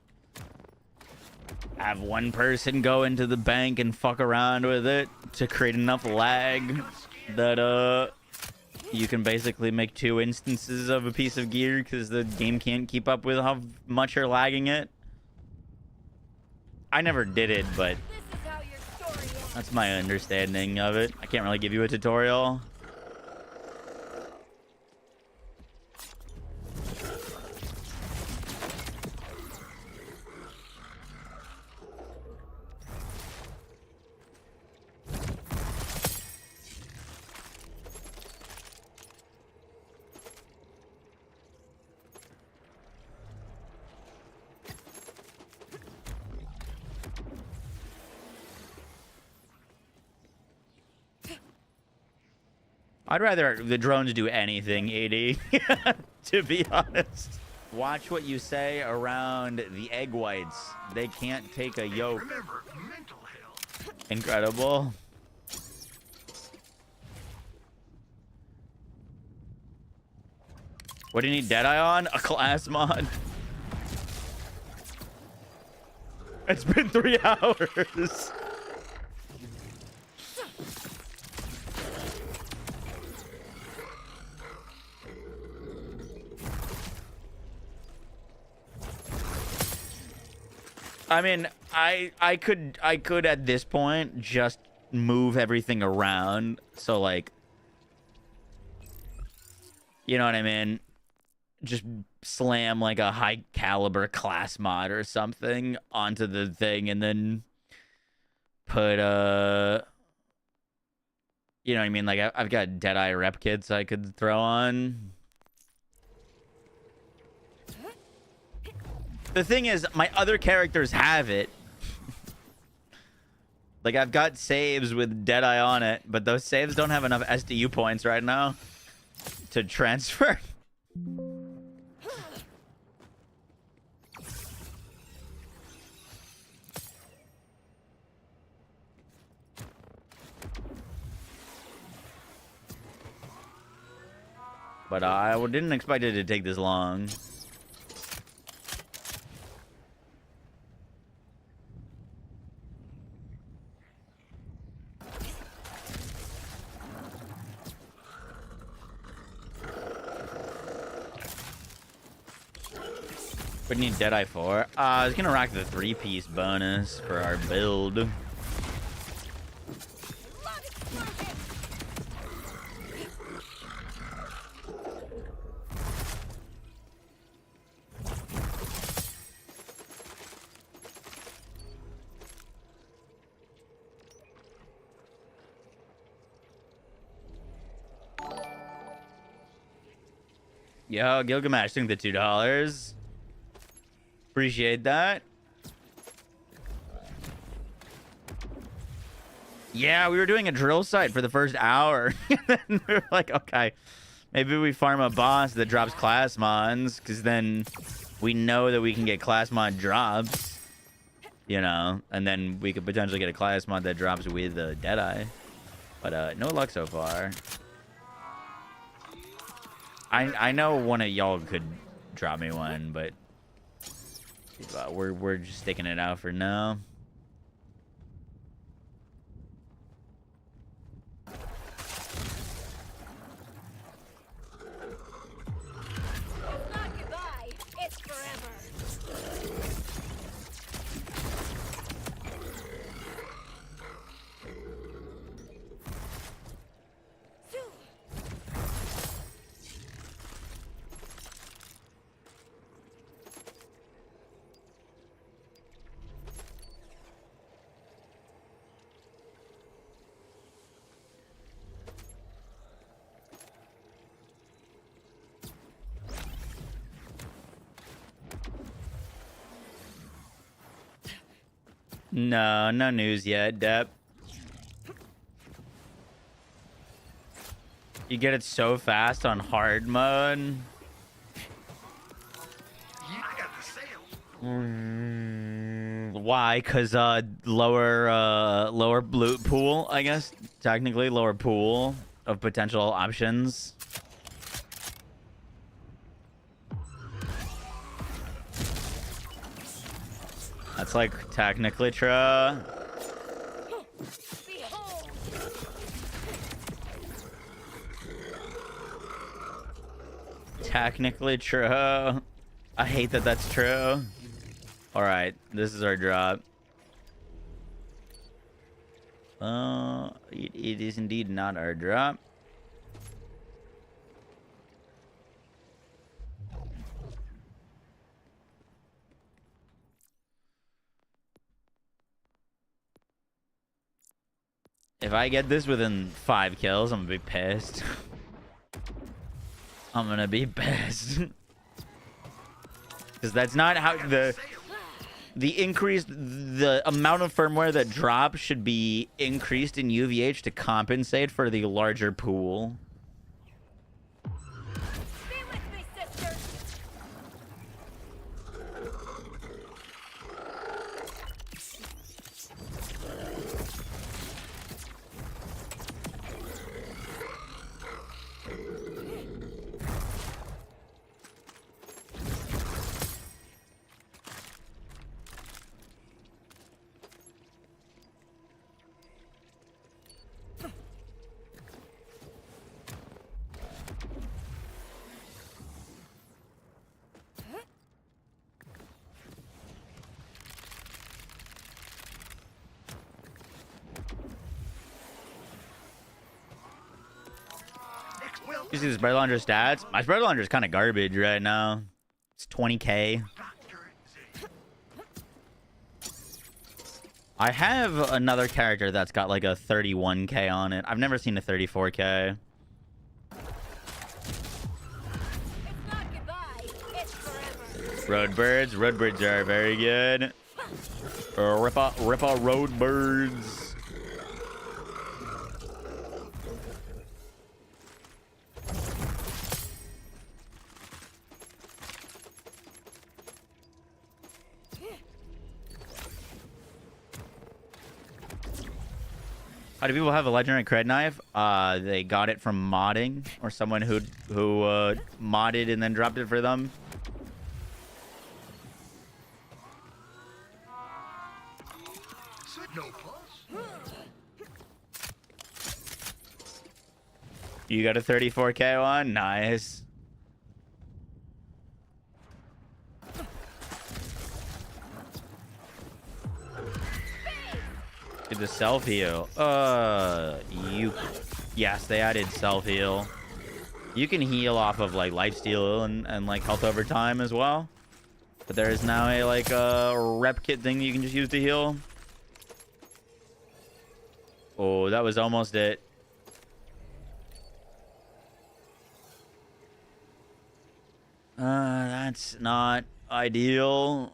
one person go into the bank and fuck around with it to create enough lag that you can basically make 2 instances of a piece of gear because the game can't keep up with how much you're lagging it. I never did it, but that's my understanding of it. I can't really give you a tutorial. I'd rather the drones do anything, AD, to be honest. Watch what you say around the egg whites. They can't take a yolk. Remember, mental health. Incredible. What do you need Deadeye on? A class mod. It's been 3 hours. I mean, I could at this point just move everything around. So like, you know what I mean? Just slam like a high caliber class mod or something onto the thing and then put you know what I mean? Like I've got Deadeye rep kits I could throw on. The thing is, my other characters have it. Like, I've got saves with Deadeye on it, but those saves don't have enough SDU points right now to transfer. But I didn't expect it to take this long. What do you need Deadeye for? I was gonna rock the 3-piece bonus for our build. Yo, Gilgamesh, think the $2. Appreciate that. Yeah, we were doing a drill site for the first hour. And then we were like, okay, maybe we farm a boss that drops class mods, because then we know that we can get class mod drops. you know, and then we could potentially get a class mod that drops with Deadeye. But no luck so far. I know one of y'all could drop me one, but we're just sticking it out for now. It's not goodbye. It's forever. No news yet, Dep. You get it so fast on hard mode. Yeah, I got the sales. Why? Cause lower loot pool, I guess. Technically, lower pool of potential options. That's like technically true. Behold. Technically true. I hate that that's true. All right, this is our drop. It is indeed not our drop. If I get this within 5 kills, I'm gonna be pissed. I'm gonna be pissed. Because that's not how the amount of firmware that drops should be increased in UVH to compensate for the larger pool. Be with me, sister. You see the spread launcher stats? My spread launcher is kind of garbage right now. It's 20k. I have another character that's got like a 31k on it. I've never seen a 34k. It's not goodbye. It's forever. Roadbirds are very good. Rip out roadbirds. How do people have a legendary cred knife? They got it from modding, or someone who modded and then dropped it for them. No plus. You got a 34k one? Nice. Did the self heal? Yes, they added self heal. You can heal off of like lifesteal and like health over time as well. But there is now a like a rep kit thing you can just use to heal. Oh, that was almost it. That's not ideal.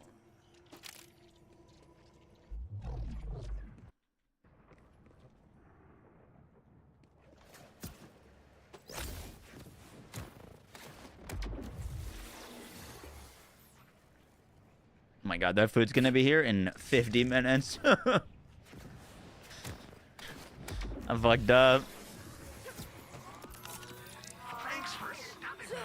my god, that food's gonna be here in 50 minutes. I'm fucked up. Thanks for stopping me.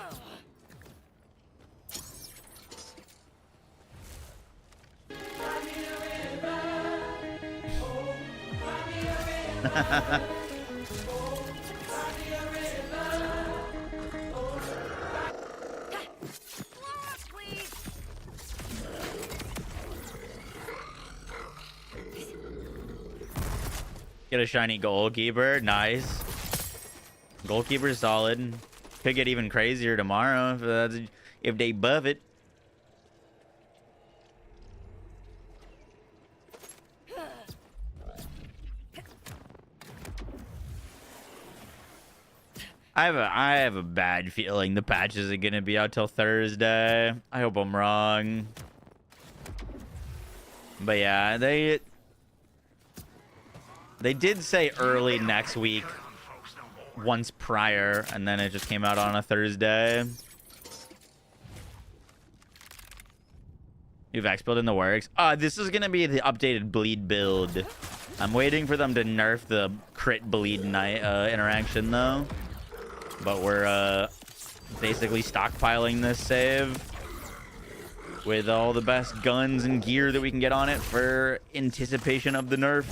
Blow up, please. Get a shiny goalkeeper. Nice. Goalkeeper's solid. Could get even crazier tomorrow if they buff it. I have a bad feeling the patch isn't gonna be out till Thursday. I hope I'm wrong. But yeah, they did say early next week once prior, and then it just came out on a Thursday. New Vex build in the works. This is gonna be the updated bleed build. I'm waiting for them to nerf the crit bleed night interaction though. But we're basically stockpiling this save with all the best guns and gear that we can get on it for anticipation of the nerf.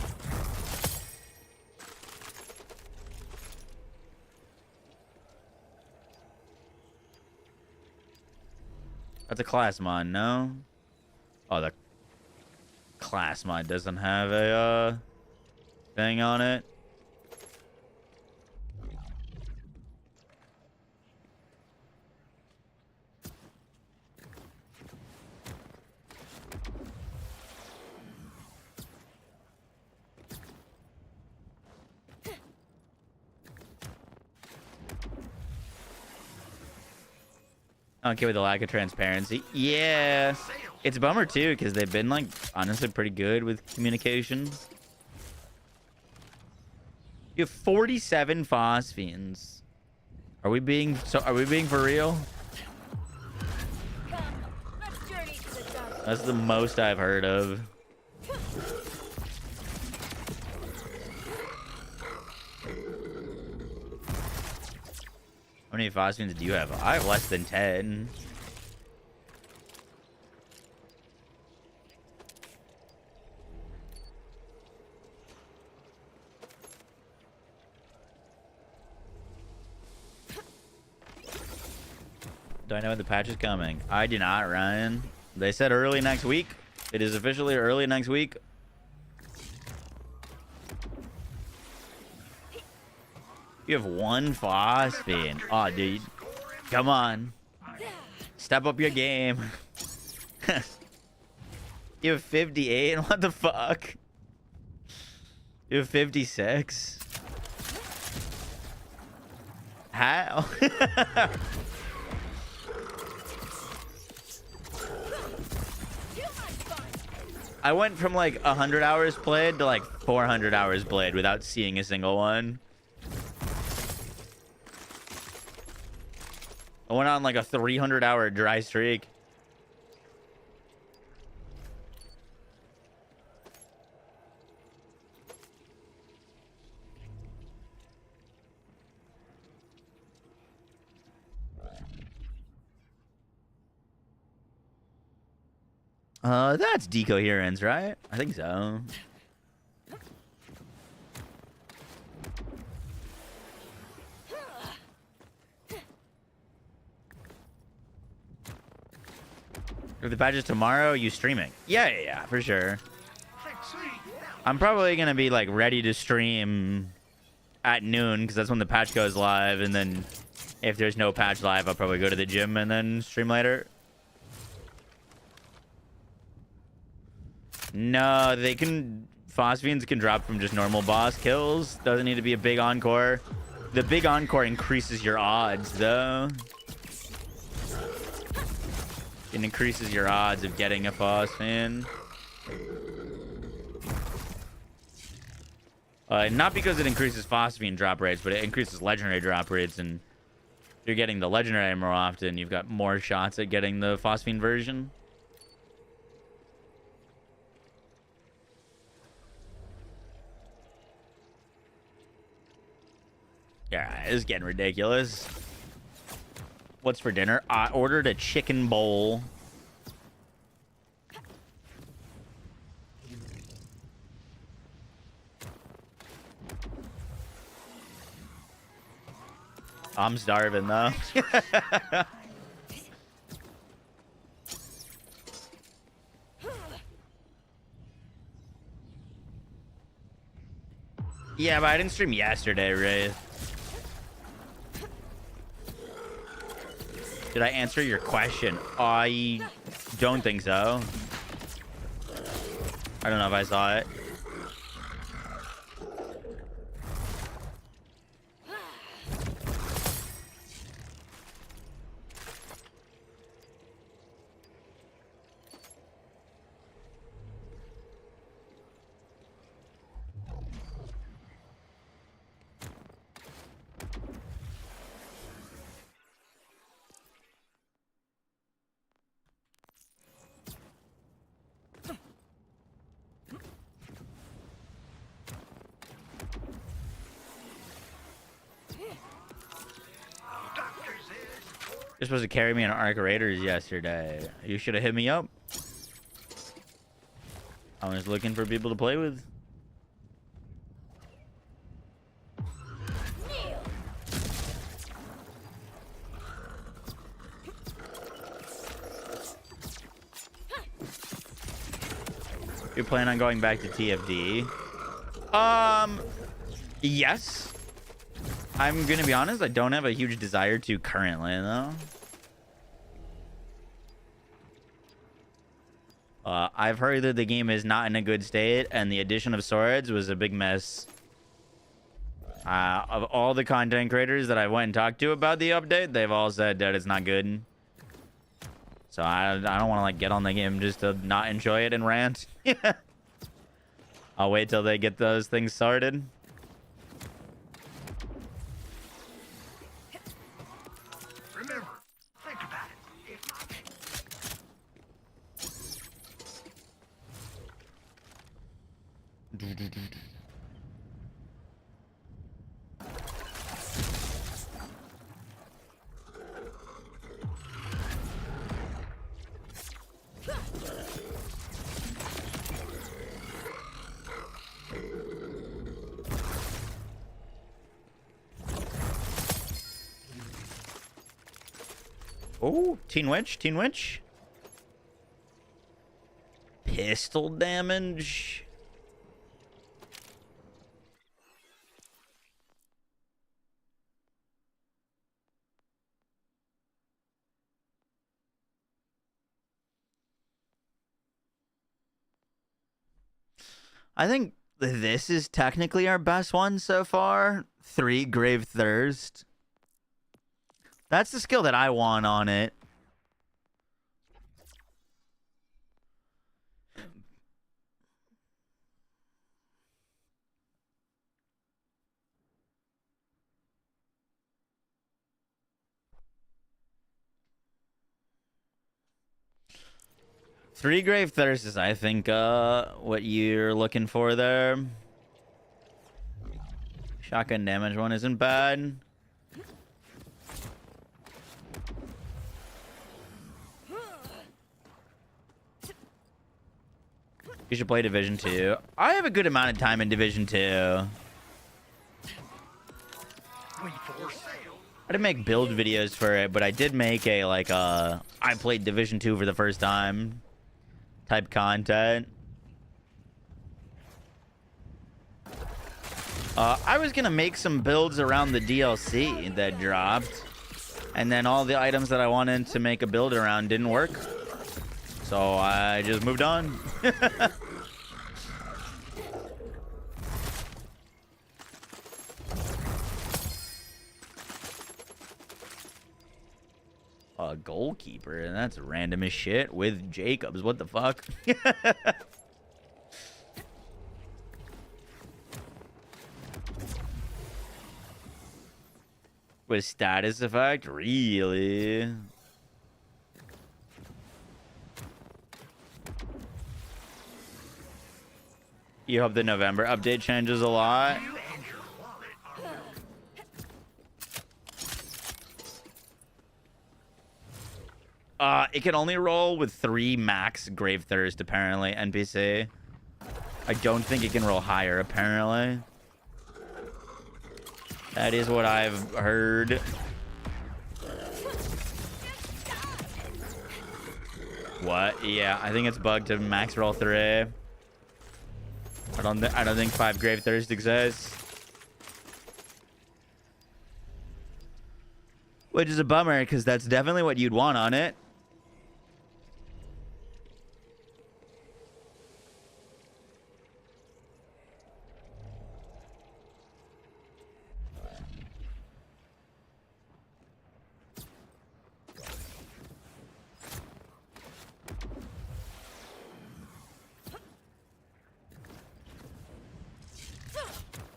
That's a class mod, no? Oh, the class mod doesn't have a thing on it. Okay, with the lack of transparency. Yeah. It's a bummer too, because they've been like honestly pretty good with communication. You have 47 phosphenes. Are we being for real? Come, let's journey to the dark. That's the most I've heard of. How many phosphenes do you have? I have less than 10. Do I know when the patch is coming? I do not, Ryan. They said early next week. It is officially early next week. You have one phosphine. Oh, dude. Come on. Step up your game. You have 58? What the fuck? You have 56? How? I went from like 100 hours played to like 400 hours played without seeing a single one. I went on like a 300-hour dry streak. That's decoherence, right? I think so. If the patch is tomorrow, you streaming? Yeah, for sure. I'm probably gonna be like ready to stream at noon because that's when the patch goes live, and then if there's no patch live, I'll probably go to the gym and then stream later. No, they can... Phosphenes can drop from just normal boss kills. Doesn't need to be a big encore. The big encore increases your odds, though. It increases your odds of getting a phosphine. Not because it increases phosphine drop rates, but it increases legendary drop rates, and if you're getting the legendary more often, you've got more shots at getting the phosphine version. Yeah, it's getting ridiculous. What's for dinner? I ordered a chicken bowl. I'm starving though. Yeah, but I didn't stream yesterday, Ray. Did I answer your question? I don't think so. I don't know if I saw it. You're supposed to carry me on Arc Raiders yesterday. You should have hit me up. I was looking for people to play with. You're planning on going back to TFD? Yes. I'm gonna be honest, I don't have a huge desire to currently, though. I've heard that the game is not in a good state, and the addition of swords was a big mess. Of all the content creators that I went and talked to about the update, they've all said that it's not good. So I don't want to like get on the game just to not enjoy it and rant. I'll wait till they get those things sorted. Remember, think about it. Oh, Teen Witch, Teen Witch. Pistol damage. I think this is technically our best one so far. 3 Grave Thirst. That's the skill that I want on it. Three Grave Thirst is, I think, what you're looking for there. Shotgun damage one isn't bad. You should play Division 2. I have a good amount of time in Division 2. I didn't make build videos for it, but I did make a, like, I played Division 2 for the first time type content. I was gonna make some builds around the DLC that dropped, and then all the items that I wanted to make a build around didn't work. So I just moved on. A goalkeeper, and that's random as shit with Jacobs. What the fuck? With status effect? Really? You hope the November update changes a lot? It can only roll with 3 max Grave Thirst, apparently, NPC. I don't think it can roll higher, apparently. That is what I've heard. What? Yeah, I think it's bugged to max roll 3. I don't think 5 Grave Thirst exists. Which is a bummer, because that's definitely what you'd want on it.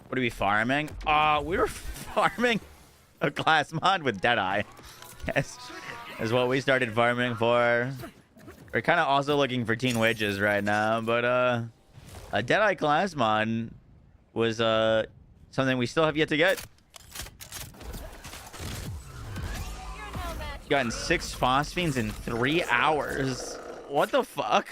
What are we farming? We were farming a class mod with Deadeye. Yes, is what we started farming for. We're kind of also looking for teen witches right now, but a Deadeye class mod was something we still have yet to get. Gotten 6 phosphines in 3 hours. What the fuck?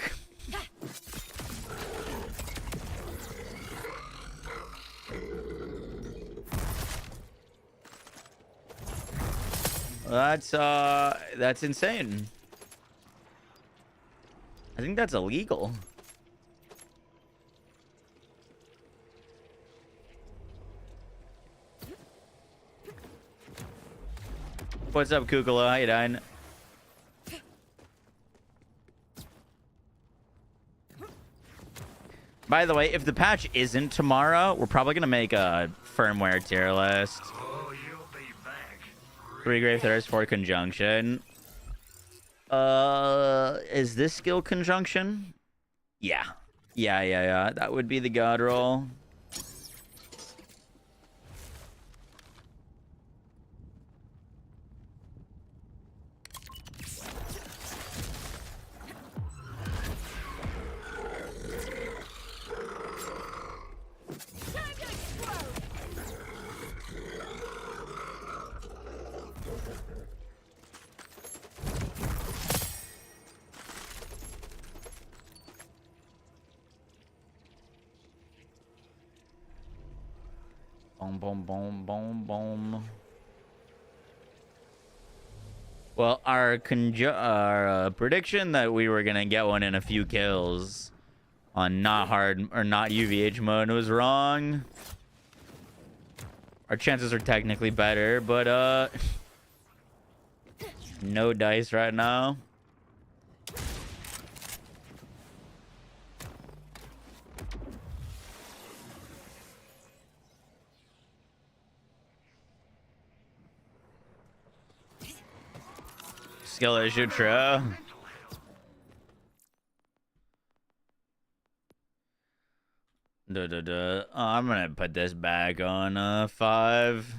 That's insane. I think that's illegal. What's up, Kukula? How you doing? By the way, if the patch isn't tomorrow, we're probably gonna make a firmware tier list. Oh, you'll be back. 3 Grave Thirst, 4 Conjunction. Is this skill Conjunction? Yeah. Yeah. That would be the god roll. Boom. Well, our prediction that we were gonna get one in a few kills on not hard or not UVH mode was wrong. Our chances are technically better, but no dice right now. Skill issue, true. Oh, I'm gonna put this back on 5.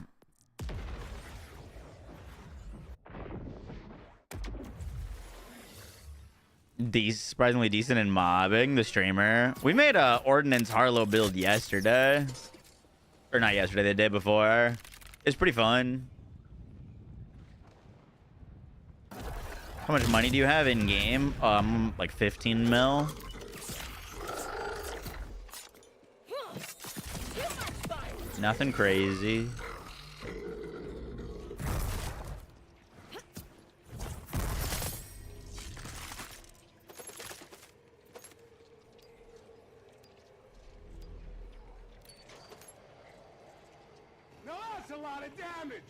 Surprisingly decent in mobbing the streamer. We made a Ordnance Harlow build yesterday, or not yesterday, the day before. It's pretty fun. How much money do you have in game? Like 15 mil. Nothing crazy. No, that's a lot of damage.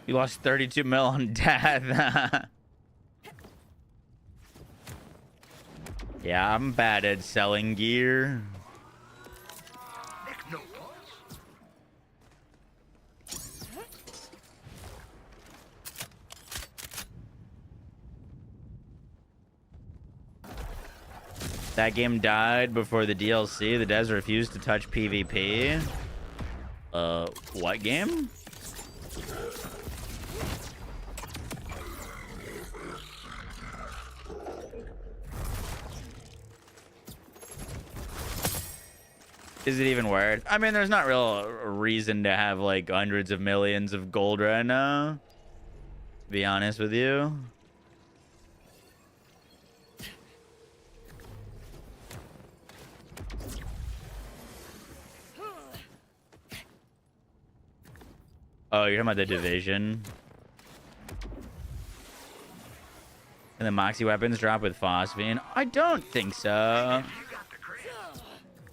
You lost 32 mil on death. Yeah, I'm bad at selling gear. Nick, no pause. That game died before the DLC. The devs refused to touch PvP. What game? Is it even worth? I mean, there's not real reason to have like hundreds of millions of gold right now. To be honest with you. Oh, you're talking about the division? And the Moxie weapons drop with phosphine? I don't think so.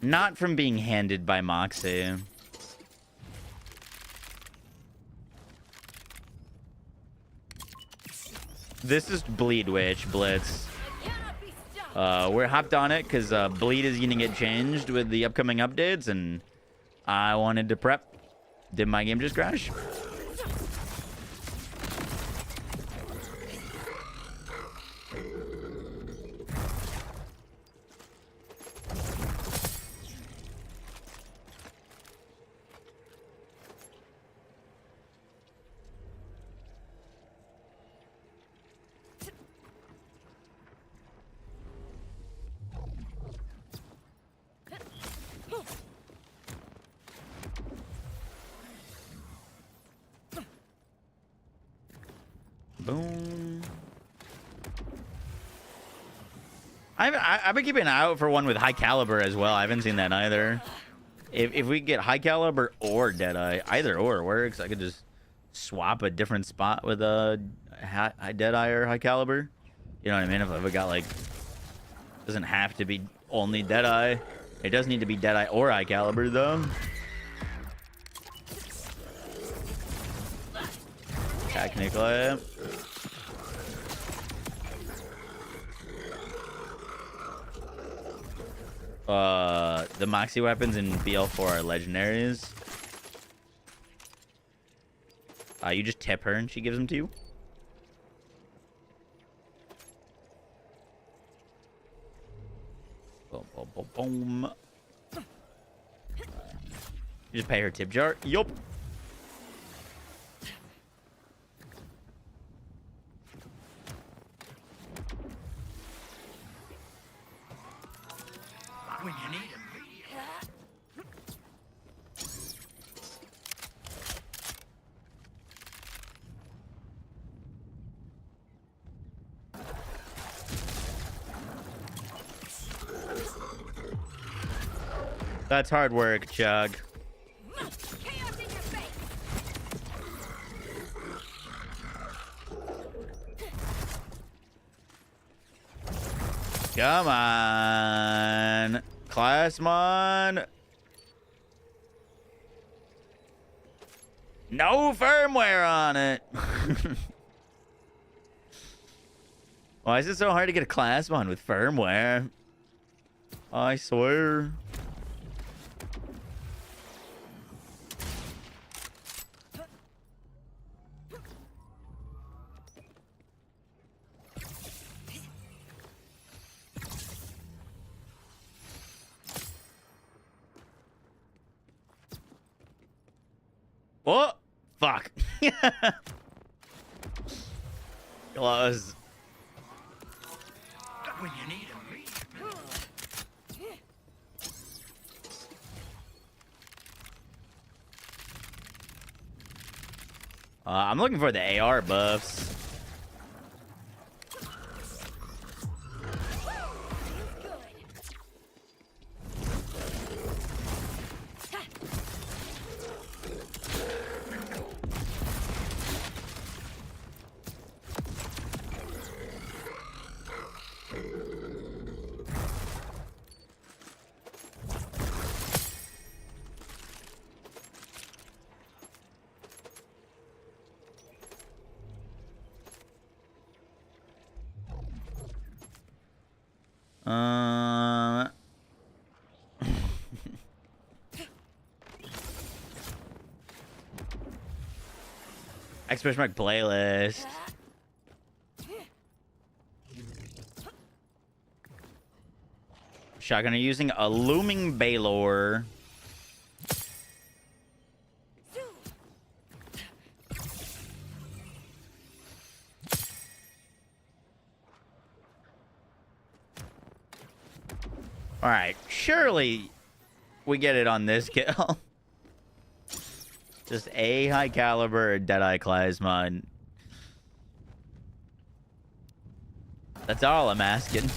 Not from being handed by Moxie. This is Bleed Witch Blitz. We're hopped on it because Bleed is going to get changed with the upcoming updates, and I wanted to prep. Did my game just crash? Boom. I've been keeping an eye out for one with high caliber as well. I haven't seen that either. If we get high caliber or Deadeye, either or works. I could just swap a different spot with a Deadeye or high caliber. You know what I mean? If we got like, doesn't have to be only Deadeye. It does need to be Deadeye or high caliber though. Technically. The Moxie weapons in BL4 are legendaries. You just tip her and she gives them to you. Boom, boom, boom, boom. You just pay her tip jar. Yup. When you need 'em. That's hard work, Chug. Chaos in your face. Come on. Classmon. No firmware on it. Why is it so hard to get a Classmon with firmware? I swear. Oh, fuck. Close. When you need 'em. I'm looking for the AR buffs. Expression mark playlist. Shotgunner using a looming Baylor. All right, surely we get it on this kill. Just a high caliber Deadeye Plasma. That's all I'm asking.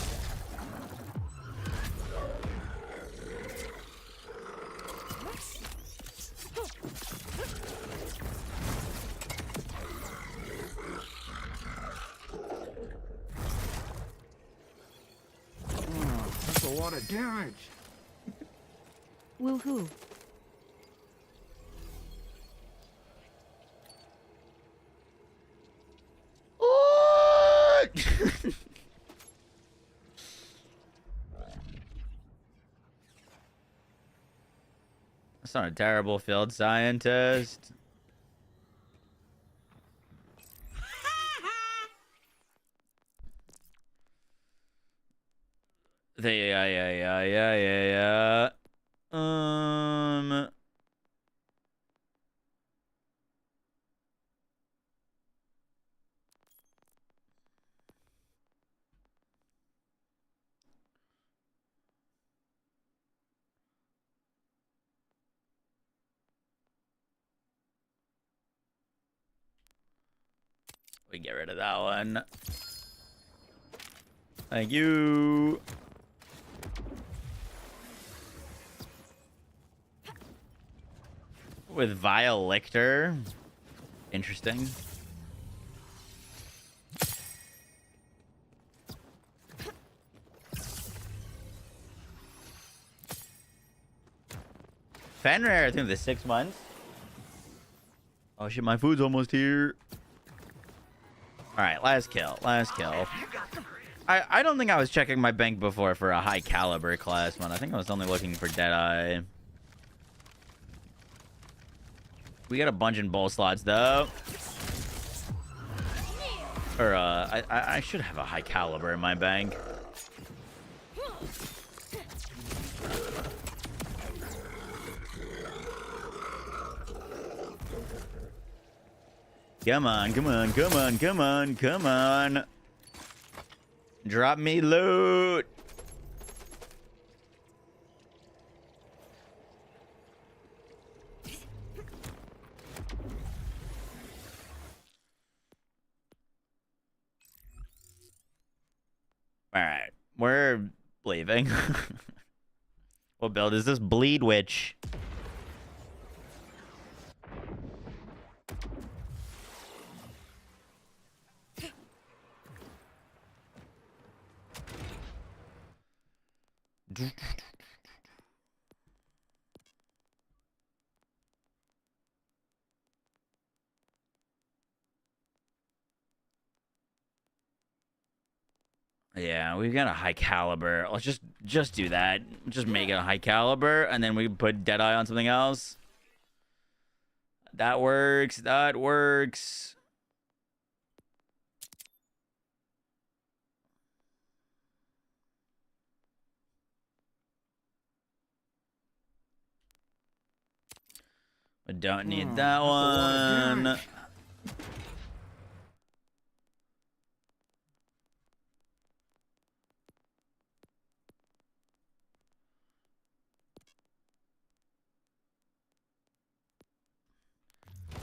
That's a lot of damage. Woohoo. That's not a terrible field scientist. Yeah. We get rid of that one. Thank you. With Vile Lictor. Interesting. Fenrir, I think the 6 months. Oh shit, my food's almost here. Alright, last kill. I don't think I was checking my bank before for a high caliber class one. I think I was only looking for Deadeye. We got a bunch in bowl slots though. Or I should have a high caliber in my bank. Come on. Drop me loot. All right, we're leaving. What build is this? Bleed Witch. Yeah, we've got a high caliber. Let's just do that. Just make it a high caliber, and then we put Deadeye on something else. That works. We don't need that one.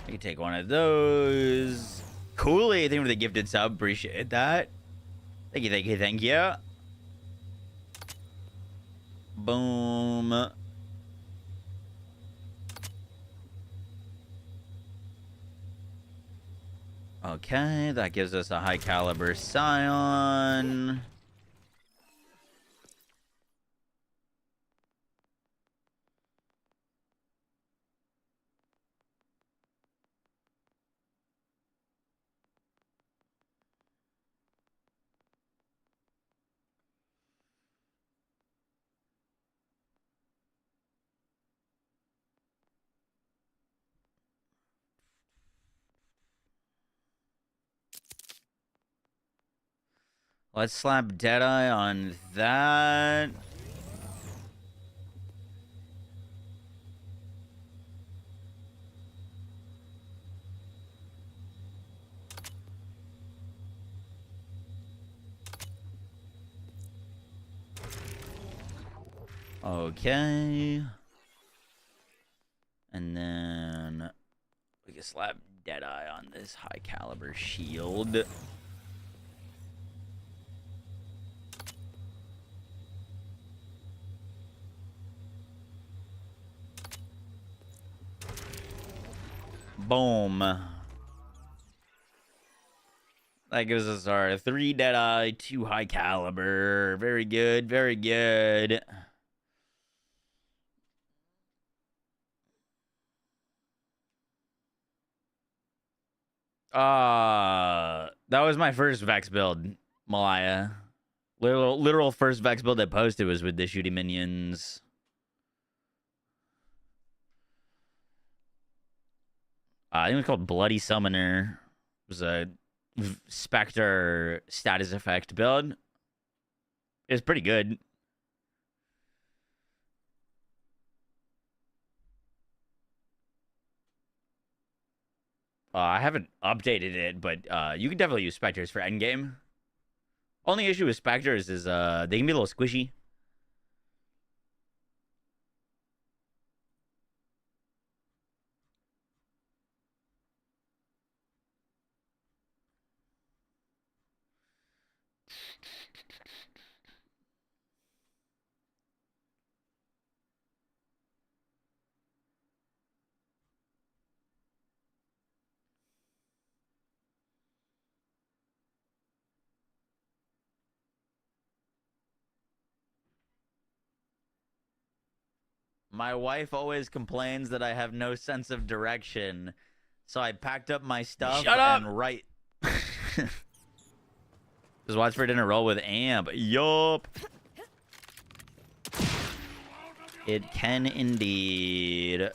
I can take one of those. Coolly, thank you for the gifted sub. Appreciate that. Thank you. Boom. Okay, that gives us a high caliber Scion. Let's slap Deadeye on that. Okay. slap Deadeye on this high caliber shield. Boom. That gives us our 3 Deadeye, 2 high caliber. Very good, very good. That was my first Vex build, Malaya. Literal first Vex build I posted was with the shooty minions. I think it was called Bloody Summoner. It was a Spectre status effect build. It was pretty good. I haven't updated it, but you can definitely use Spectres for Endgame. Only issue with Spectres is they can be a little squishy. My wife always complains that I have no sense of direction, so I packed up my stuff and right. Just watch for dinner roll with Amp. Yup. It can indeed.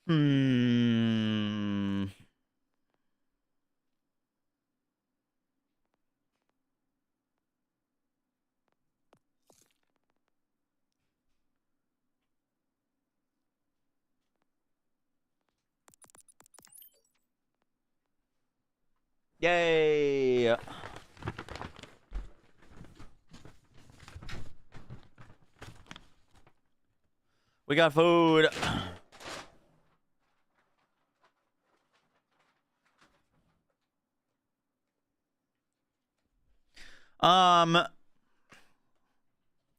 Hmm. Yay! We got food.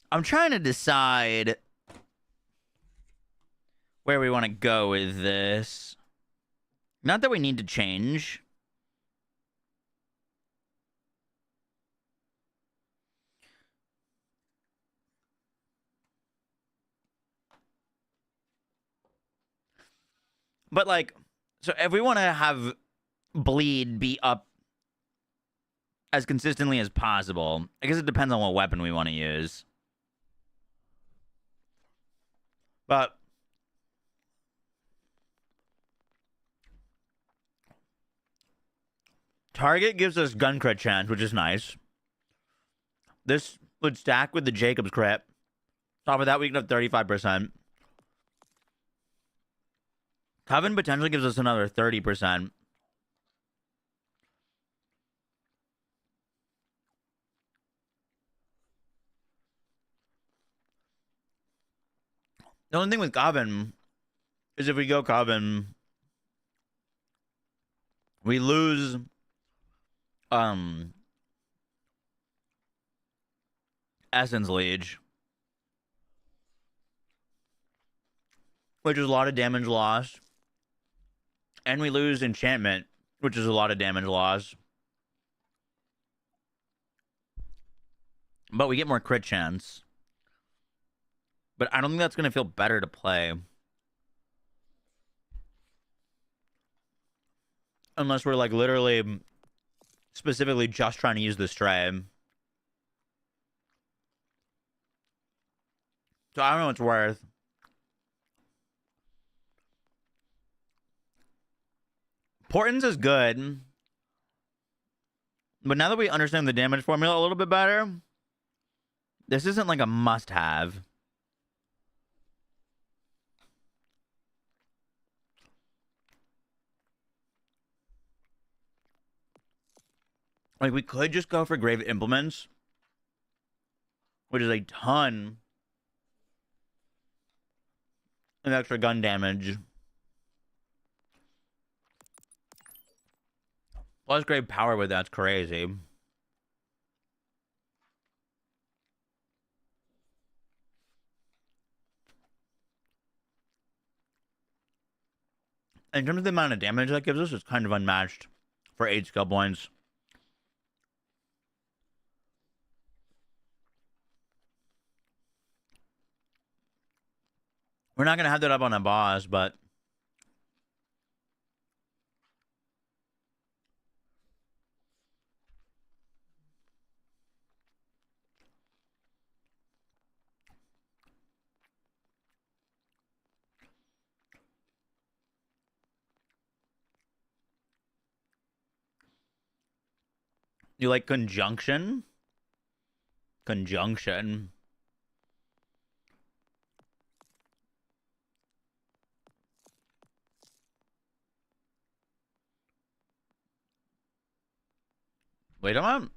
I'm trying to decide where we want to go with this. Not that we need to change. But like, so if we want to have bleed be up as consistently as possible, I guess it depends on what weapon we want to use. But target gives us gun crit chance, which is nice. This would stack with the Jacob's crit. Top of that, we can have 35%. Coven potentially gives us another 30%. The only thing with Coven is if we go Coven, we lose Essence Liege, which is a lot of damage lost. And we lose Enchantment, which is a lot of damage lost. But we get more crit chance. But I don't think that's going to feel better to play. Unless we're like literally specifically just trying to use the Stray. So I don't know what it's worth. Portents is good. But now that we understand the damage formula a little bit better, this isn't like a must-have. Like, we could just go for Grave Implements, which is a ton of extra gun damage. Plus Grave Power with that's crazy. In terms of the amount of damage that gives us, it's kind of unmatched for 8 skill points. We're not going to have that up on a boss, but you like Conjunction? Conjunction. Wait a minute.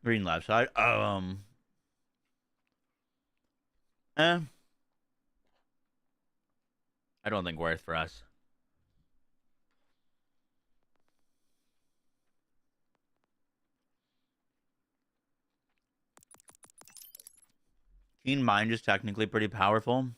Green left side. Eh. I don't think worth for us. Keen Mind is technically pretty powerful.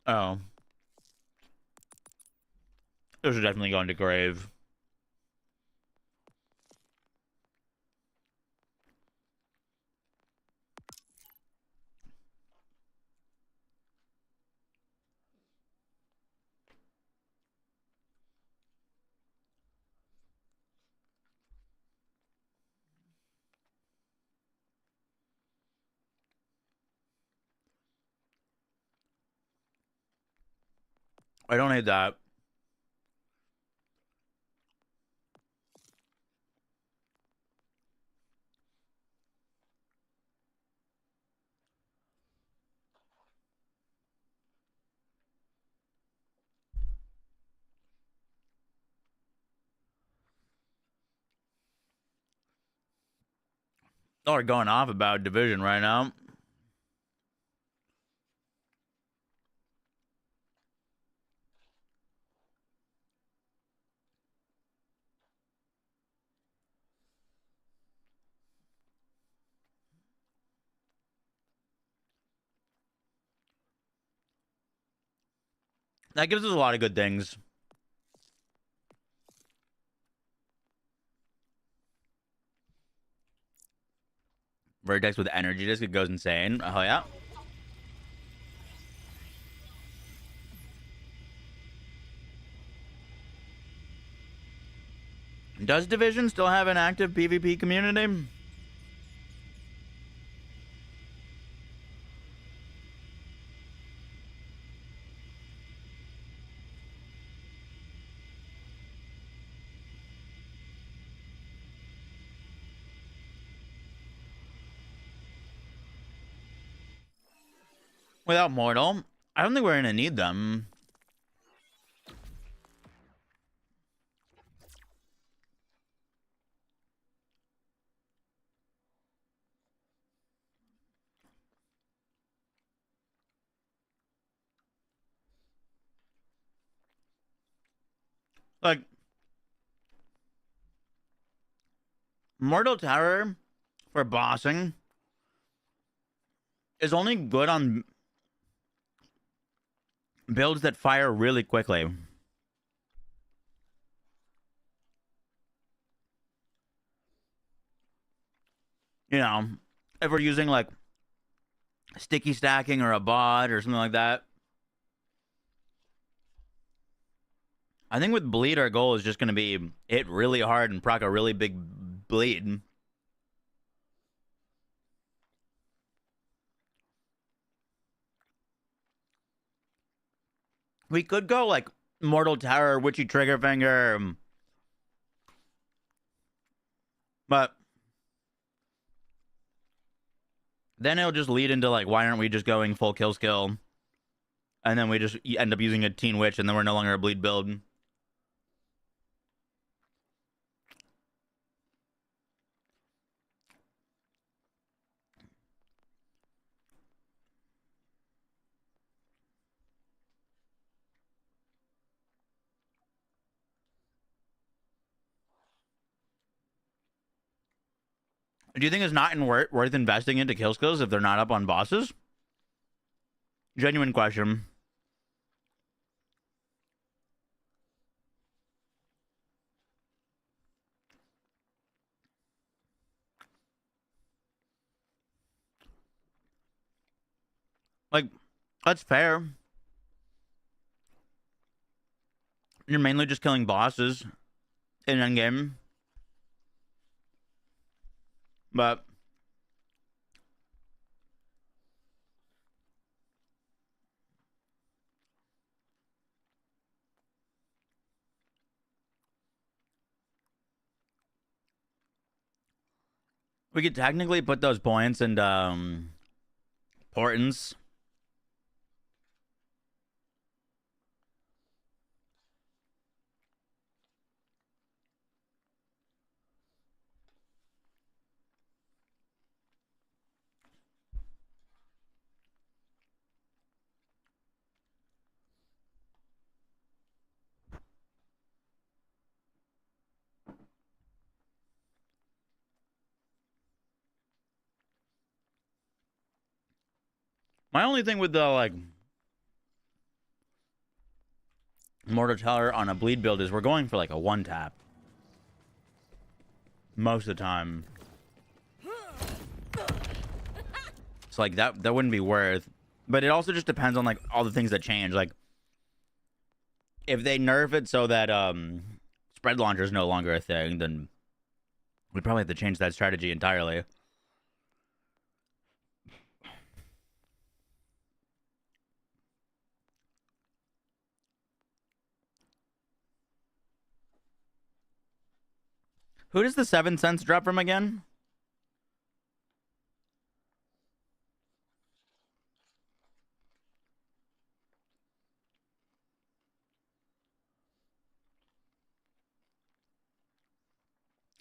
Oh. Those are definitely going to Grave. I don't need that. Y'all are going off about Division right now. That gives us a lot of good things. Vertex with energy disc, it goes insane. Oh yeah. Does Division still have an active PvP community? Without Mortal, I don't think we're gonna need them. Like, Mortal Tower for bossing is only good on builds that fire really quickly. You know, if we're using like sticky stacking or a bot or something like that. I think with bleed, our goal is just going to be hit really hard and proc a really big bleed. We could go like Mortal Tower, Witchy Trigger Finger, but then it'll just lead into like, why aren't we just going full kill skill? And then we just end up using a Teen Witch, and then we're no longer a bleed build. Do you think it's not worth investing into kill skills if they're not up on bosses? Genuine question. Like, that's fair. You're mainly just killing bosses in Endgame. But we could technically put those points into Portents. My only thing with the like Mortar Tower on a bleed build is we're going for like a one tap most of the time. It's like that wouldn't be worth. But it also just depends on like all the things that change. Like if they nerf it so that spread launcher is no longer a thing, then we probably have to change that strategy entirely. Who does the 7 cents drop from again?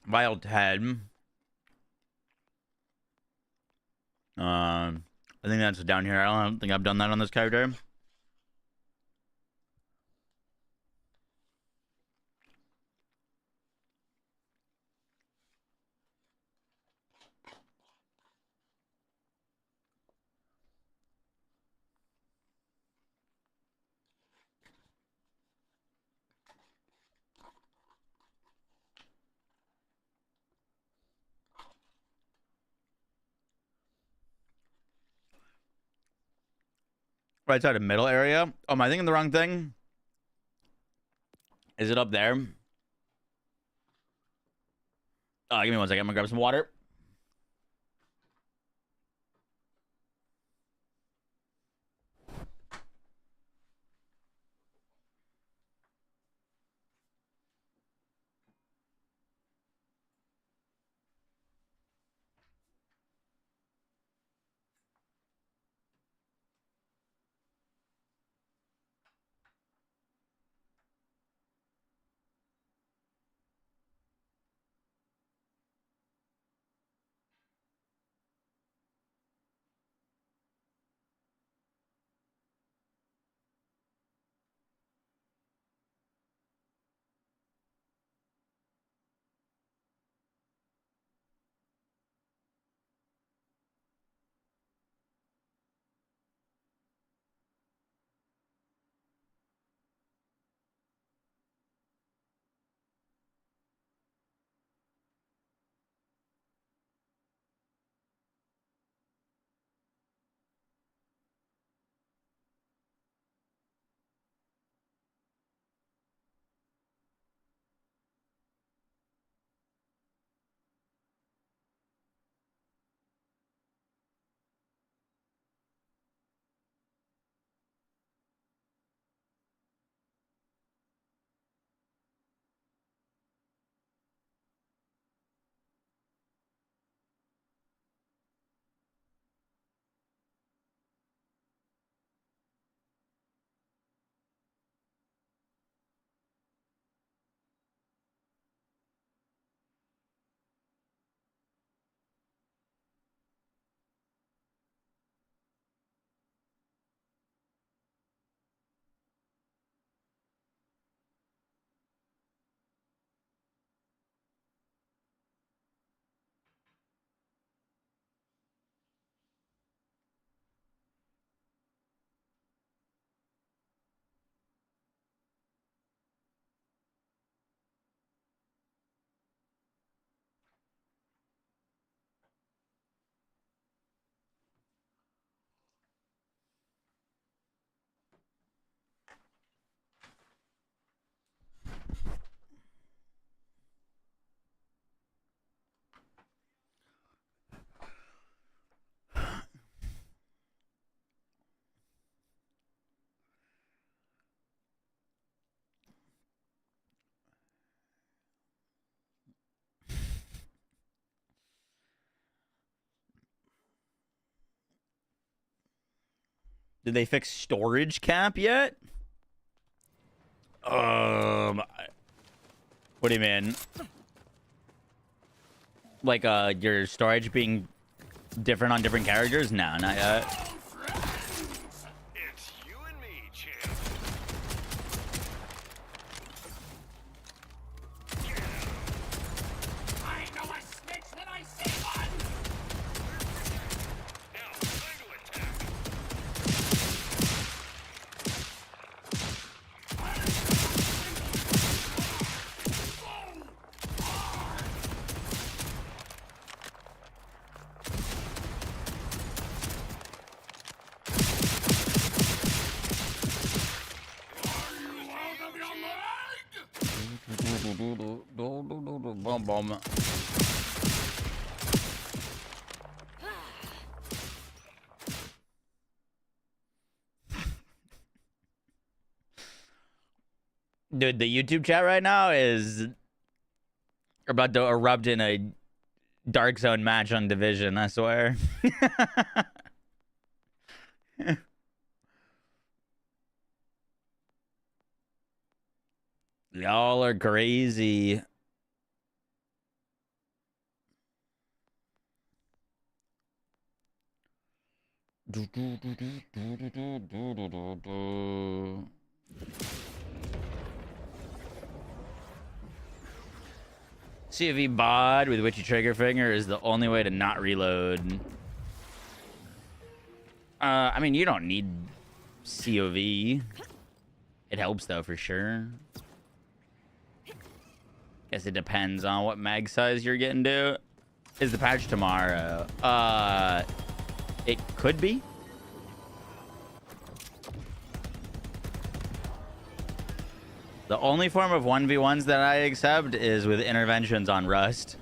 Wild Head. I think that's down here. I don't think I've done that on this character. Right side of middle area. Oh, am I thinking the wrong thing? Is it up there? Give me 1 second. I'm gonna grab some water. Did they fix storage cap yet? What do you mean? Like, your storage being different on different characters? No, not yet. It's you and me, champ. I know a snitch when I see one! Now, time to attack. Boom, boom. Dude, the YouTube chat right now is about to erupt in a Dark Zone match on Division, I swear. Y'all are crazy. CV bod with witchy trigger finger is the only way to not reload. I mean, you don't need COV. It helps though, for sure. Guess it depends on what mag size you're getting to. Is the patch tomorrow? It could be. The only form of 1v1s that I accept is with interventions on Rust.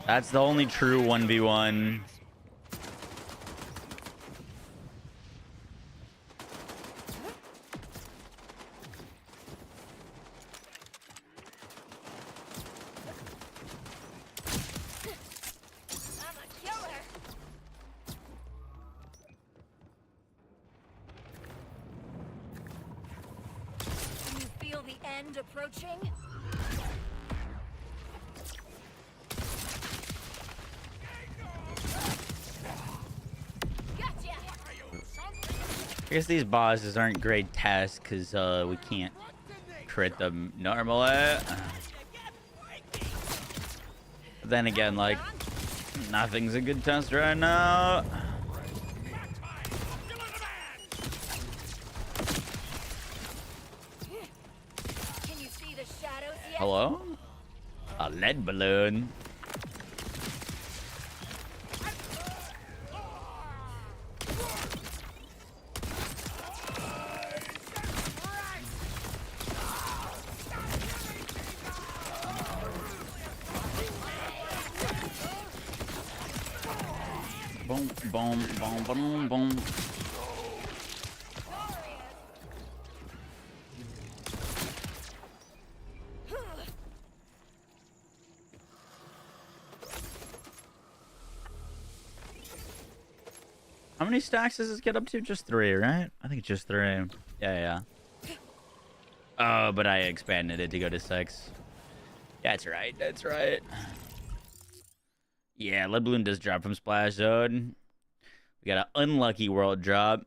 That's the only true 1v1. I'm a killer. Can you feel the end approaching? Gotcha. I guess these bosses aren't great tests because we can't crit them normally. But then again, like, nothing's a good test right now. Can you see the shadows yet? Hello? A lead balloon. Boom, boom, boom, boom, boom. How many stacks does this get up to? Just 3, right? I think it's just 3. Yeah, yeah. Oh, but I expanded it to go to 6. That's right. That's right. Yeah, lead balloon does drop from splash zone. We got an unlucky world drop.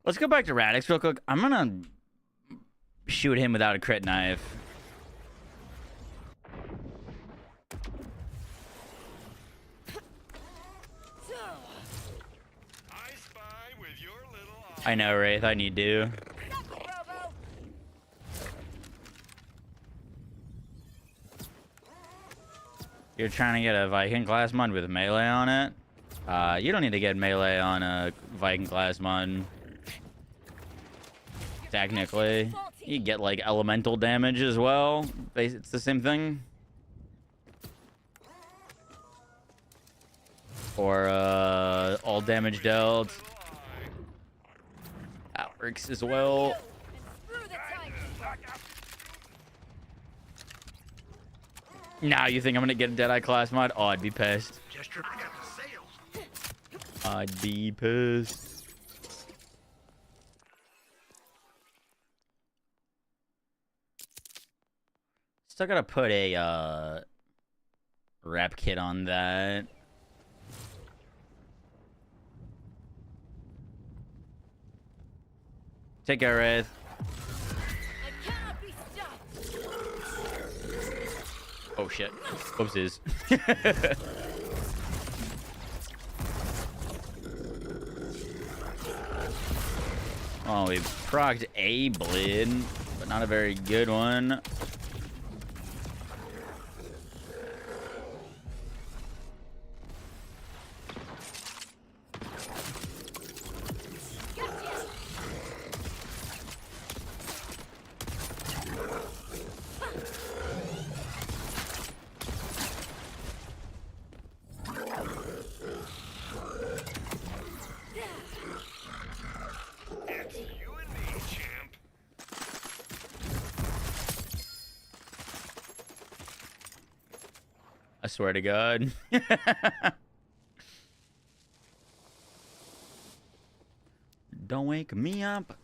Let's go back to Radix real quick. I'm gonna shoot him without a crit knife. I spy with your little eye. I know, Wraith. I need to. Robo. You're trying to get a Viking class mod with melee on it. You don't need to get melee on a Viking class mod. Technically, you get like elemental damage as well. It's the same thing. Or all damage dealt. That works as well. And screw the timekeeper. Now you think I'm gonna get a Deadeye class mod? Oh, I'd be pissed. Just tripping out the sales. I'd be pissed. Still gotta put a rep kit on that. Take care, Wraith. I cannot be stopped. Oh shit. Whoopsies. Oh, we procced a bleed, but not a very good one. It's you and me, champ. I swear to God. Don't wake me up.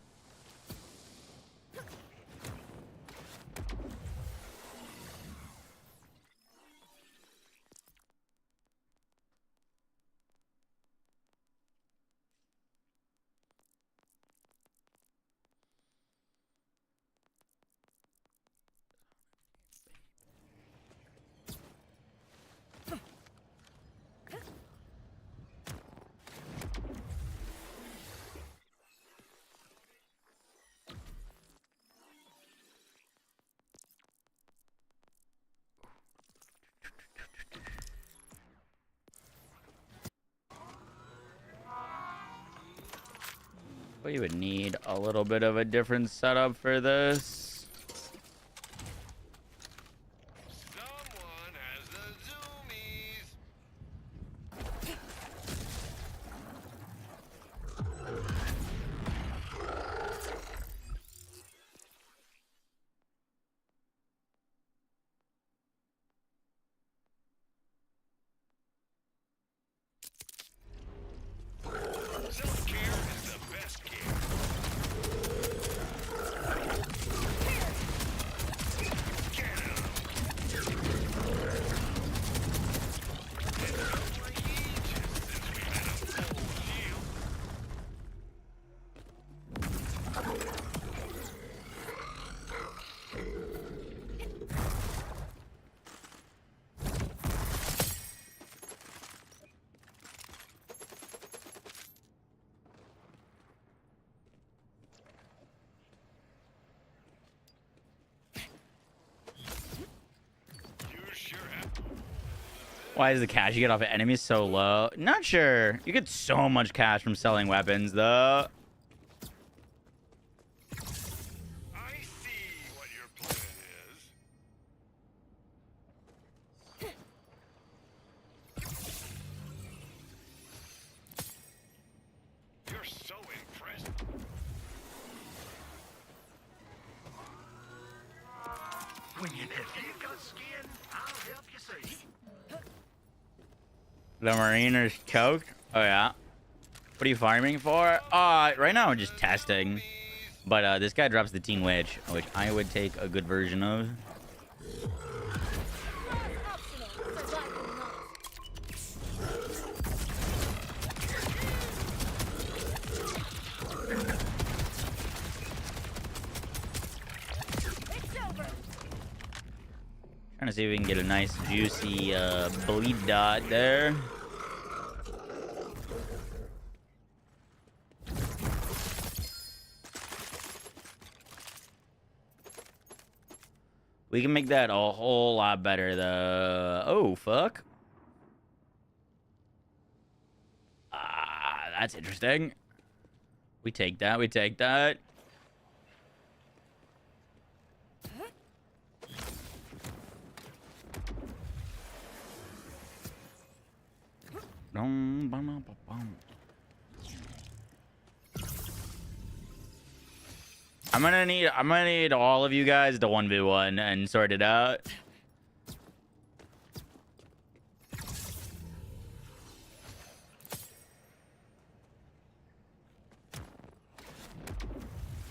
We would need a little bit of a different setup for this. Why is the cash you get off of enemies so low? Not sure. You get so much cash from selling weapons, though. I see what your plan is. You're so impressive. If you've got skin, I'll help you see. The Mariner's choked? Oh, yeah. What are you farming for? Right now I'm just testing. But this guy drops the Teen Witch, which I would take a good version of. Optional. Survival not. It's over. Trying to see if we can get a nice juicy bleed dot there. We can make that a whole lot better though. Oh, fuck. That's interesting. We take that, we take that. I'm gonna need all of you guys to 1v1 and sort it out.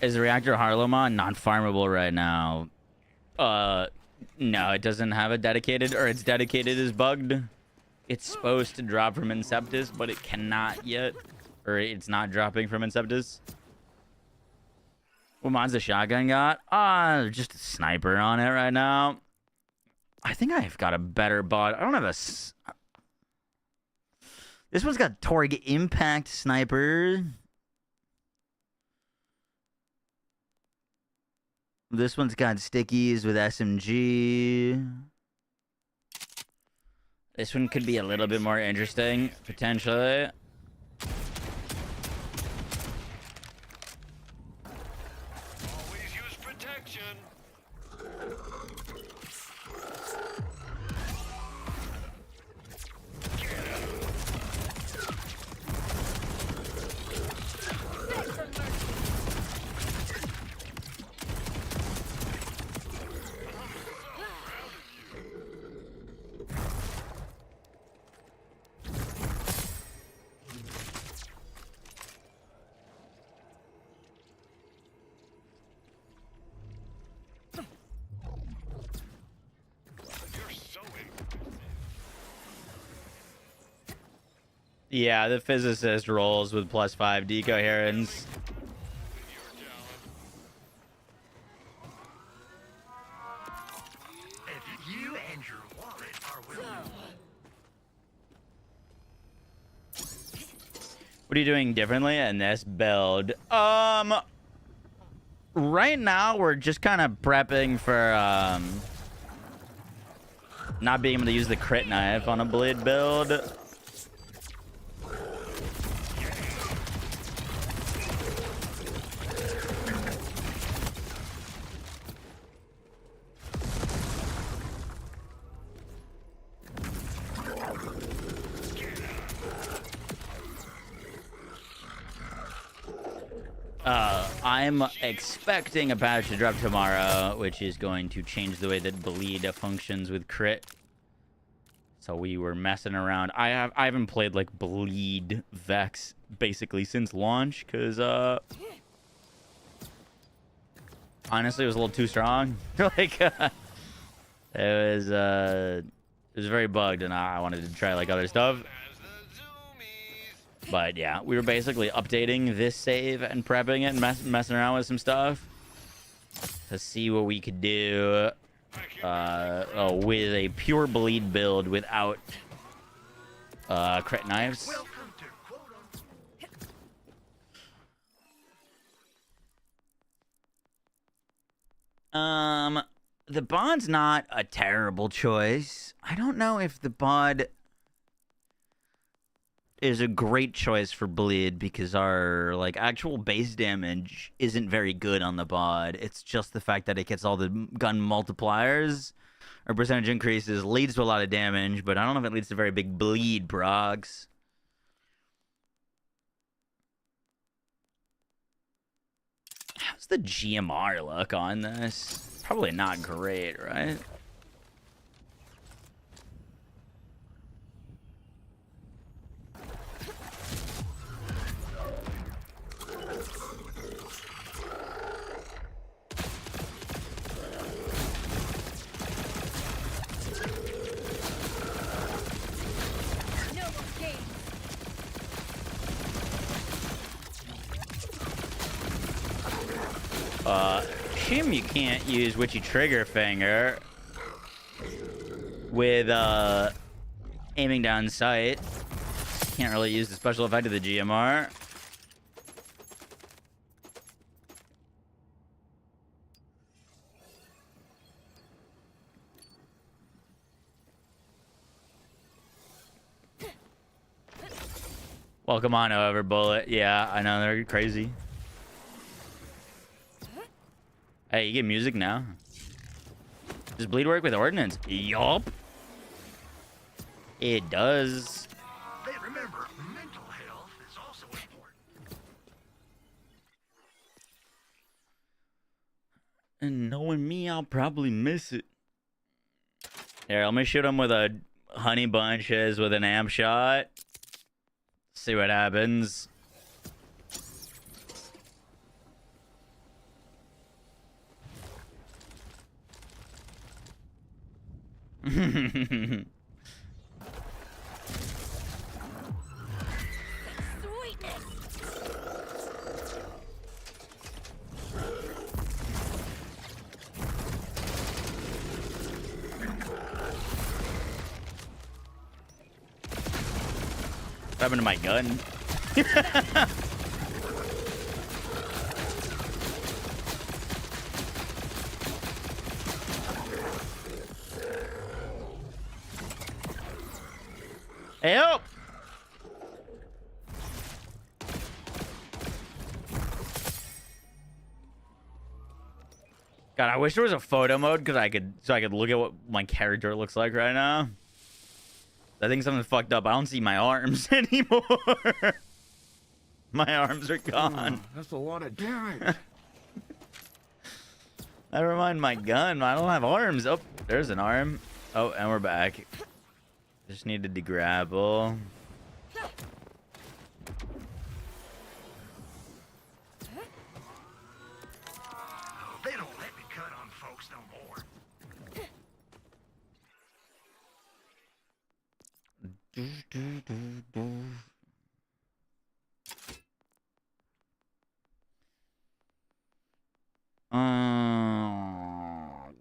Is Reactor Harlema not farmable right now? No, it doesn't have a dedicated, or its dedicated is bugged. It's supposed to drop from Inceptus, but it cannot yet. Or it's not dropping from Inceptus. What mod's the shotgun got? Just a sniper on it right now. I think I've got a better bot. I don't have a... This one's got Torg Impact Sniper. This one's got stickies with SMG. This one could be a little bit more interesting, potentially. Always use protection. Yeah, the physicist rolls with +5 decoherence. If you and your wallet are willing. What are you doing differently in this build? Right now we're just kind of prepping for not being able to use the crit knife on a bleed build. I'm expecting a patch to drop tomorrow, which is going to change the way that bleed functions with crit. So we were messing around. I haven't played like bleed Vex basically since launch, because honestly it was a little too strong. Like it was very bugged, and I wanted to try like other stuff. But yeah, we were basically updating this save and prepping it and messing around with some stuff to see what we could do with a pure bleed build without crit knives. The Bond's not a terrible choice. I don't know if the Bond is a great choice for bleed because our like actual base damage isn't very good on the bod. It's just the fact that it gets all the gun multipliers or percentage increases leads to a lot of damage, but I don't know if it leads to very big bleed procs. How's the GMR look on this? Probably not great, right? No more games. Shame you can't use Witchy Trigger Finger with aiming down sight. Can't really use the special effect of the GMR. Welcome on over, Bullet. Yeah, I know, they're crazy. Hey, you get music now? Does bleed work with ordnance? Yup. It does. Hey, remember, mental health is also important. And knowing me, I'll probably miss it. Here, let me shoot him with a honey bunches with an amp shot. See what happens. Sweetness. What happened to my gun? Help! God, I wish there was a photo mode because I could look at what my character looks like right now. I think something's fucked up. I don't see my arms anymore. My arms are gone. That's a lot of damage. Never mind my gun. I don't have arms. Oh, there's an arm. Oh, and we're back. Just needed to grapple. Oh, they don't let me cut on folks no more.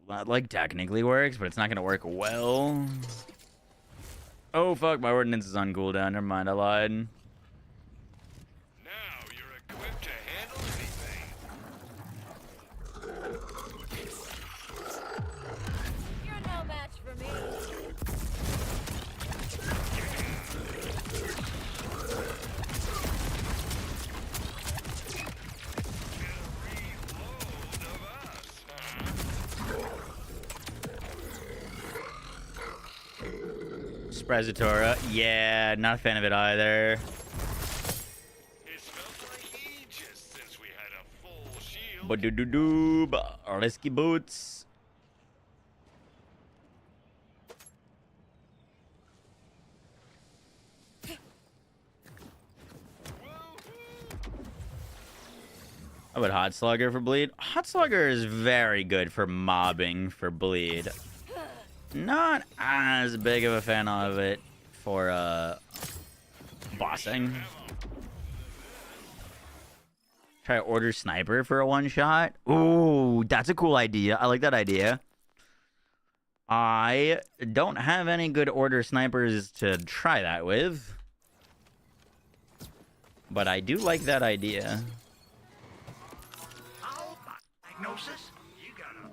That like technically works, but it's not gonna work well. Oh fuck, my ordnance is on cooldown. Never mind, I lied. Now you're equipped to handle anything. You're no match for me. Sprezzatora. Yeah, not a fan of it either. It's felt like ages since we had a full shield. But do risky boots. How about Hot Slugger for bleed? Hot Slugger is very good for mobbing for bleed. Not as big of a fan of it for bossing. Try order sniper for a one shot. Ooh, that's a cool idea. I like that idea. I don't have any good order snipers to try that with, but I do like that idea. Oh, my diagnosis? You got a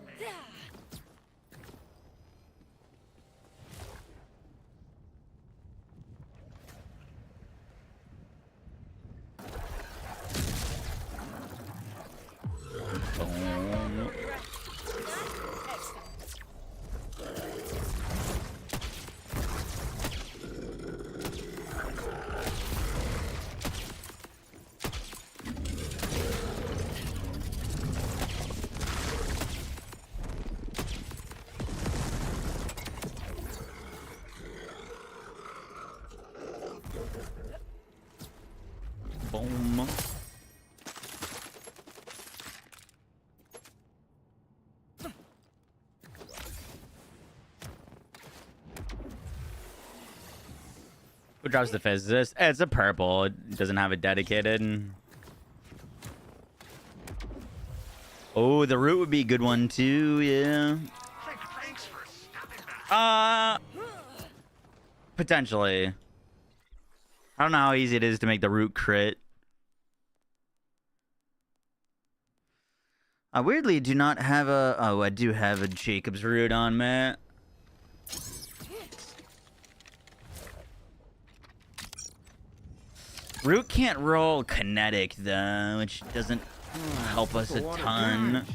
Who drops the physicist? It's a purple. It doesn't have it dedicated. Oh, the root would be a good one too, yeah. Thanks for stopping by. Potentially. I don't know how easy it is to make the root crit. I weirdly do not have a... Oh, I do have a Jacob's root on, Matt. Root can't roll kinetic, though, which doesn't help us a ton.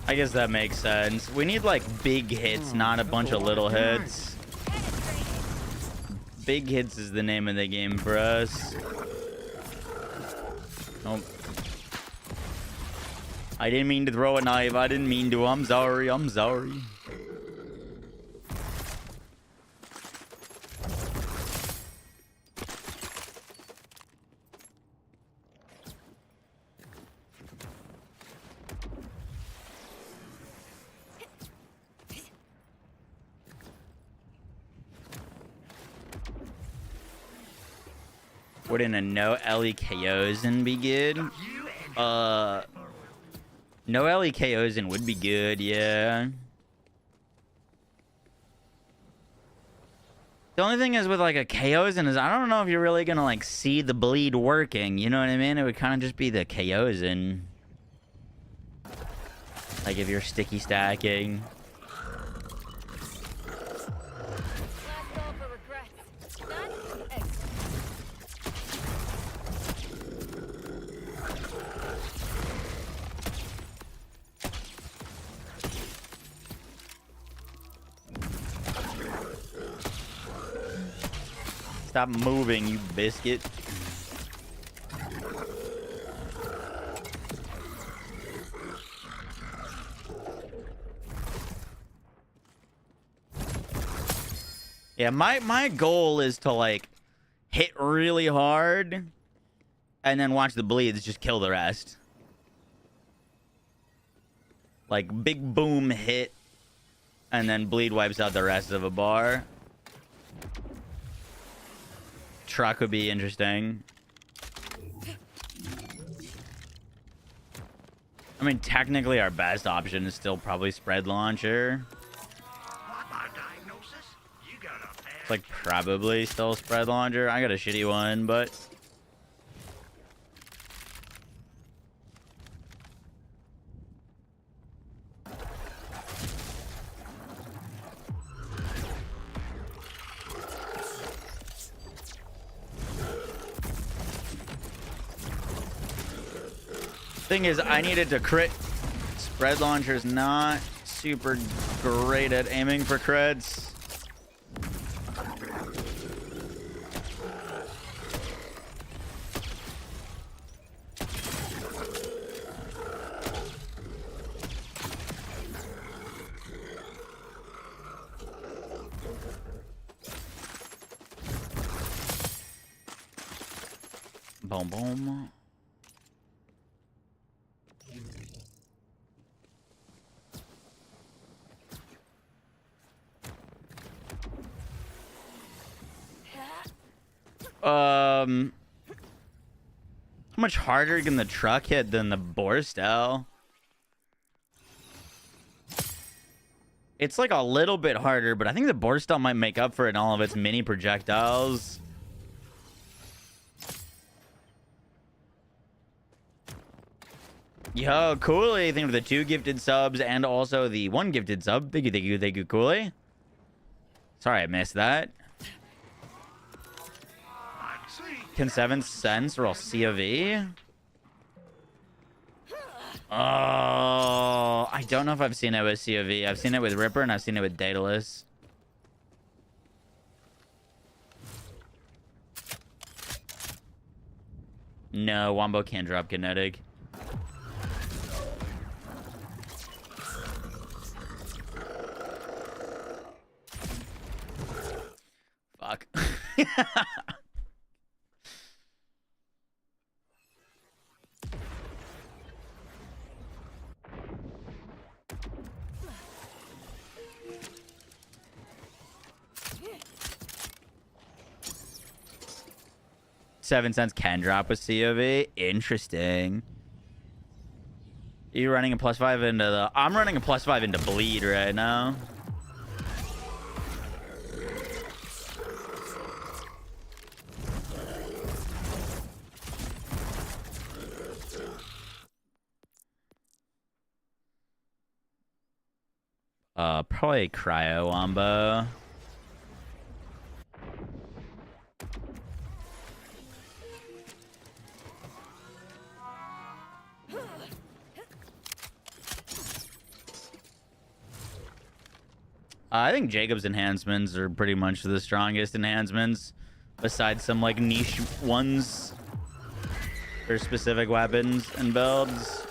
I guess that makes sense. We need like big hits, not a bunch of little hits. Big hits is the name of the game for us. Oh. I didn't mean to throw a knife. I didn't mean to. I'm sorry. I'm sorry. Wouldn't a no LE KOs and be good? No LE KOs and would be good, yeah. The only thing is with like a KOs and is I don't know if you're really gonna like see the bleed working, you know what I mean? It would kind of just be the KOs and like if you're sticky stacking. Last call for regrets. Done? Excellent. Stop moving, you biscuit. Yeah, my goal is to like hit really hard and then watch the bleeds just kill the rest. Like big boom hit and then bleed wipes out the rest of a bar. Truck would be interesting. I mean, technically our best option is still probably spread launcher. My diagnosis? You got a bad It's like probably still spread launcher. I got a shitty one, but thing is, I needed to crit. Spread launcher's not super great at aiming for crits. Boom, boom. How much harder can the truck hit than the Borstel? It's like a little bit harder, but I think the Borstel might make up for it in all of its mini projectiles. Yo, Cooley, thank you for the 2 gifted subs and also the 1 gifted sub. Thank you, Cooley. Sorry, I missed that. Can 7 cents roll C of E? Oh, I don't know if I've seen it with C of E. I've seen it with Ripper and I've seen it with Daedalus. No, Wombo can't drop kinetic. $0.07 can drop a COV. Interesting. You running a +5 into the... I'm running a +5 into bleed right now. Probably cryo wombo. I think Jacob's enhancements are pretty much the strongest enhancements, besides some like niche ones for specific weapons and builds.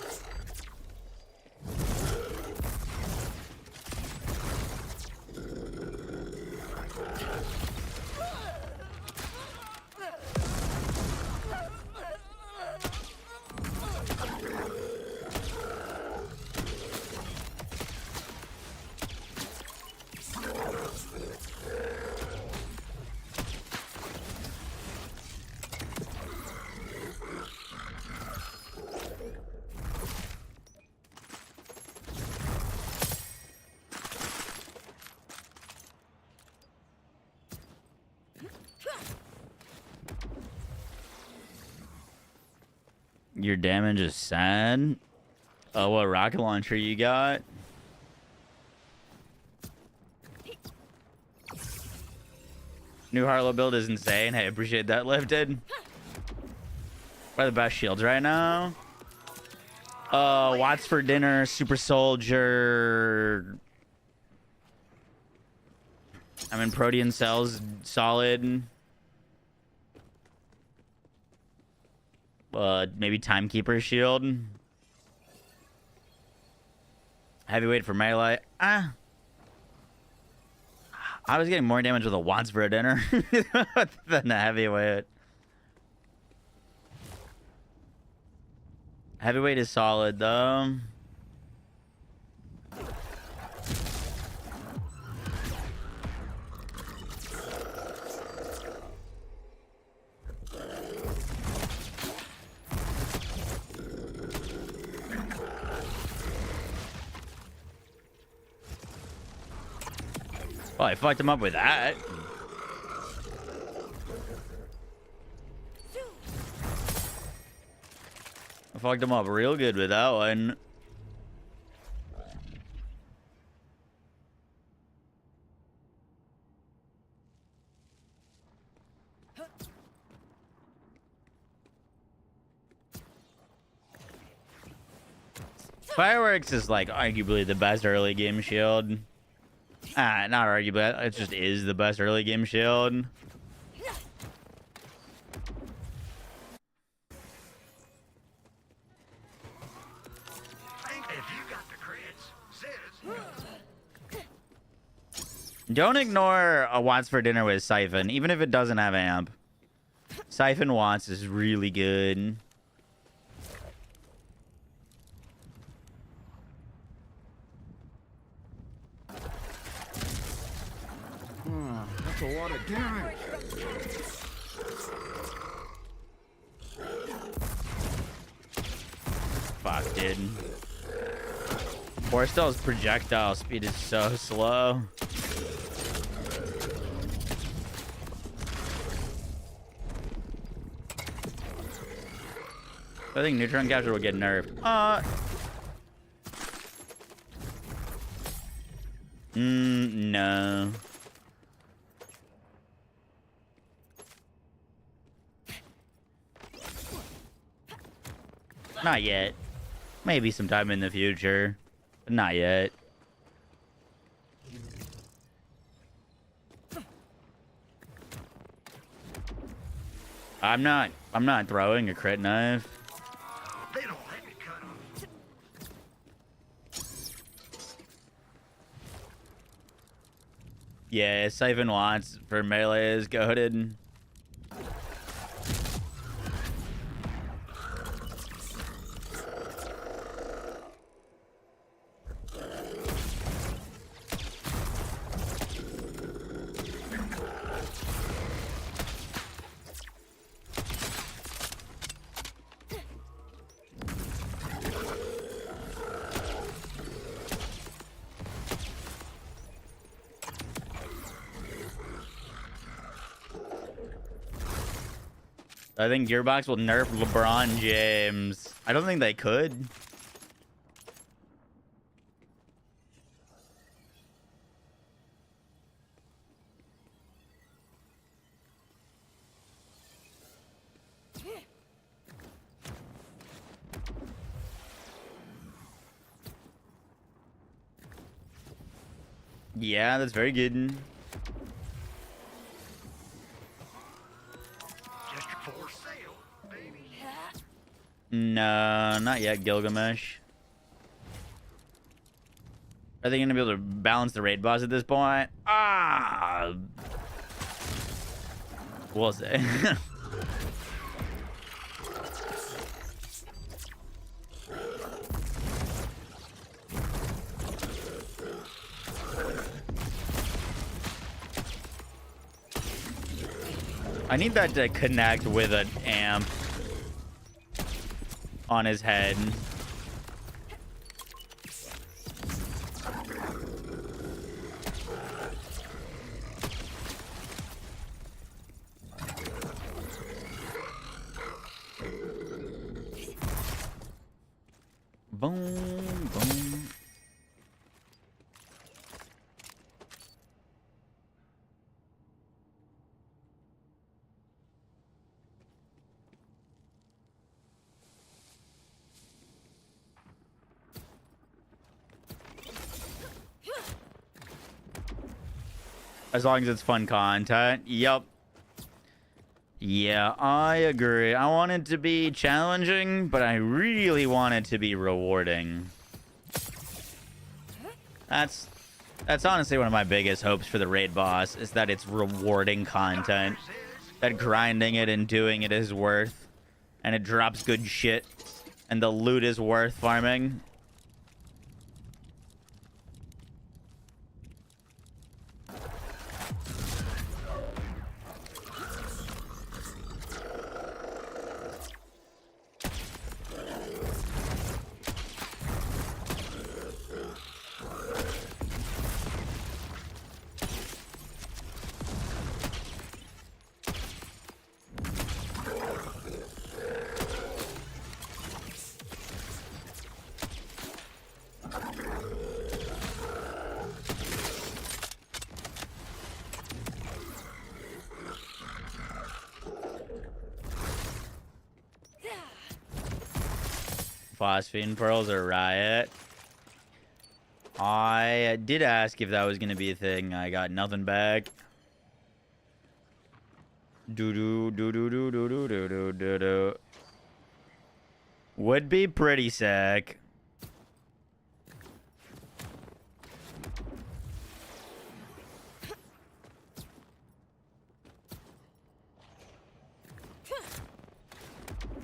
Your damage is sad. Oh, what rocket launcher you got? New Harlow build is insane. Hey, appreciate that lifted. What are the best shields right now? Watts for dinner, super soldier. I mean, Protean cells, solid. Maybe Timekeeper shield. Heavyweight for melee. I was getting more damage with a Watts for a dinner than a heavyweight. Heavyweight is solid though. Oh, I fucked him up with that. I fucked him up real good with that one. Fireworks is like arguably the best early game shield. Not arguably, it just is the best early game shield. If you got the crits, Ziz. Don't ignore a Watts for dinner with Siphon, even if it doesn't have amp. Siphon Watts is really good. That's a lot of damage. Fuck, dude. Forestel's projectile speed is so slow. I think neutron capture will get nerfed. No. Not yet. Maybe sometime in the future, but not yet. I'm not throwing a crit knife. They don't let me cut them. Yeah, Siphon Watts for melee is goated. I think Gearbox will nerf LeBron James. I don't think they could. Yeah, that's very good. Just for sale, baby. No, not yet, Gilgamesh. Are they gonna be able to balance the raid boss at this point? Ah, we'll see. I need that to connect with an amp on his head. Boom, boom. As long as it's fun content. Yup. Yeah, I agree. I want it to be challenging, but I really want it to be rewarding. That's honestly one of my biggest hopes for the raid boss, is that it's rewarding content. That grinding it and doing it is worth. And it drops good shit. And the loot is worth farming. Phosphine pearls are riot. I did ask if that was gonna be a thing. I got nothing back. Do do do do do do do do do do do. Would be pretty sick.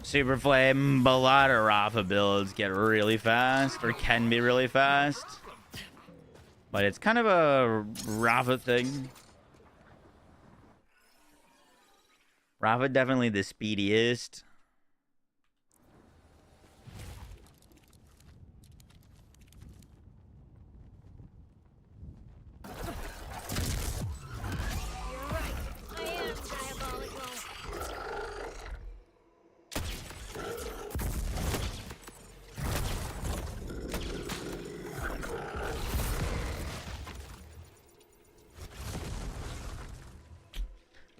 Super Flame, a lot of Rafa builds get really fast, or can be really fast. But it's kind of a Rafa thing. Rafa definitely the speediest. You're right. I am diabolical.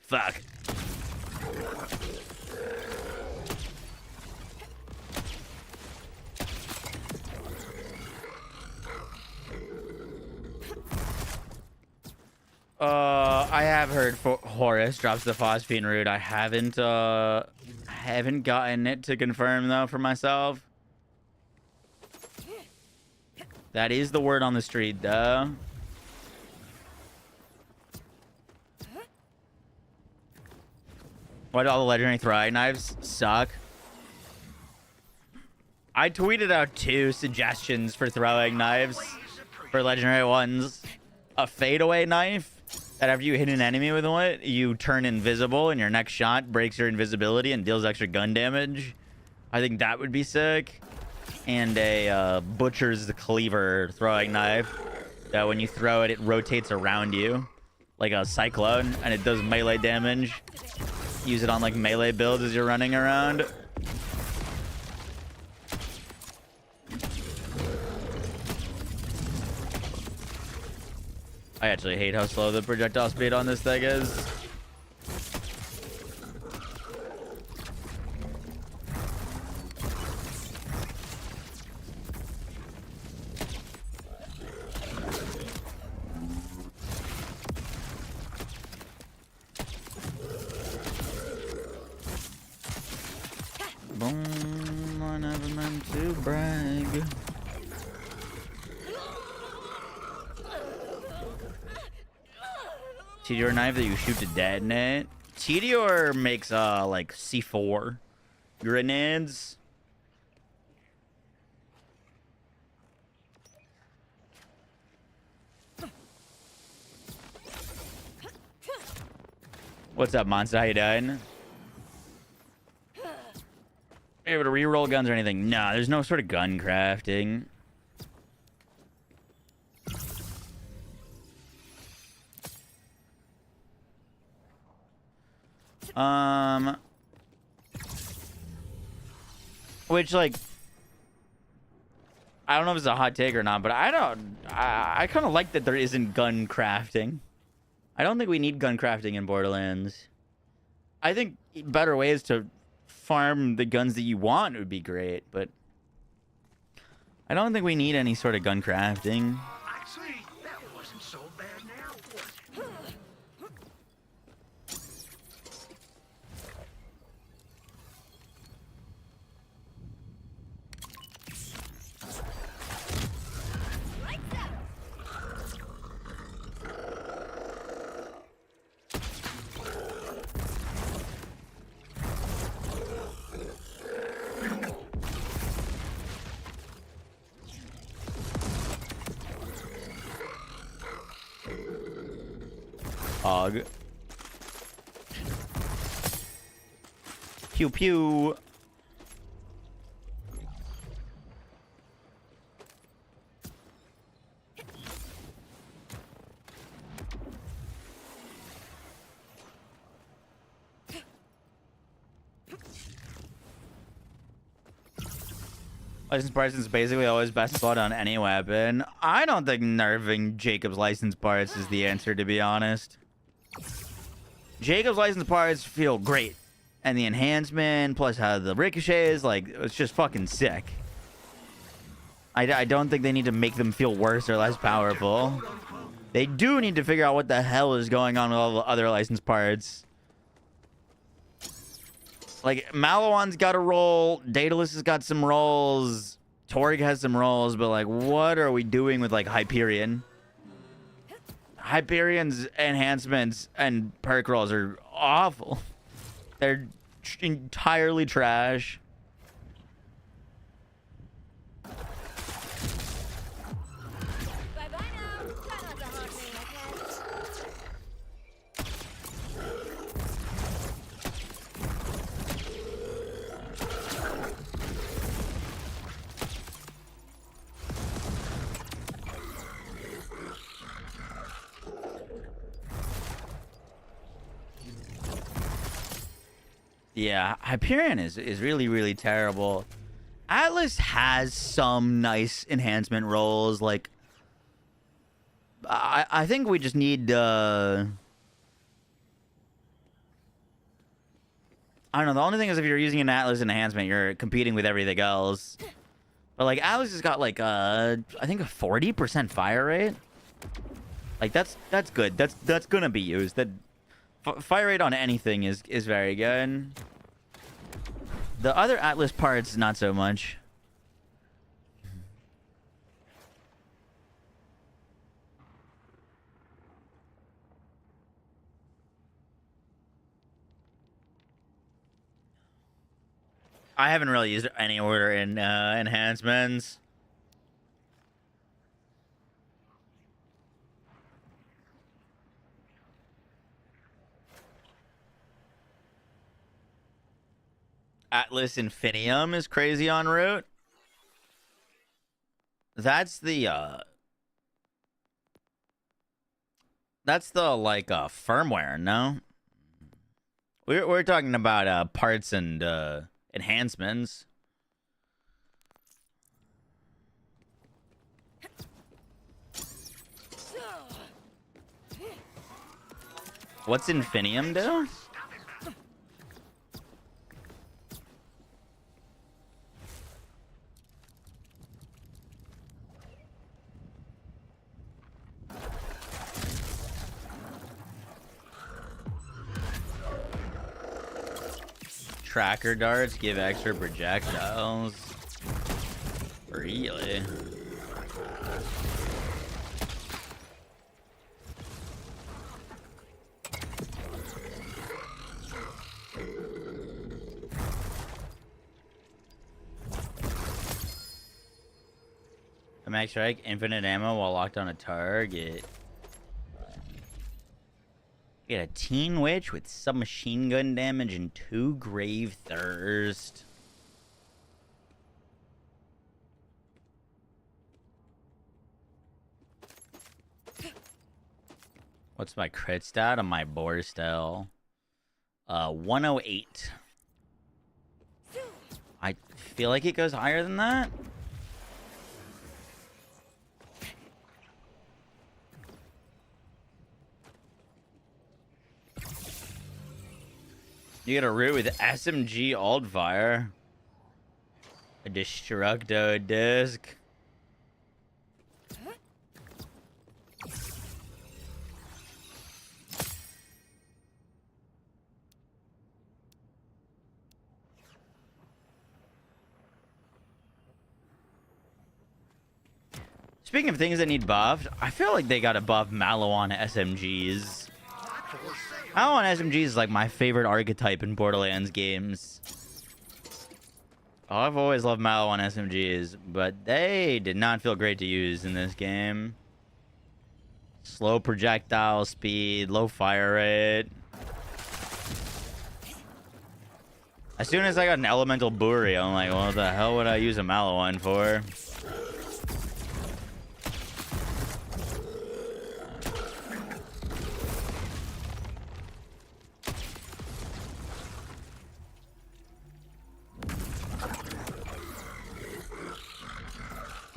Fuck. I have heard Horus drops the Phosphine root. I haven't gotten it to confirm though for myself. That is the word on the street though. Why do all the legendary throwing knives suck? I tweeted out 2 suggestions for throwing knives for legendary ones. A fadeaway knife that after you hit an enemy with it, you turn invisible and your next shot breaks your invisibility and deals extra gun damage. I think that would be sick. And a butcher's cleaver throwing knife that when you throw it, it rotates around you like a cyclone and it does melee damage. use it on like melee builds as you're running around. I actually hate how slow the projectile speed on this thing is. Boom, I never meant to brag. Meteor knife that you shoot to detonate. Meteor makes like C4 grenades. What's up, Monster? How you doing? Able to reroll guns or anything? Nah, there's no sort of gun crafting. Which, like, I don't know if it's a hot take or not, but I kind of like that there isn't gun crafting. I don't think we need gun crafting in Borderlands. I think better ways to farm the guns that you want would be great, but I don't think we need any sort of gun crafting. Actually, that wasn't so bad now, was it? Lights out. Og. Pew pew. License parts is basically always best slot on any weapon. I don't think nerfing Jacob's license parts is the answer, to be honest. Jacob's license parts feel great. And the enhancement, plus how the ricochet is, like, it's just fucking sick. I don't think they need to make them feel worse or less powerful. They do need to figure out what the hell is going on with all the other license parts. Like, Maliwan's got a roll, Daedalus has got some rolls, Torg has some rolls, but, like, what are we doing with, like, Hyperion? Hyperion's enhancements and perk rolls are awful. They're entirely trash. Bye-bye now. Try not to haunt me, okay? Yeah, Hyperion is really, really terrible. Atlas has some nice enhancement rolls. Like, I think we just need, I don't know. The only thing is if you're using an Atlas enhancement, you're competing with everything else. But, like, Atlas has got, like, I think a 40% fire rate. Like, that's good. That's gonna be used. That fire rate on anything is very good. The other Atlas parts, not so much. I haven't really used any order in enhancements. Atlas Infinium is crazy en route. That's the like firmware, no? We're talking about parts and enhancements. What's Infinium do? Tracker darts give extra projectiles. Really? A max strike, infinite ammo while locked on a target. Get a teen witch with submachine gun damage and 2 grave thirst. What's my crit stat on my boar style? 108. I feel like it goes higher than that. You get a root with SMG Altfire. A Destructo Disc. Speaking of things that need buffed, I feel like they gotta buff Maliwan SMGs. Maliwan SMGs is like my favorite archetype in Borderlands games. Oh, I've always loved Maliwan SMGs, but they did not feel great to use in this game. Slow projectile speed, low fire rate. As soon as I got an elemental Buri, I'm like, well, what the hell would I use a Maliwan for?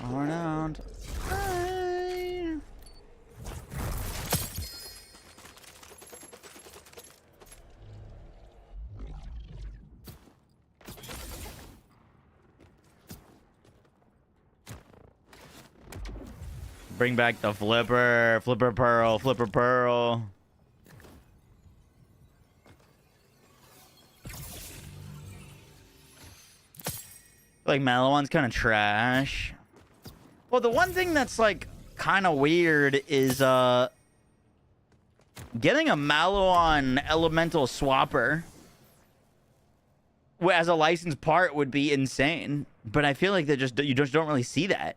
Around. Hi. Bring back the flipper, flipper pearl, flipper pearl. Like Maliwan's kind of trash. Well, the one thing that's like kind of weird is getting a Maliwan elemental swapper as a licensed part would be insane. But I feel like you just don't really see that.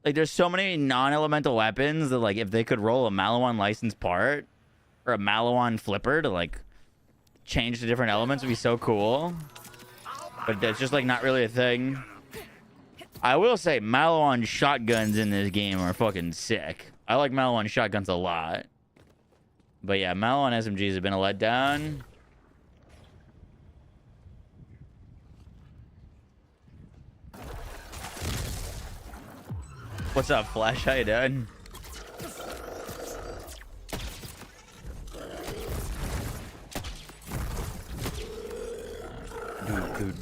Like there's so many non-elemental weapons that like if they could roll a Maliwan licensed part or a Maliwan flipper to like change the different elements would be so cool. But that's just like not really a thing. I will say Maliwan shotguns in this game are fucking sick. I like Maliwan shotguns a lot. But yeah, Maliwan SMGs have been a letdown. What's up, Flash? How you doing?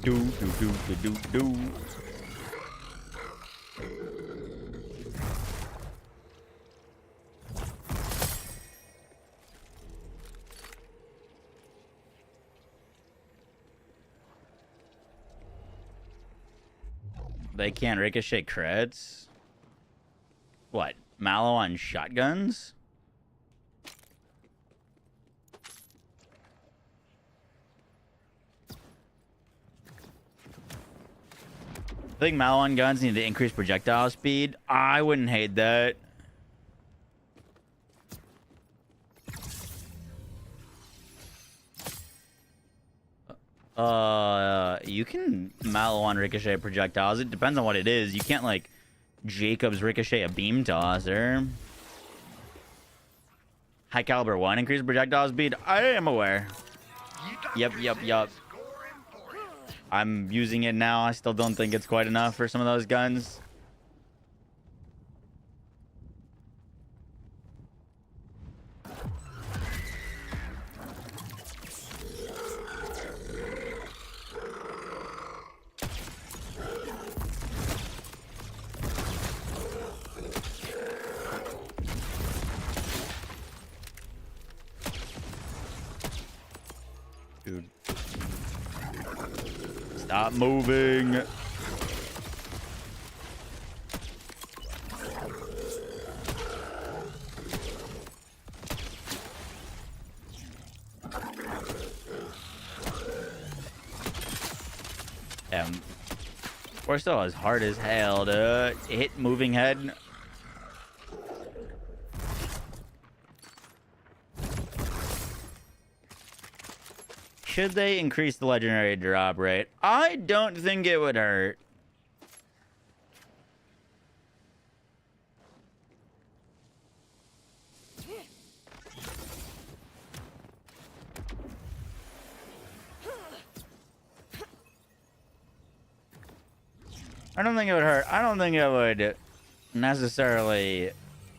Do. They can't ricochet creds? What? Maliwan shotguns? I think Maliwan guns need to increase projectile speed. I wouldn't hate that. You can Maliwan ricochet projectiles. It depends on what it is. You can't like Jacob's ricochet a beam tosser. High caliber 1 increase projectile speed. I am aware. You got Yep. scoring for you. I'm using it now. I still don't think it's quite enough for some of those guns. Dude. Stop moving. We're still as hard as hell to hit moving head. Should they increase the legendary drop rate? I don't think it would hurt. I don't think it would hurt. I don't think it would necessarily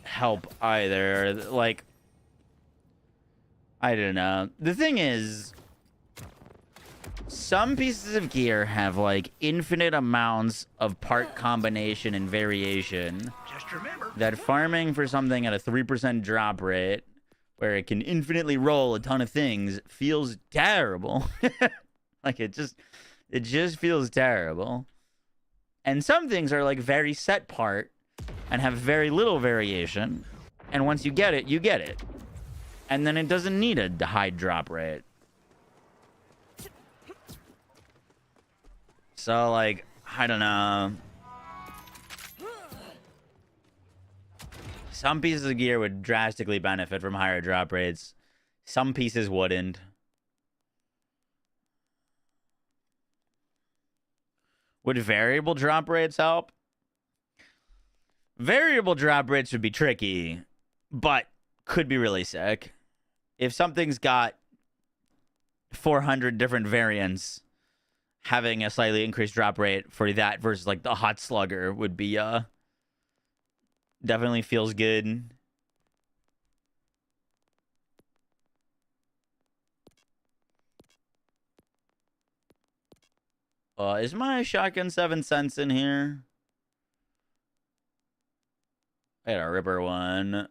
help either. Like, I don't know. The thing is, some pieces of gear have like infinite amounts of part combination and variation Just remember, that farming for something at a 3% drop rate where it can infinitely roll a ton of things feels terrible. Like it just feels terrible. And some things are like very set part and have very little variation. And once you get it, you get it. And then it doesn't need a high drop rate. So, like, I don't know. Some pieces of gear would drastically benefit from higher drop rates. Some pieces wouldn't. Would variable drop rates help? Variable drop rates would be tricky, but could be really sick. If something's got 400 different variants, having a slightly increased drop rate for that versus like the hot slugger would be definitely feels good. Is my shotgun 7 cents in here? I got a ripper one.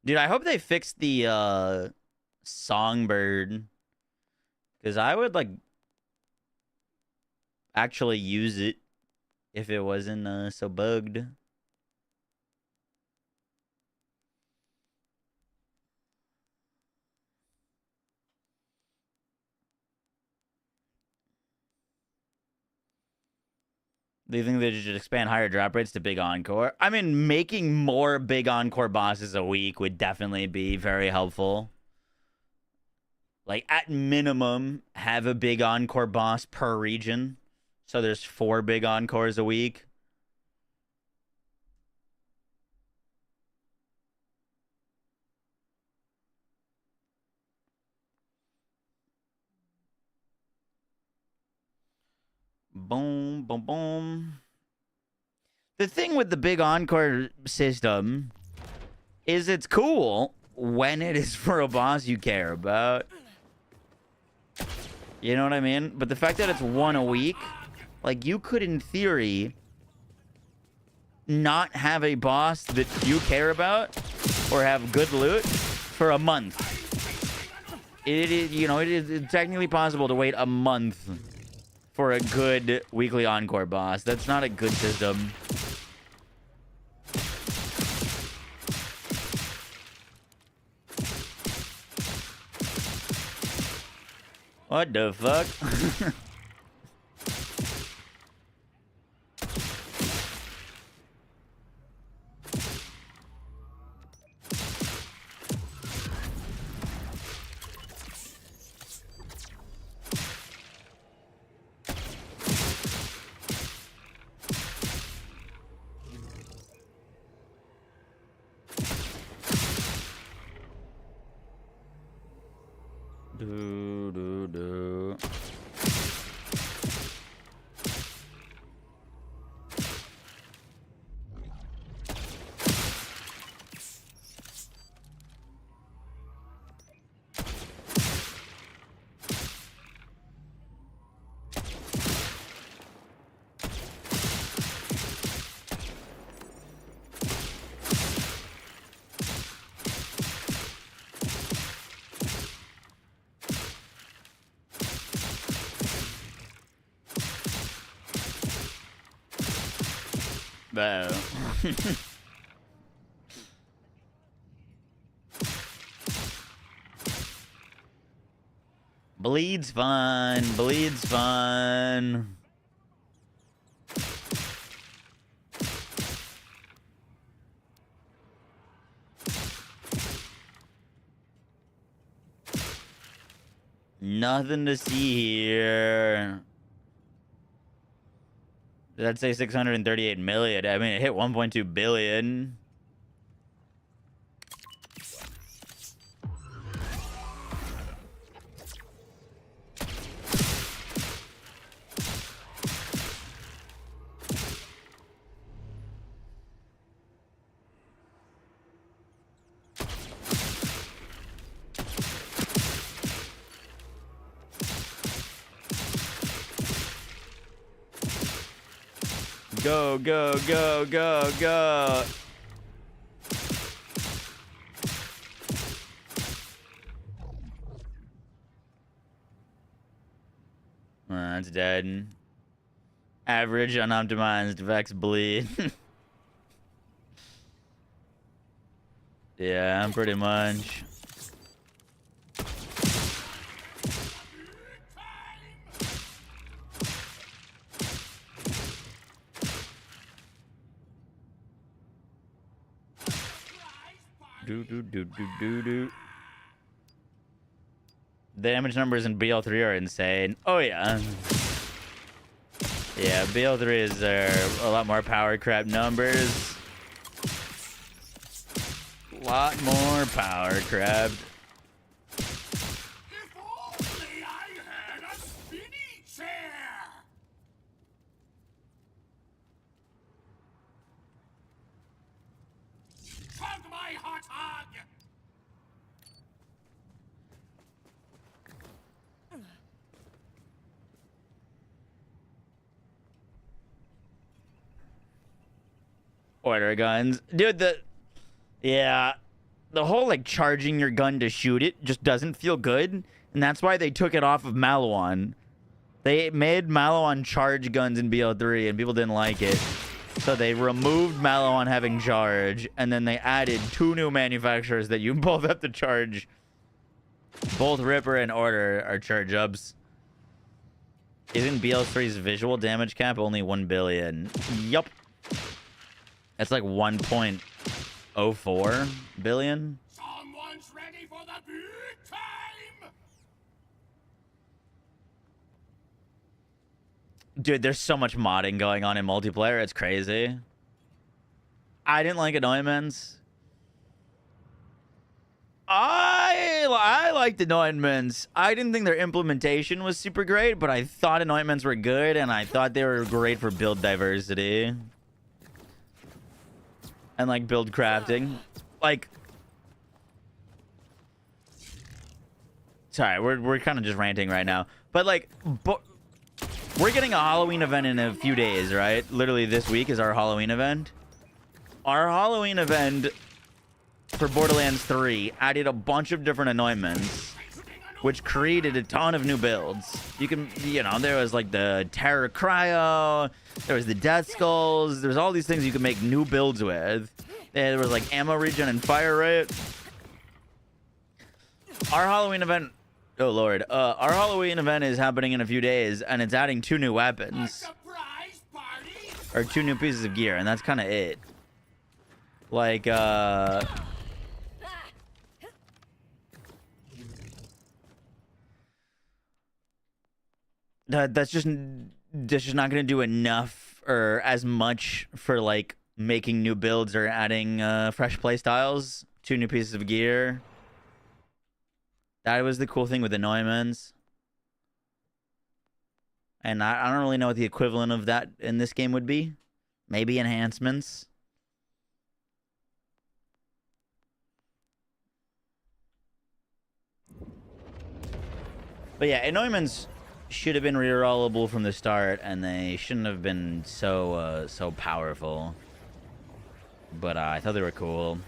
Dude, I hope they fixed the songbird. Because I would, like, actually use it if it wasn't so bugged. Do you think they should expand higher drop rates to big encore? I mean, making more big encore bosses a week would definitely be very helpful. Like, at minimum, have a big encore boss per region. So there's 4 big encores a week. Boom, boom, boom. The thing with the big encore system is it's cool when it is for a boss you care about. You know what I mean? But the fact that it's 1 a week, like, you could, in theory, not have a boss that you care about or have good loot for a month. It is, you know, it is technically possible to wait a month for a good weekly encore boss. That's not a good system. What the fuck? No. Bleed's fun. Bleed's fun. Nothing to see here. Did that say 638 million? I mean, it hit 1.2 billion. Go, go, go, go, go. That's dead. Average unoptimized Vex bleed. Yeah, pretty much. Do do do do do do. The damage numbers in BL3 are insane. Oh yeah. Yeah, BL3 is a lot more power crap numbers. Lot more power crap. If only I had a spinny chair! Chug my hot hog! Order guns. Dude, the whole like charging your gun to shoot it just doesn't feel good. And that's why they took it off of Maliwan. They made Maliwan charge guns in BL3 and people didn't like it. So they removed Maliwan having charge, and then they added 2 new manufacturers that you both have to charge. Both Ripper and Order are charge ups. Isn't BL3's visual damage cap only 1 billion? Yup. That's like 1.04 billion. Someone's ready for the big time! Dude, there's so much modding going on in multiplayer. It's crazy. I didn't like Anointments. I liked Anointments. I didn't think their implementation was super great, but I thought Anointments were good, and I thought they were great for build diversity. And, like, build crafting. Like... Sorry, we're kind of just ranting right now. But, like... We're getting a Halloween event in a few days, right? Literally this week is our Halloween event. Our Halloween event for Borderlands 3 added a bunch of different anointments, which created a ton of new builds. You can, you know, there was like the Terror Cryo, there was the Death Skulls, there's all these things you can make new builds with. There was like ammo regen and fire rate. Our Halloween event... Oh, Lord. Our Halloween event is happening in a few days, and it's adding 2 new weapons. Or 2 new pieces of gear, and that's kind of it. Like, that's just not going to do enough or as much for, like, making new builds or adding fresh playstyles. 2 new pieces of gear. That was the cool thing with anointments. And I don't really know what the equivalent of that in this game would be. Maybe enhancements. But yeah, anointments should have been rerollable from the start, and they shouldn't have been so powerful. But I thought they were cool.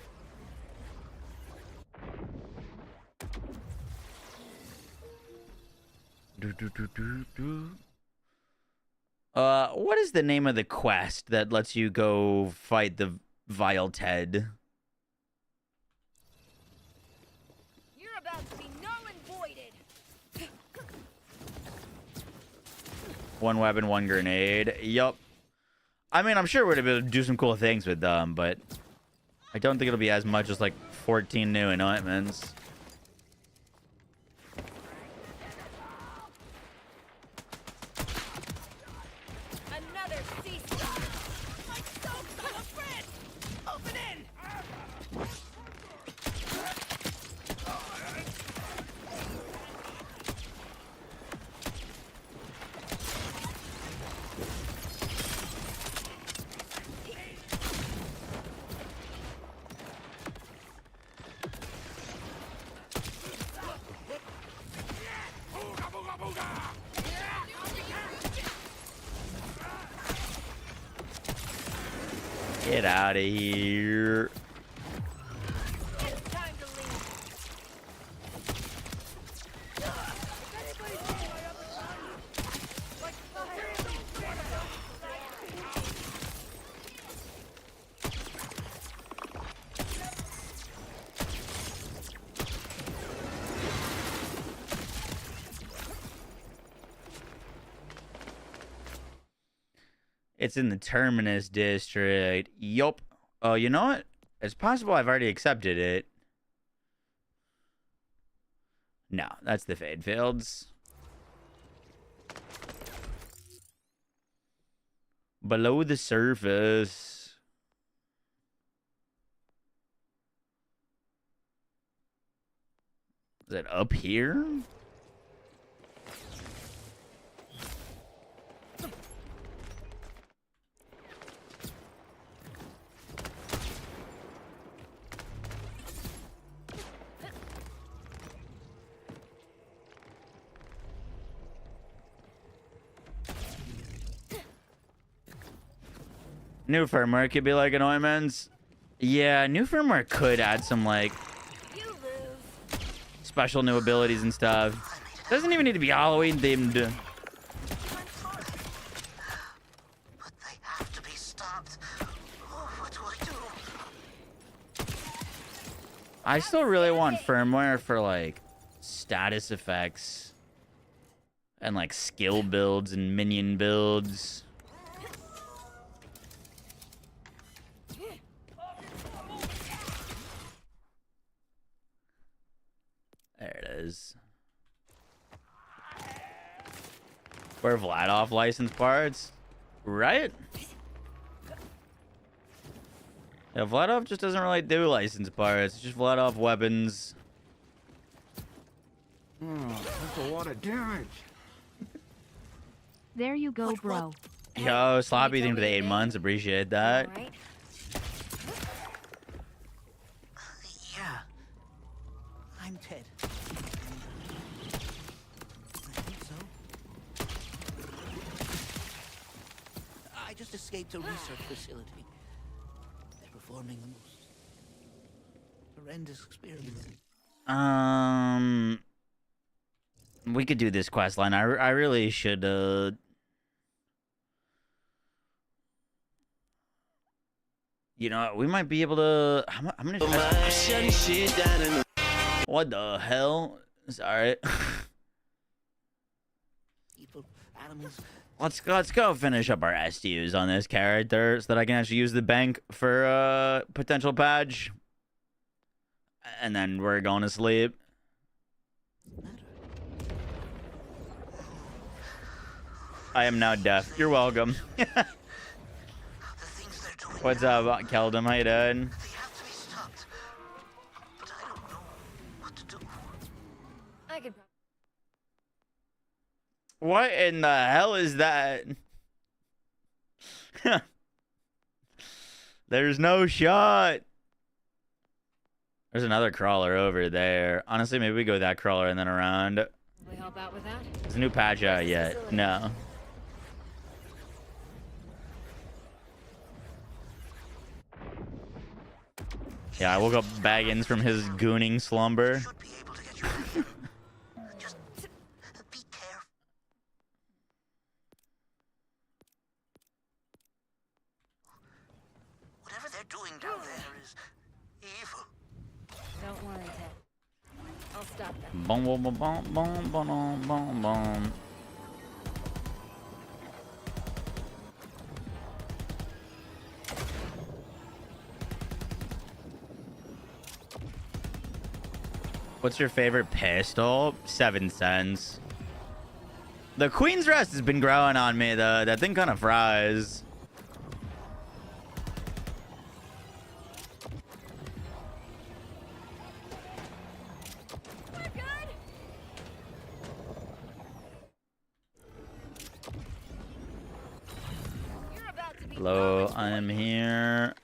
What is the name of the quest that lets you go fight the Vile Ted? You're about to be null and voided. One weapon, one grenade. Yup. I mean, I'm sure we're gonna be able to do some cool things with them, but I don't think it'll be as much as like 14 new anointments. Another sea star. My soul got a friend. Open in. Get out of here. It's time to leave. If anybody's seen my other son, like It's in the Terminus district. Yup. Oh, you know what? It's possible I've already accepted it. No, that's the Fade Fields. Below the surface. Is it up here? New firmware could be like anointments. Yeah, new firmware could add some like you lose. special new abilities and stuff. Doesn't even need to be Halloween themed. I'm sorry. But they have to be stopped. Oh, what do I do? I still really want firmware for like status effects and like skill builds and minion builds. There it is. We're Vladoff licensed parts, right? Yeah, Vladoff just doesn't really do licensed parts. It's just Vladoff weapons. Oh, that's a lot of damage. There you go, bro. Yo, sloppy tell thing for me the 8 again? months. Appreciate that. All right. Yeah. I'm Ted. I think so. I just escaped a research facility. They're performing the most horrendous experiments. We could do this quest line. I really should, you know, we might be able to. I'm gonna. What the hell? Sorry. People, animals. Let's go finish up our STUs on this character so that I can actually use the bank for potential patch. And then we're going to sleep. I am now deaf. You're welcome. The things they're doing. What's up, Keldum? How you doing? They have to be stopped. But I don't know what to do. I could. What in the hell is that? There's no shot. There's another crawler over there. Honestly, maybe we go that crawler and then around. Can we help out with that? There's a new patch out yet? No. Yeah, I woke up Baggins from his gooning slumber. Should be able to get you out of here. Just be careful. doing down there is evil. Don't worry, Ted. I'll stop them. Boom, boom, boom, boom, boom, boom, boom, boom. What's your favorite pistol? 7 cents. The Queen's Rest has been growing on me, though. That thing kind of fries. We're good. You're about to be Hello, I'm here.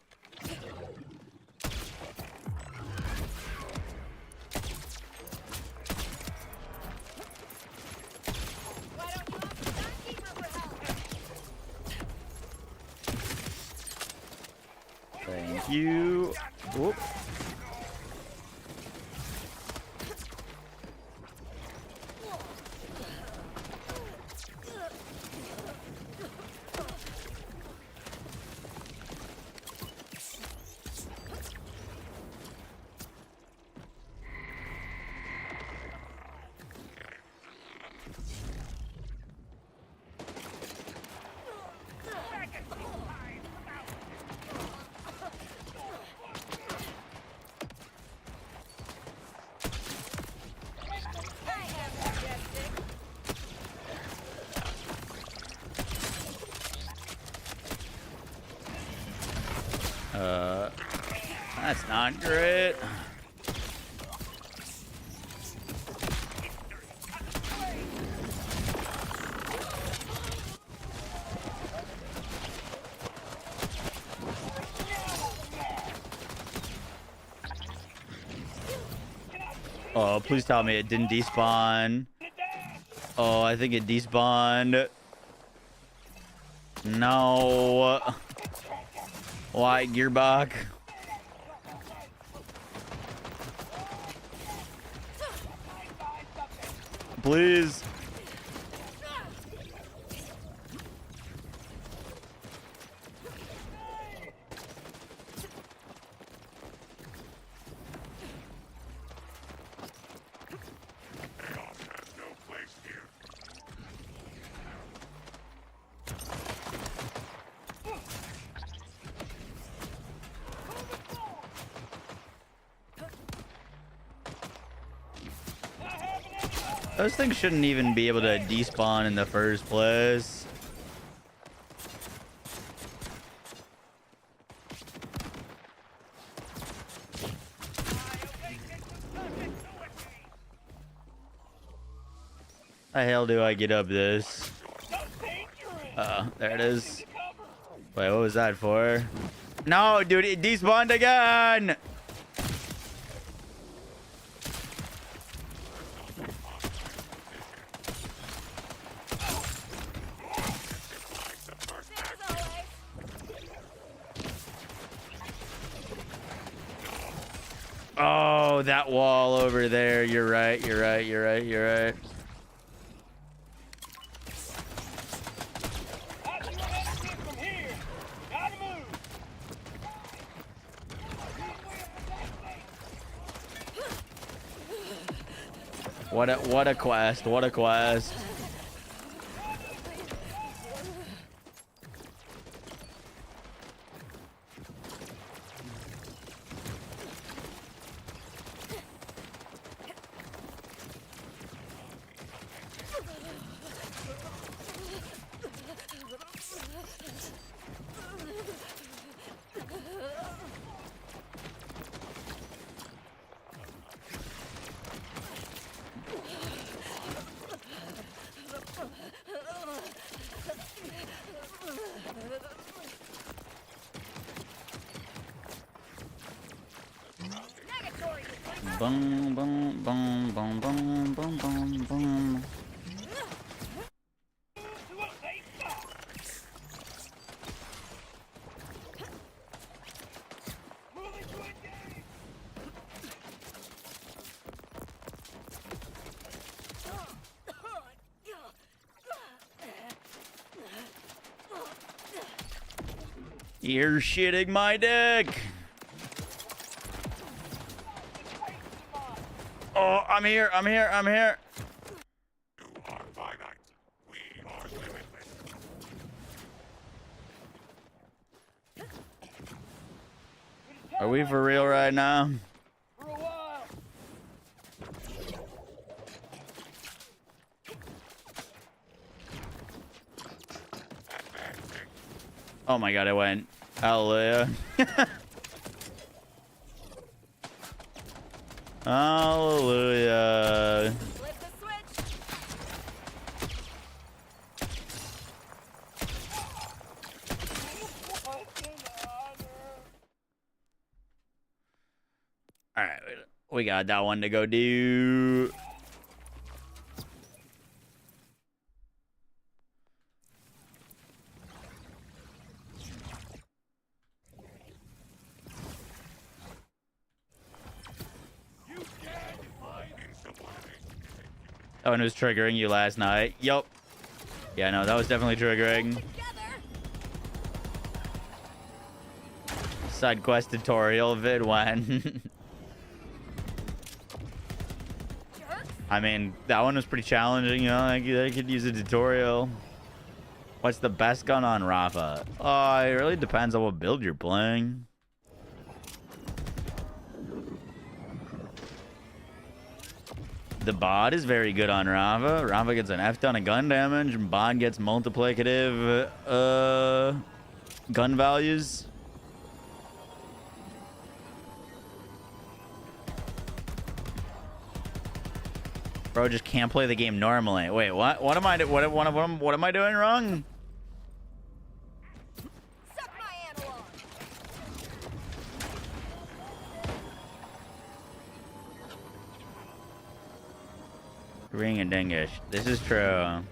Why don't you ask the Timekeeper for help? Thank you. Whoop. I am majestic. That's not great. Oh, please tell me it didn't despawn. Oh, I think it despawned. No. Why, Gearbox? Please. Those things shouldn't even be able to despawn in the first place. How the hell do I get up this? There it is. Wait, what was that for? No, dude, it despawned again! Oh, that wall over there. You're right. You're right. You're right. You're right. What a quest. What a quest. Boom, boom, boom, boom, boom, boom, boom, boom. You're shitting my dick. Oh, I'm here. I'm here. I'm here. Are we for real right now? Oh my god, I went. Hallelujah. Hallelujah. Flip the switch. Alright, we got that one to go do. That one was triggering you last night. Yup. Yeah, no, that was definitely triggering. Together. Side quest tutorial vid one. Jerks. I mean, that one was pretty challenging, you know. I could use a tutorial. What's the best gun on Rafa? Oh, it really depends on what build you're playing. The bot is very good on Rafa. Rafa gets an F ton of gun damage, and bot gets multiplicative gun values. Bro just can't play the game normally. Wait, what? What am I doing wrong? Suck my analog. Ring a dingish. This is true.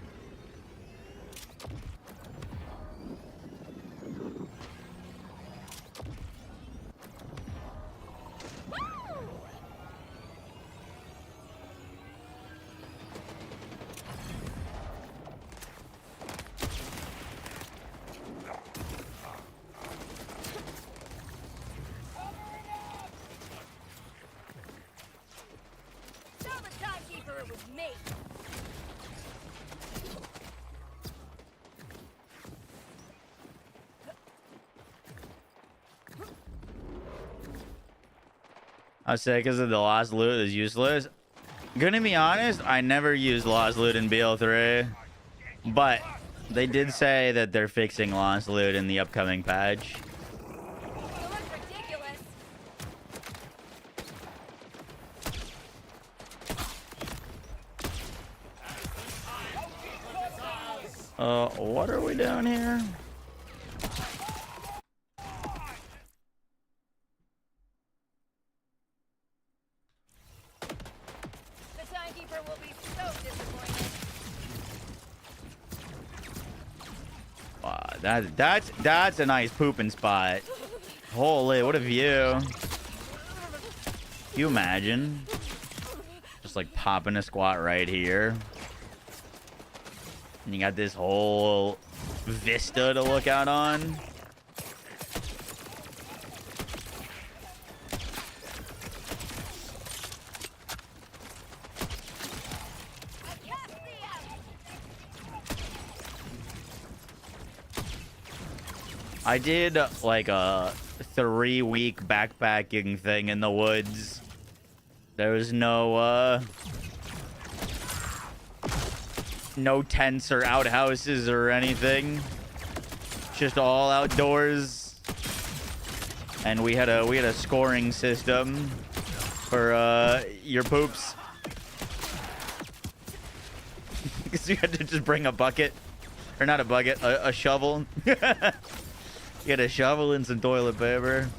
Tell the timekeeper it was me. I say because of the lost loot is useless. Gonna be honest, I never used lost loot in BL3, but they did say that they're fixing lost loot in the upcoming patch. You look ridiculous. What are we doing here? The timekeeper will be so disappointed. Wow, that's a nice pooping spot. Holy, what a view. Can you imagine? Just like popping a squat right here. And you got this whole vista to look out on. I did like a 3-week backpacking thing in the woods. There was no tents or outhouses or anything. Just all outdoors. And we had a scoring system for your poops. Because you had to just bring a bucket. Or not a bucket, a shovel. You had a shovel and some toilet paper.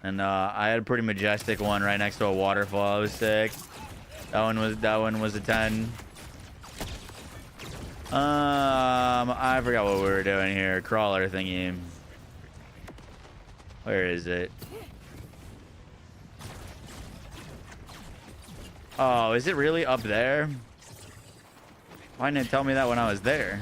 And I had a pretty majestic one right next to a waterfall. It was sick. That one was a 10. I forgot what we were doing here. Crawler thingy. Where is it? Oh, is it really up there? Why didn't it tell me that when I was there?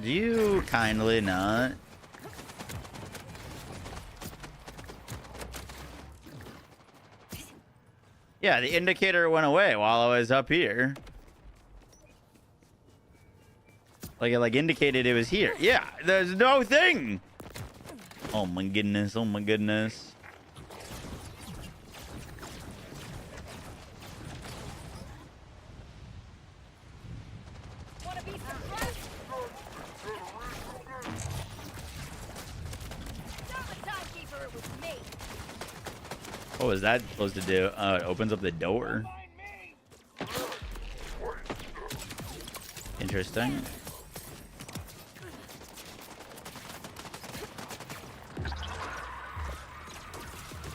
Do you kindly not? Yeah, the indicator went away while I was up here. Like it indicated it was here. Yeah, there's no thing. Oh my goodness, oh my goodness. Wanna be surprised? Not the timekeeper, it was me. What was that supposed to do? It opens up the door. Interesting.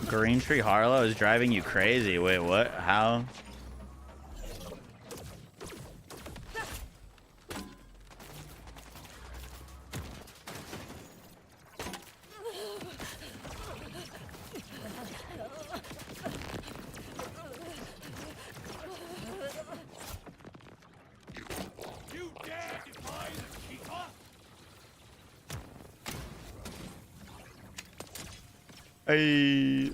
Green Tree Harlow is driving you crazy. Wait, what? How? Hey.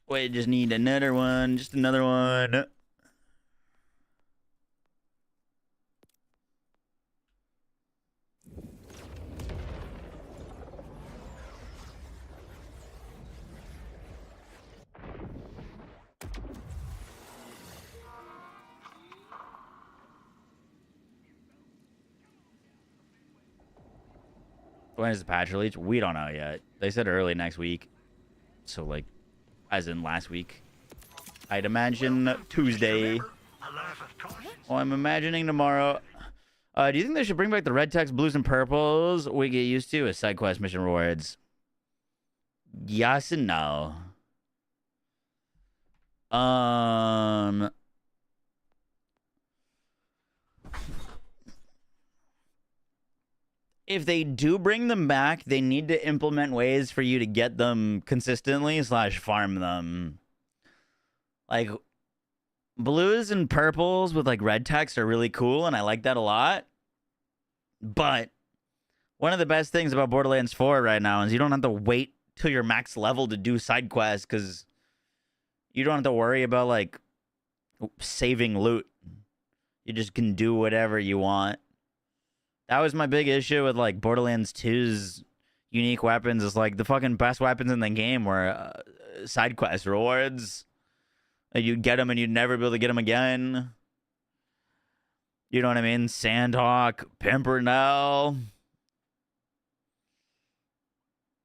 Wait, just need another one. Just another one. When is the patch release? We don't know yet. They said early next week. So, like, as in last week. I'd imagine Tuesday. Oh, I'm imagining tomorrow. Do you think they should bring back the red text, blues, and purples we get used to as side quest mission rewards? Yes and no. If they do bring them back, they need to implement ways for you to get them consistently / farm them. Like, blues and purples with, like, red text are really cool, and I like that a lot. But one of the best things about Borderlands 4 right now is you don't have to wait till your max level to do side quests, because you don't have to worry about, like, saving loot. You just can do whatever you want. That was my big issue with, like, Borderlands 2's unique weapons. Is like the fucking best weapons in the game were side quest rewards. You'd get them and you'd never be able to get them again. You know what I mean? Sandhawk, Pimpernel.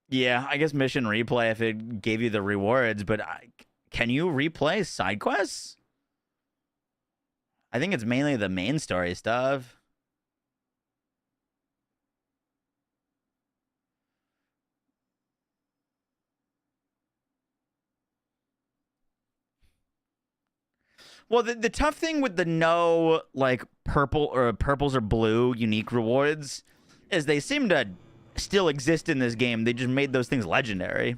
Yeah, I guess mission replay if it gave you the rewards, but can you replay side quests? I think it's mainly the main story stuff. Well, the tough thing with the no, like, purples or blue unique rewards is they seem to still exist in this game. They just made those things legendary.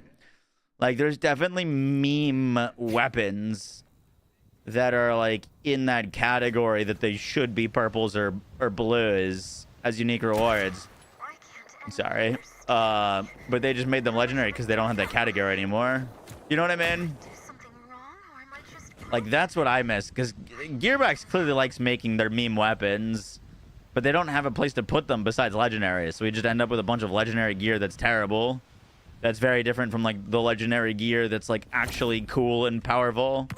Like, there's definitely meme weapons that are, like, in that category that they should be purples or blues as unique rewards. I'm sorry. But they just made them legendary because they don't have that category anymore. You know what I mean? Like, that's what I miss, because Gearbox clearly likes making their meme weapons, but they don't have a place to put them besides legendary, so we just end up with a bunch of legendary gear that's terrible. That's very different from, like, the legendary gear that's, like, actually cool and powerful.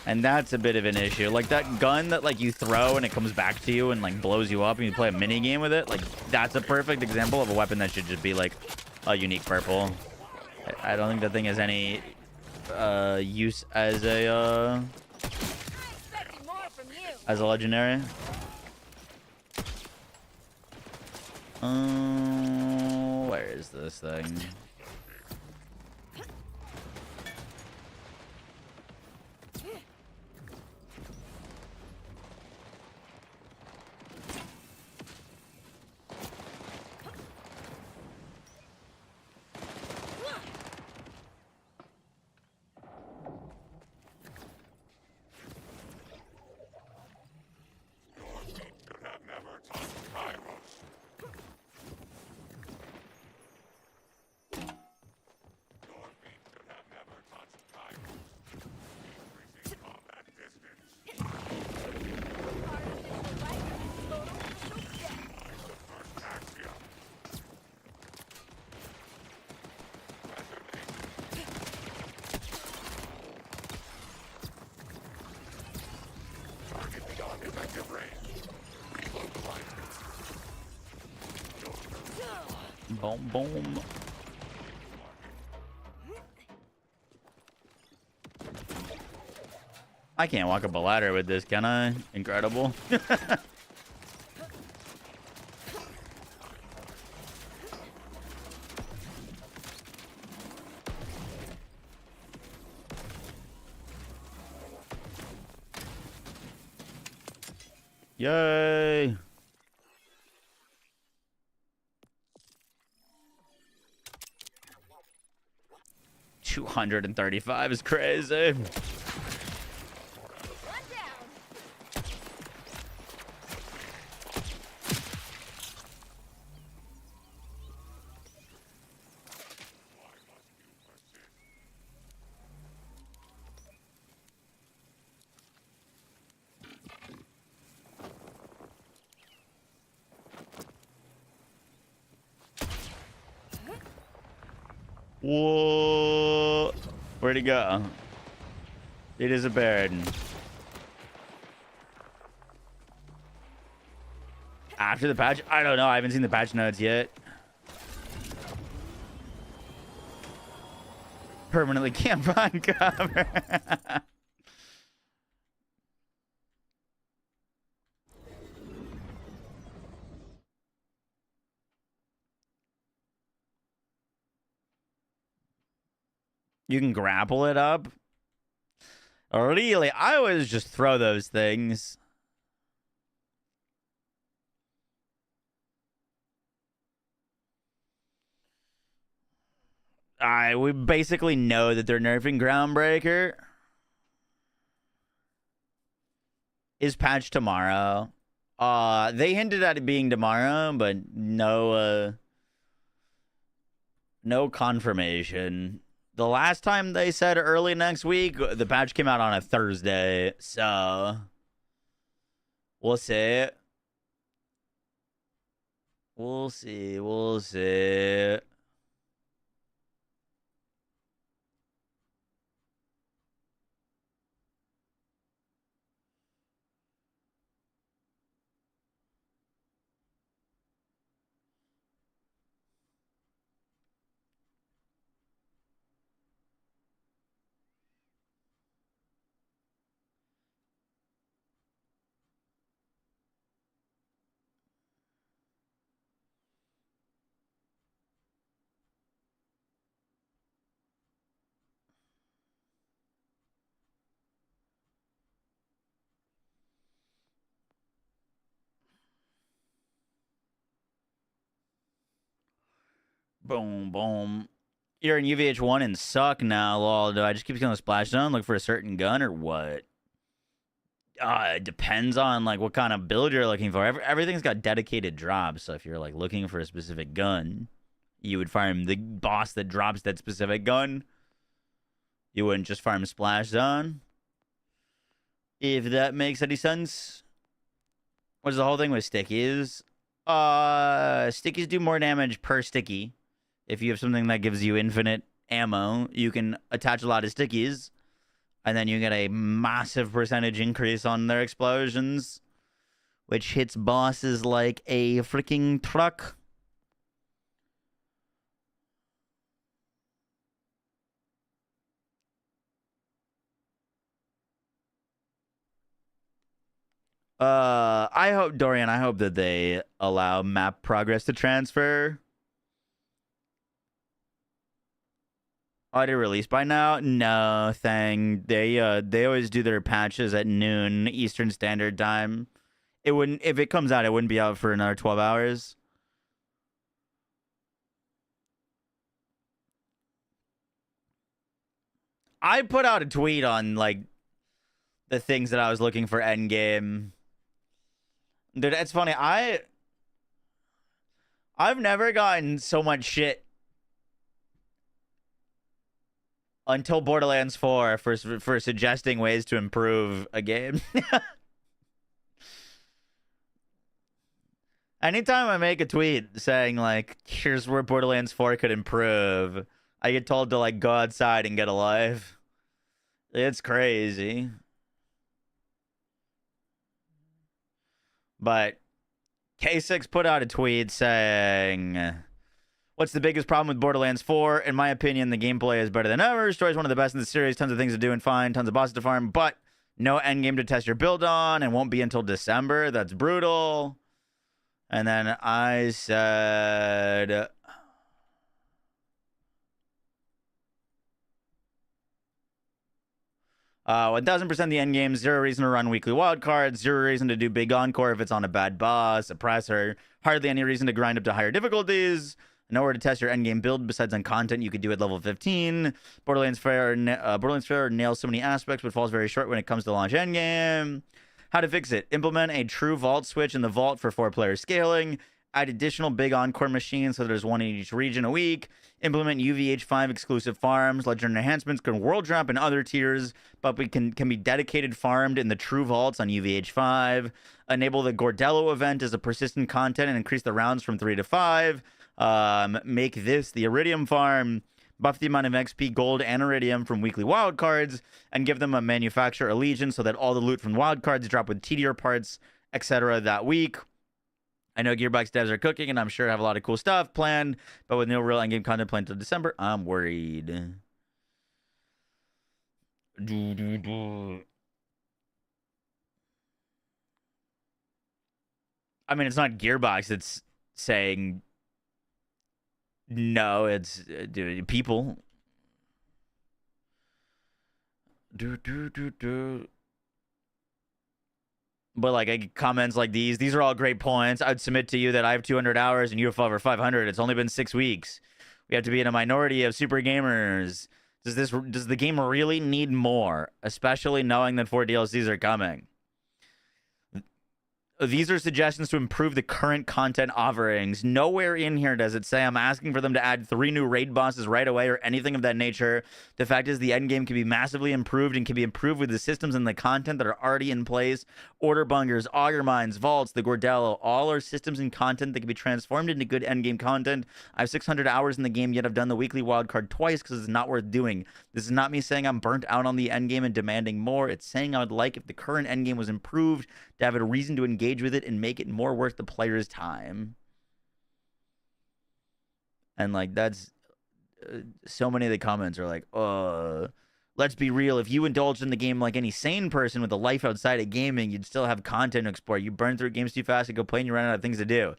And that's a bit of an issue. Like, that gun that, like, you throw and it comes back to you and, like, blows you up and you play a mini game with it, like, that's a perfect example of a weapon that should just be, like, a unique purple. I don't think that thing has any use as a legendary. Wait, Where is this thing? Boom, boom. I can't walk up a ladder with this, can I? Incredible. Yay! $235 is crazy. One down. Whoa! Where'd he go? It is a bird. After the patch? I don't know. I haven't seen the patch notes yet. Permanently can't find cover. You can grapple it up. Really? I always just throw those things. We basically know that they're nerfing Groundbreaker. Is patched tomorrow. They hinted at it being tomorrow, but no confirmation. The last time they said early next week, the patch came out on a Thursday, so we'll see. We'll see. We'll see. Boom, boom. You're in UVH1 and suck now, lol. Do I just keep killing the splash zone, look for a certain gun, or what? It depends on, like, what kind of build you're looking for. Everything's got dedicated drops, so if you're, like, looking for a specific gun, you would farm the boss that drops that specific gun. You wouldn't just farm splash zone. If that makes any sense. What's the whole thing with stickies? Stickies do more damage per sticky. If you have something that gives you infinite ammo, you can attach a lot of stickies, and then you get a massive percentage increase on their explosions, which hits bosses like a freaking truck. I hope, Dorian, I hope that they allow map progress to transfer. Already released by now? No thing. They always do their patches at noon Eastern Standard Time. It wouldn't, if it comes out, it wouldn't be out for another 12 hours. I put out a tweet on like the things that I was looking for Endgame. Dude, it's funny. I've never gotten so much shit until Borderlands 4 for suggesting ways to improve a game. Anytime I make a tweet saying like, here's where Borderlands 4 could improve, I get told to like go outside and get a life. It's crazy. But K6 put out a tweet saying, what's the biggest problem with Borderlands 4? In my opinion, the gameplay is better than ever. Story's one of the best in the series. Tons of things to do and find. Tons of bosses to farm. But no endgame to test your build on. And won't be until December. That's brutal. And then I said... 1000% the end game, zero reason to run weekly wildcards, zero reason to do big encore if it's on a bad boss, oppressor, hardly any reason to grind up to higher difficulties, nowhere to test your end game build besides on content you could do at level 15. Borderlands Fair nails so many aspects but falls very short when it comes to launch end game. How to fix it: implement a true vault switch in the vault for 4-player scaling. Add additional big encore machines so there's one in each region a week. Implement UVH5 exclusive farms. Legend enhancements can world drop in other tiers, but we can be dedicated farmed in the true vaults on UVH5. Enable the Gordello event as a persistent content and increase the rounds from 3 to 5. Make this the Iridium farm. Buff the amount of XP, gold, and Iridium from weekly wildcards, and give them a manufacturer allegiance so that all the loot from wildcards drop with TDR parts, etc. that week. I know Gearbox devs are cooking, and I'm sure have a lot of cool stuff planned, but with no real endgame content planned until December, I'm worried. I mean, it's not Gearbox that's saying no, it's people. But like, I get comments like these are all great points. I'd submit to you that I have 200 hours and you have over 500. It's only been 6 weeks. We have to be in a minority of super gamers. Does the game really need more, especially knowing that 4 DLCs are coming? These are suggestions to improve the current content offerings. Nowhere in here does it say I'm asking for them to add 3 new raid bosses right away or anything of that nature. The fact is the endgame can be massively improved and can be improved with the systems and the content that are already in place. Order bungers, auger mines, vaults, the Gordello, all are systems and content that can be transformed into good endgame content. I have 600 hours in the game, yet I've done the weekly wildcard twice because it's not worth doing. This is not me saying I'm burnt out on the endgame and demanding more. It's saying I would like if the current endgame was improved to have a reason to engage with it and make it more worth the player's time. And like, that's so many of the comments are like, let's be real, if you indulged in the game like any sane person with a life outside of gaming, you'd still have content to explore. You burn through games too fast and complain you run out of things to do.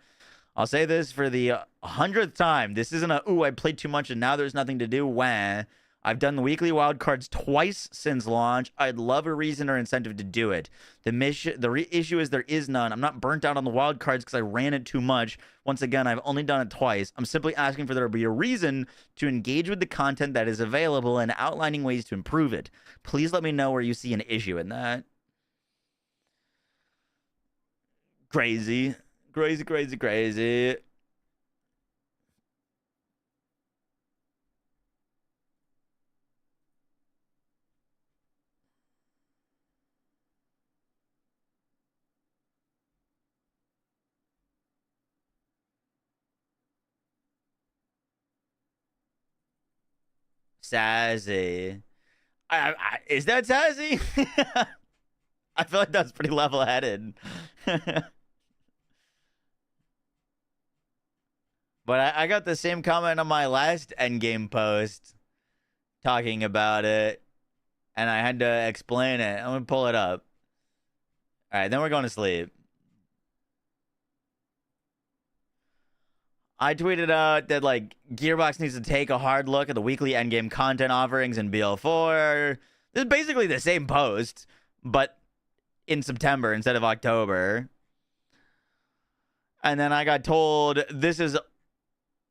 I'll say this for the 100th time. This isn't a, ooh, I played too much and now there's nothing to do. Wah. I've done the weekly wildcards twice since launch. I'd love a reason or incentive to do it. The issue is there is none. I'm not burnt out on the wildcards because I ran it too much. Once again, I've only done it twice. I'm simply asking for there to be a reason to engage with the content that is available and outlining ways to improve it. Please let me know where you see an issue in that. Crazy. Crazy, crazy, crazy. Sassy. Is that sassy? I feel like that's pretty level-headed. But I got the same comment on my last Endgame post talking about it, and I had to explain it. I'm going to pull it up. All right, then we're going to sleep. I tweeted out that, like, Gearbox needs to take a hard look at the weekly endgame content offerings in BL4. This is basically the same post, but in September instead of October. And then I got told this is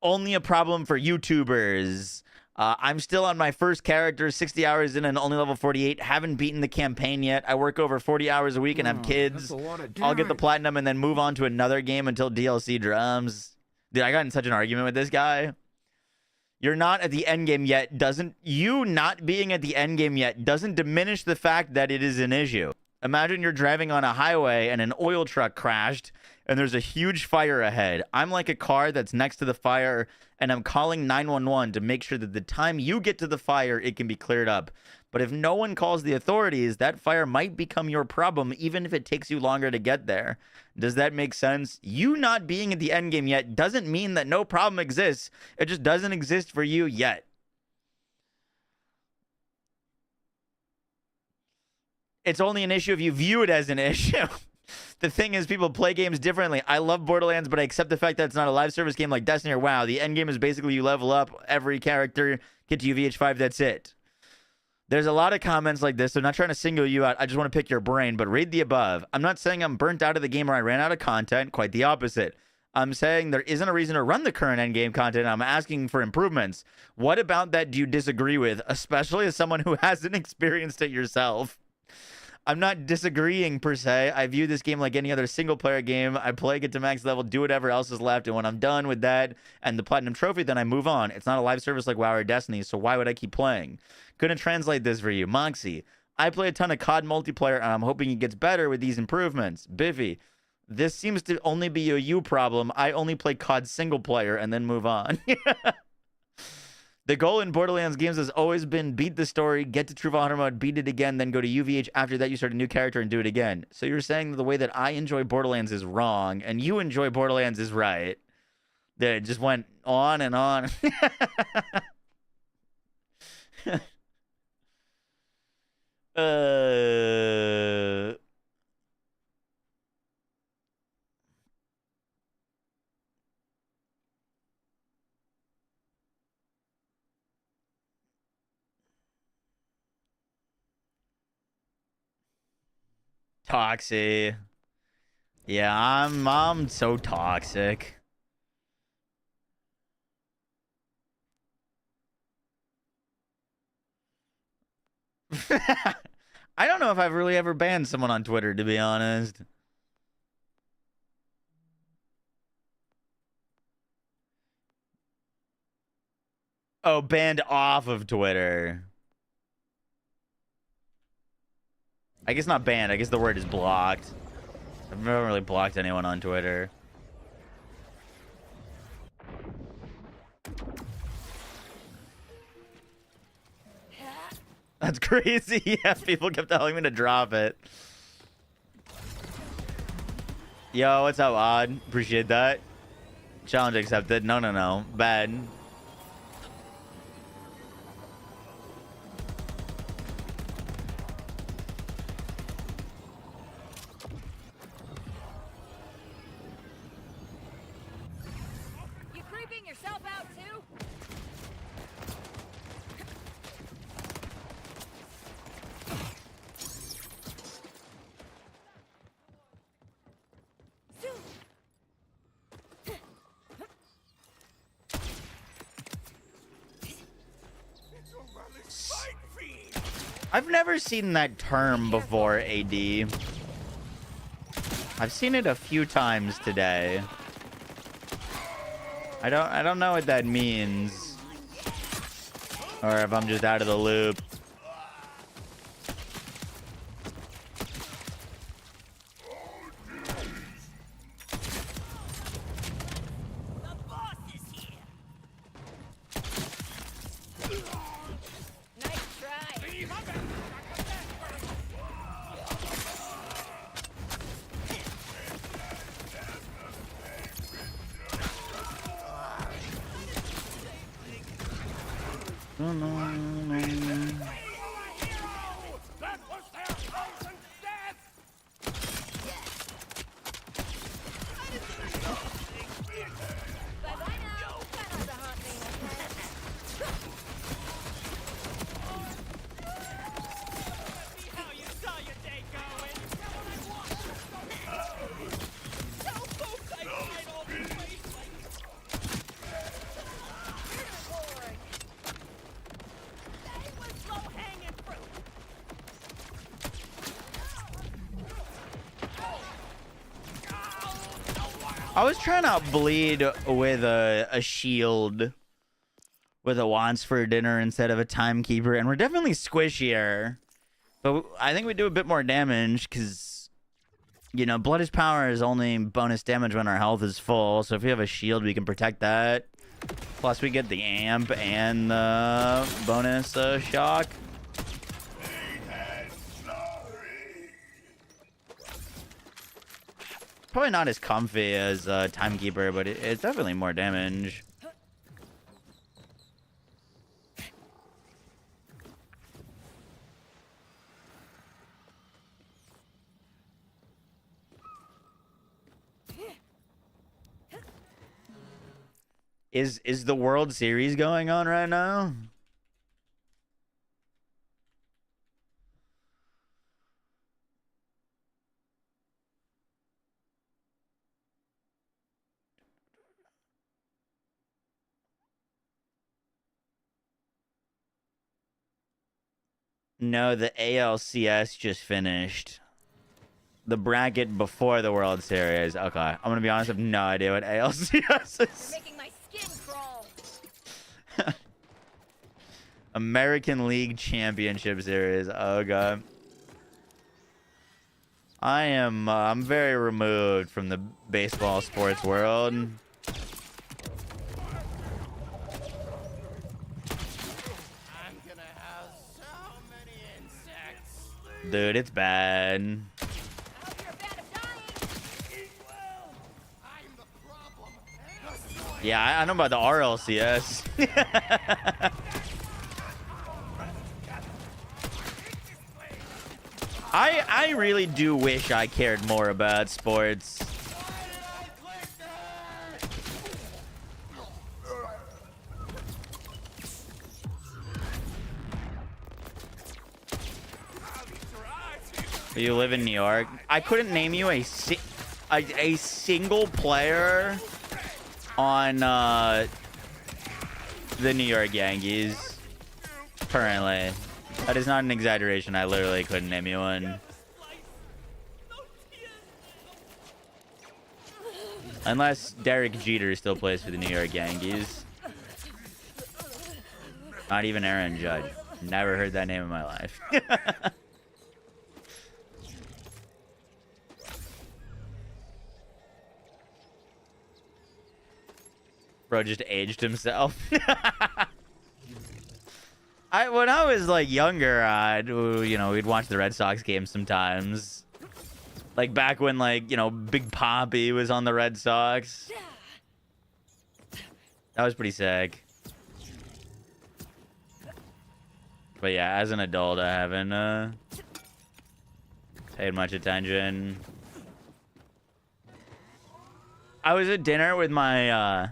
only a problem for YouTubers. I'm still on my first character, 60 hours in and only level 48. Haven't beaten the campaign yet. I work over 40 hours a week and have kids. That's a lot of I'll get the damage. platinum and then move on to another game until DLC drops. Dude, I got in such an argument with this guy. You're not at the end game yet. You not being at the end game yet doesn't diminish the fact that it is an issue. Imagine you're driving on a highway and an oil truck crashed and there's a huge fire ahead. I'm like a car that's next to the fire and I'm calling 911 to make sure that the time you get to the fire, it can be cleared up. But if no one calls the authorities, that fire might become your problem even if it takes you longer to get there. Does that make sense? You not being at the end game yet doesn't mean that no problem exists. It just doesn't exist for you yet. It's only an issue if you view it as an issue. The thing is, people play games differently. I love Borderlands, but I accept the fact that it's not a live service game like Destiny or WoW. The end game is basically you level up every character, get to UVH5, that's it. There's a lot of comments like this, so I'm not trying to single you out. I just want to pick your brain, but read the above. I'm not saying I'm burnt out of the game or I ran out of content. Quite the opposite. I'm saying there isn't a reason to run the current endgame content. I'm asking for improvements. What about that do you disagree with, especially as someone who hasn't experienced it yourself? I'm not disagreeing per se. I view this game like any other single-player game. I play, get to max level, do whatever else is left, and when I'm done with that and the platinum trophy, then I move on. It's not a live service like WoW or Destiny, so why would I keep playing? Couldn't translate this for you. Moxie, I play a ton of COD multiplayer, and I'm hoping it gets better with these improvements. Biffy, this seems to only be a you problem. I only play COD single player and then move on. The goal in Borderlands games has always been beat the story, get to True Hunter mode, beat it again, then go to UVH. After that, you start a new character and do it again. So you're saying that the way that I enjoy Borderlands is wrong, and you enjoy Borderlands is right. That it just went on and on. Toxic. Yeah, I'm so toxic. I don't know if I've really ever banned someone on Twitter, to be honest. Oh, banned off of Twitter. I guess not banned. I guess the word is blocked. I've never really blocked anyone on Twitter. That's crazy. Yeah, people kept telling me to drop it. Yo, what's up, Odd? Appreciate that. Challenge accepted. No. Bad. You creeping yourself out too? I've never seen that term before, AD. I've seen it a few times today. I don't know what that means. Or if I'm just out of the loop. The boss is here. Nice try. Bye-bye I was trying to bleed with a shield with a wants for dinner instead of a timekeeper, and we're definitely squishier. But I think we do a bit more damage because, you know, blood is power is only bonus damage when our health is full. So if we have a shield, we can protect that. Plus, we get the amp and the bonus shock. Probably not as comfy as timekeeper, but it's definitely more damage. Is the World Series going on right now? No, the ALCS just finished. The bracket before the World Series. Okay, I'm gonna be honest, I have no idea what ALCS is. You're making my skin crawl. American League Championship Series. Oh god. I'm very removed from the baseball sports world. Dude, it's bad. Yeah, I know about the RLCS. I really do wish I cared more about sports. You live in New York. I couldn't name you a single player on the New York Yankees currently. That is not an exaggeration. I literally couldn't name you one. Unless Derek Jeter still plays for the New York Yankees. Not even Aaron Judge. Never heard that name in my life. Bro just aged himself. When I was like younger, you know, we'd watch the Red Sox games sometimes. Like back when, like, you know, Big Papi was on the Red Sox. That was pretty sick. But yeah, as an adult, I haven't paid much attention. I was at dinner with my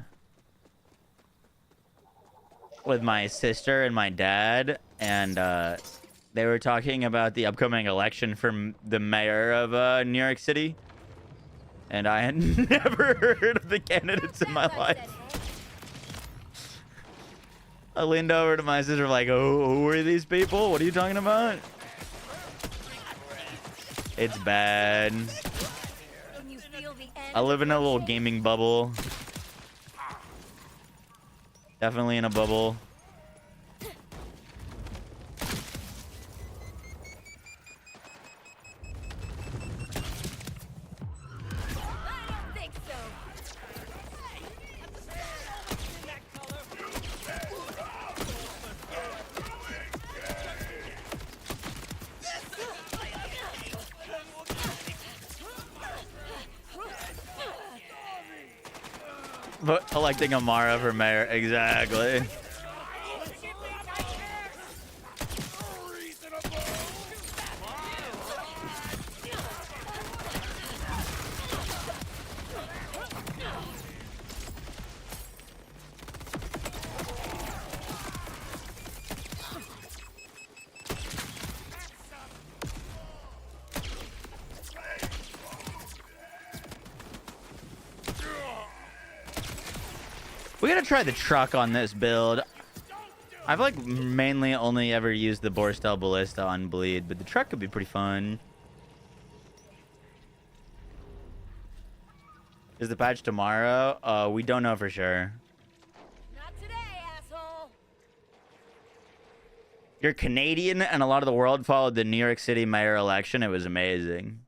sister and my dad, and they were talking about the upcoming election for the mayor of New York City, and I had never heard of the candidates in my life. I leaned over to my sister like, oh, who are these people? What are you talking about? It's bad. I live in a little gaming bubble. Definitely in a bubble. But electing Amara for mayor, exactly. We gotta try the truck on this build. I've like mainly only ever used the Borstel Ballista on bleed, but the truck could be pretty fun. Is the patch tomorrow? We don't know for sure. Not today, asshole. You're Canadian, and a lot of the world followed the New York City mayor election. It was amazing.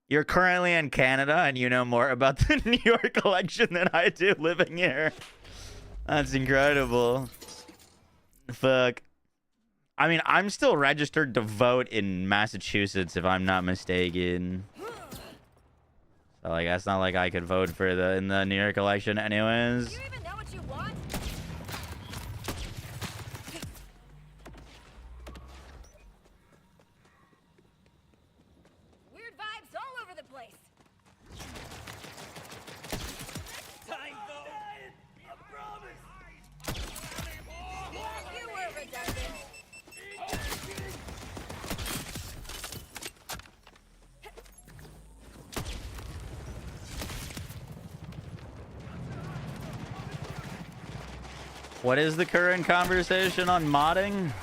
You're currently in Canada, and you know more about the New York election than I do living here. That's incredible. Fuck. I mean, I'm still registered to vote in Massachusetts, if I'm not mistaken. So, like, that's not like I could vote for in the New York election anyways. Do you even know what you want? Weird vibes all over the place. Time though. I promise. You were redundant. What is the current conversation on modding?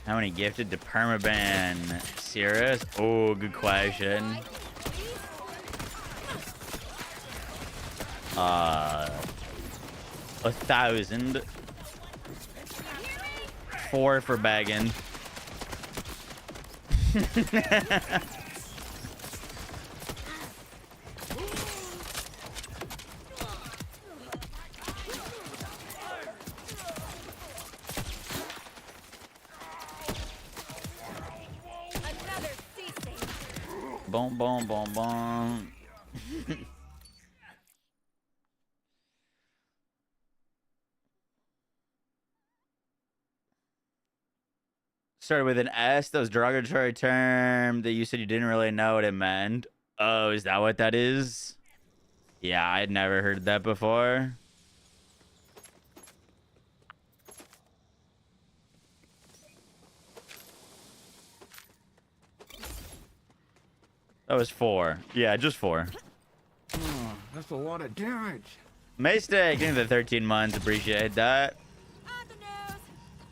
How many gifted to permaban? Serious? Oh, good question. 1,000. 4 for bagging. Another ceasing. Boom, boom, boom, boom. Started with an S. That was derogatory term that you said you didn't really know what it meant. Oh, is that what that is? Yeah, I'd never heard that before. That was 4. Yeah, just 4. Oh, that's a lot of damage. Mistake. Give me the 13 months. Appreciate that. On the nose.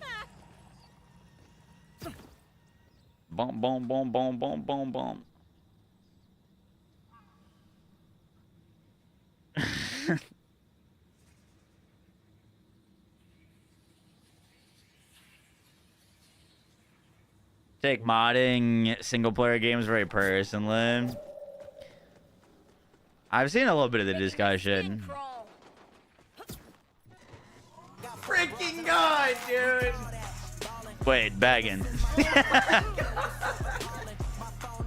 Ha. Boom, boom, boom, boom, boom, boom, boom. Take modding single player games very personally. I've seen a little bit of the discussion. Crawl. Freaking god, dude. Wait, bagging.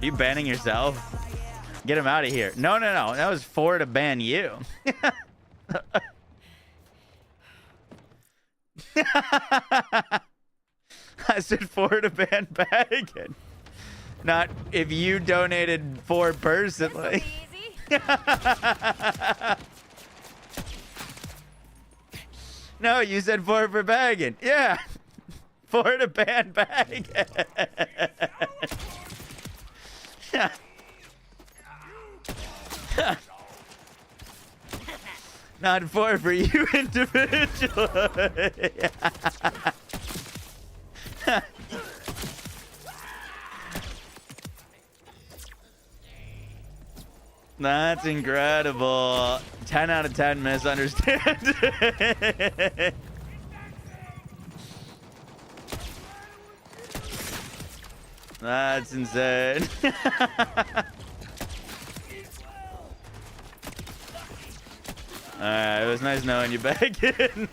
You banning yourself? Get him out of here. No, no, no. That was 4 to ban you. I said 4 to ban bagging. Not if you donated 4 personally. Easy. No, you said 4 for bagging. Yeah. 4 to ban bagging. Not 4 for you individually. That's incredible. 10 out of 10 misunderstand. That's insane. Alright, it was nice knowing you back in.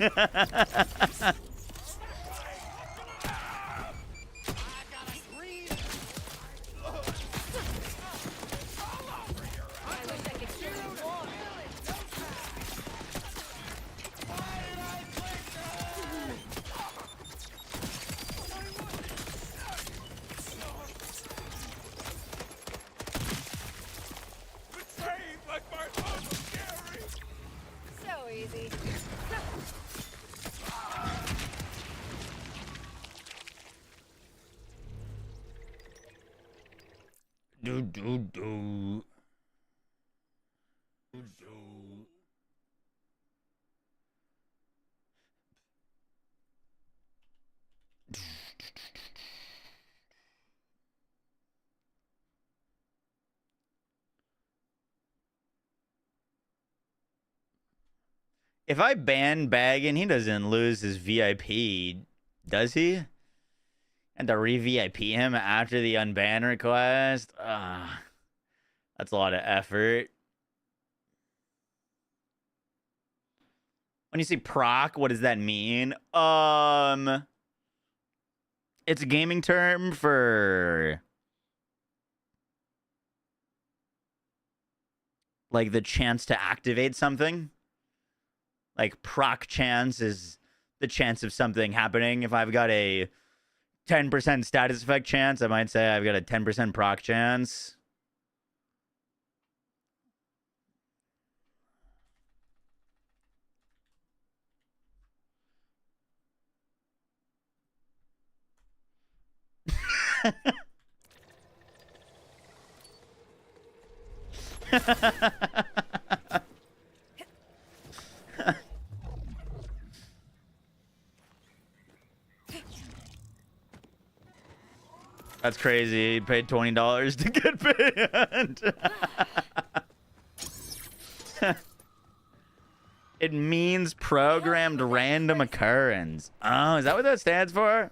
So easy. Do do do. If I ban Baggin, he doesn't lose his VIP, does he? And to re-VIP him after the unban request? That's a lot of effort. When you say proc, what does that mean? It's a gaming term for like the chance to activate something. Like proc chance is the chance of something happening. If I've got a 10% status effect chance, I might say I've got a 10% proc chance. That's crazy. He paid $20 to get banned. It means programmed random occurrence. Oh, is that what that stands for?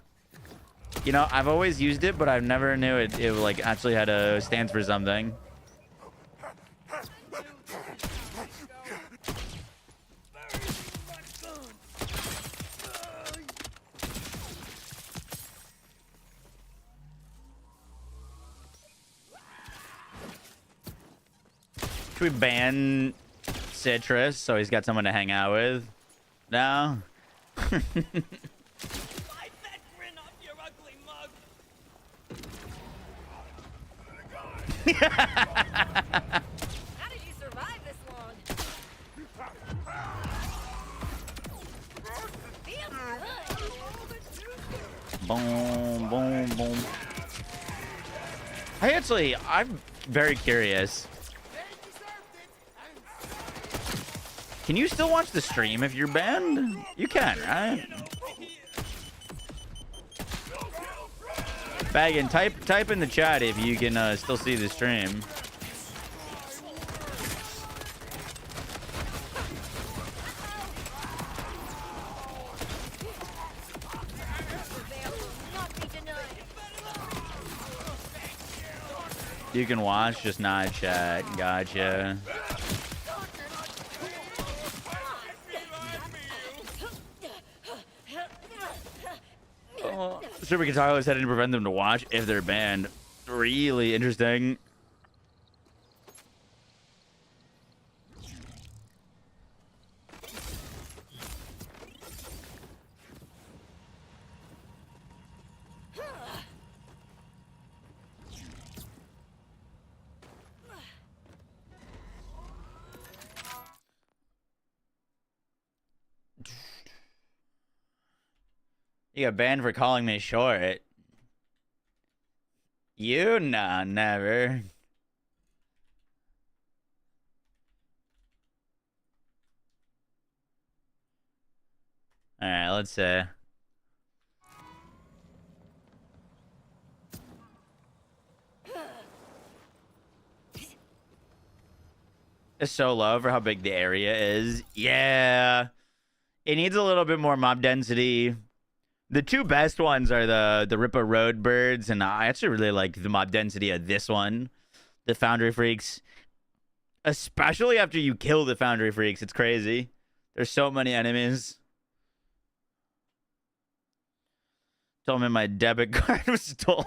You know, I've always used it, but I've never knew it like actually had a stands for something. Should we ban Citrus so he's got someone to hang out with? No? Wipe that grin off your ugly mug. How did you survive this long? Feels good. Boom, boom, boom. I'm very curious. Can you still watch the stream if you're banned? You can, right? Baggin, type in the chat if you can still see the stream. You can watch, just not chat. Gotcha. Super Guitar is heading to prevent them to watch if they're banned. Really interesting. You got banned for calling me short. You? Nah, never. Alright, let's see. It's so low for how big the area is. Yeah. It needs a little bit more mob density. The two best ones are the Ripper Road Birds, and I actually really like the mob density of this one, the Foundry Freaks. Especially after you kill the Foundry Freaks, it's crazy. There's so many enemies. Told me my debit card was stolen.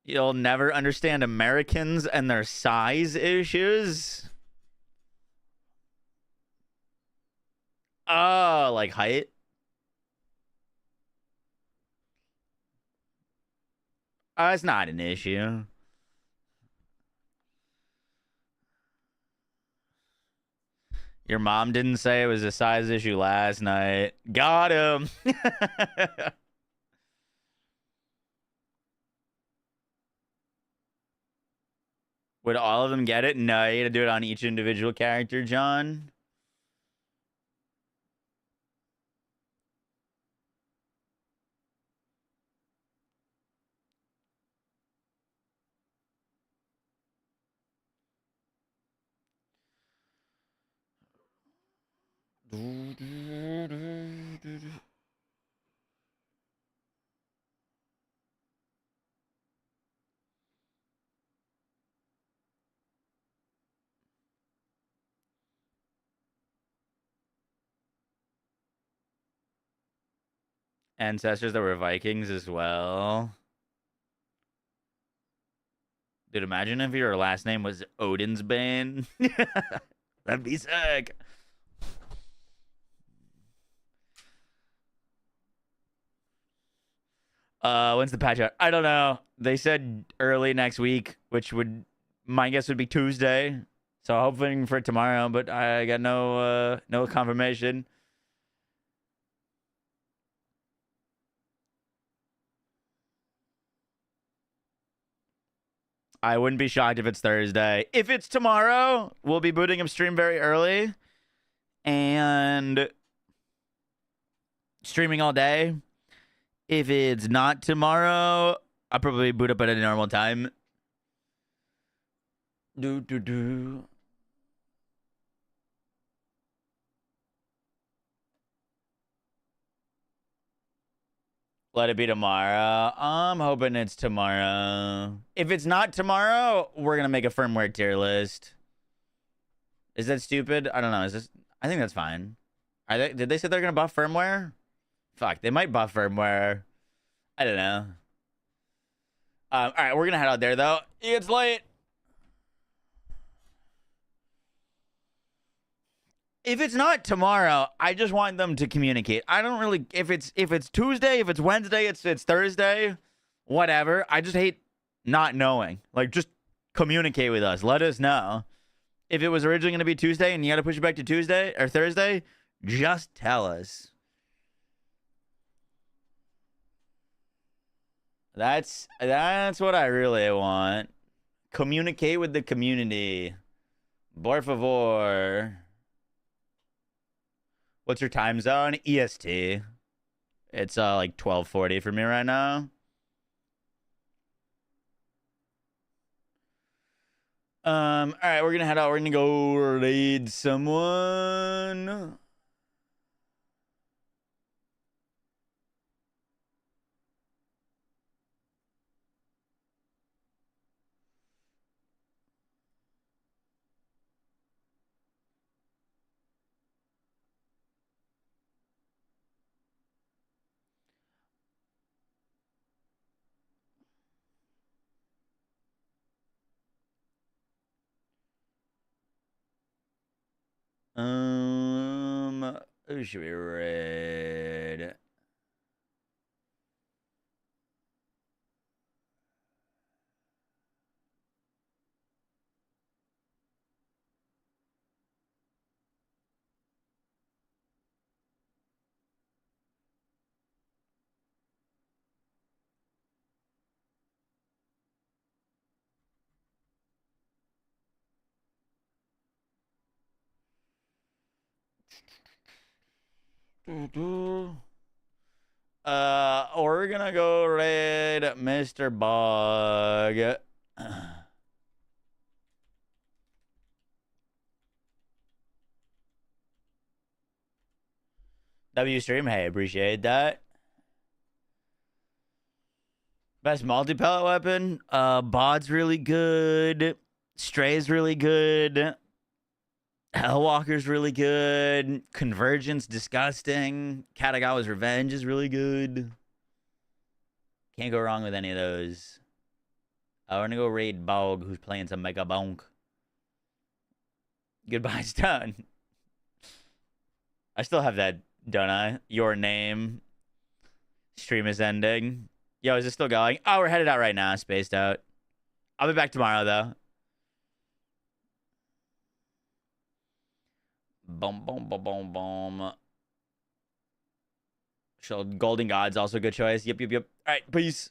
You'll never understand Americans and their size issues. Oh, like height? It's not an issue. Your mom didn't say it was a size issue last night. Got him. Would all of them get it? No, you gotta do it on each individual character, John. Ancestors that were Vikings as well. Dude, imagine if your last name was Odinsbane. That'd be sick. When's the patch out? I don't know. They said early next week, which would, my guess would be Tuesday. So hoping for tomorrow, but I got no confirmation. I wouldn't be shocked if it's Thursday. If it's tomorrow, we'll be booting up stream very early and streaming all day. If it's not tomorrow, I'll probably boot up at a normal time. Let it be tomorrow. I'm hoping it's tomorrow. If it's not tomorrow, we're going to make a firmware tier list. Is that stupid? I don't know. Is this? I think that's fine. Did they say they're going to buff firmware? Fuck, they might buff firmware. I don't know. All right, we're going to head out there, though. It's late. If it's not tomorrow, I just want them to communicate. I don't really, if it's Tuesday, if it's Wednesday, it's Thursday, whatever. I just hate not knowing. Like, just communicate with us. Let us know. If it was originally going to be Tuesday and you got to push it back to Tuesday or Thursday, just tell us. That's what I really want. Communicate with the community. Por favor. What's your time zone? EST. It's like 12:40 for me right now. All right, we're gonna head out. We're gonna go raid someone. Who should we raid? We're gonna go raid Mr. Bog. W stream, hey, appreciate that. Best multi-pellet weapon? Bod's really good. Stray's really good. Hellwalker's really good. Convergence, disgusting. Katagawa's Revenge is really good. Can't go wrong with any of those. We're gonna go raid Bog, who's playing some Mega Bonk. Goodbye, Stone. I still have that, don't I? Your name. Stream is ending. Yo, is it still going? Oh, we're headed out right now. Spaced out. I'll be back tomorrow, though. Boom, boom, boom, boom, boom. So Golden God's also a good choice. Yep. All right, peace.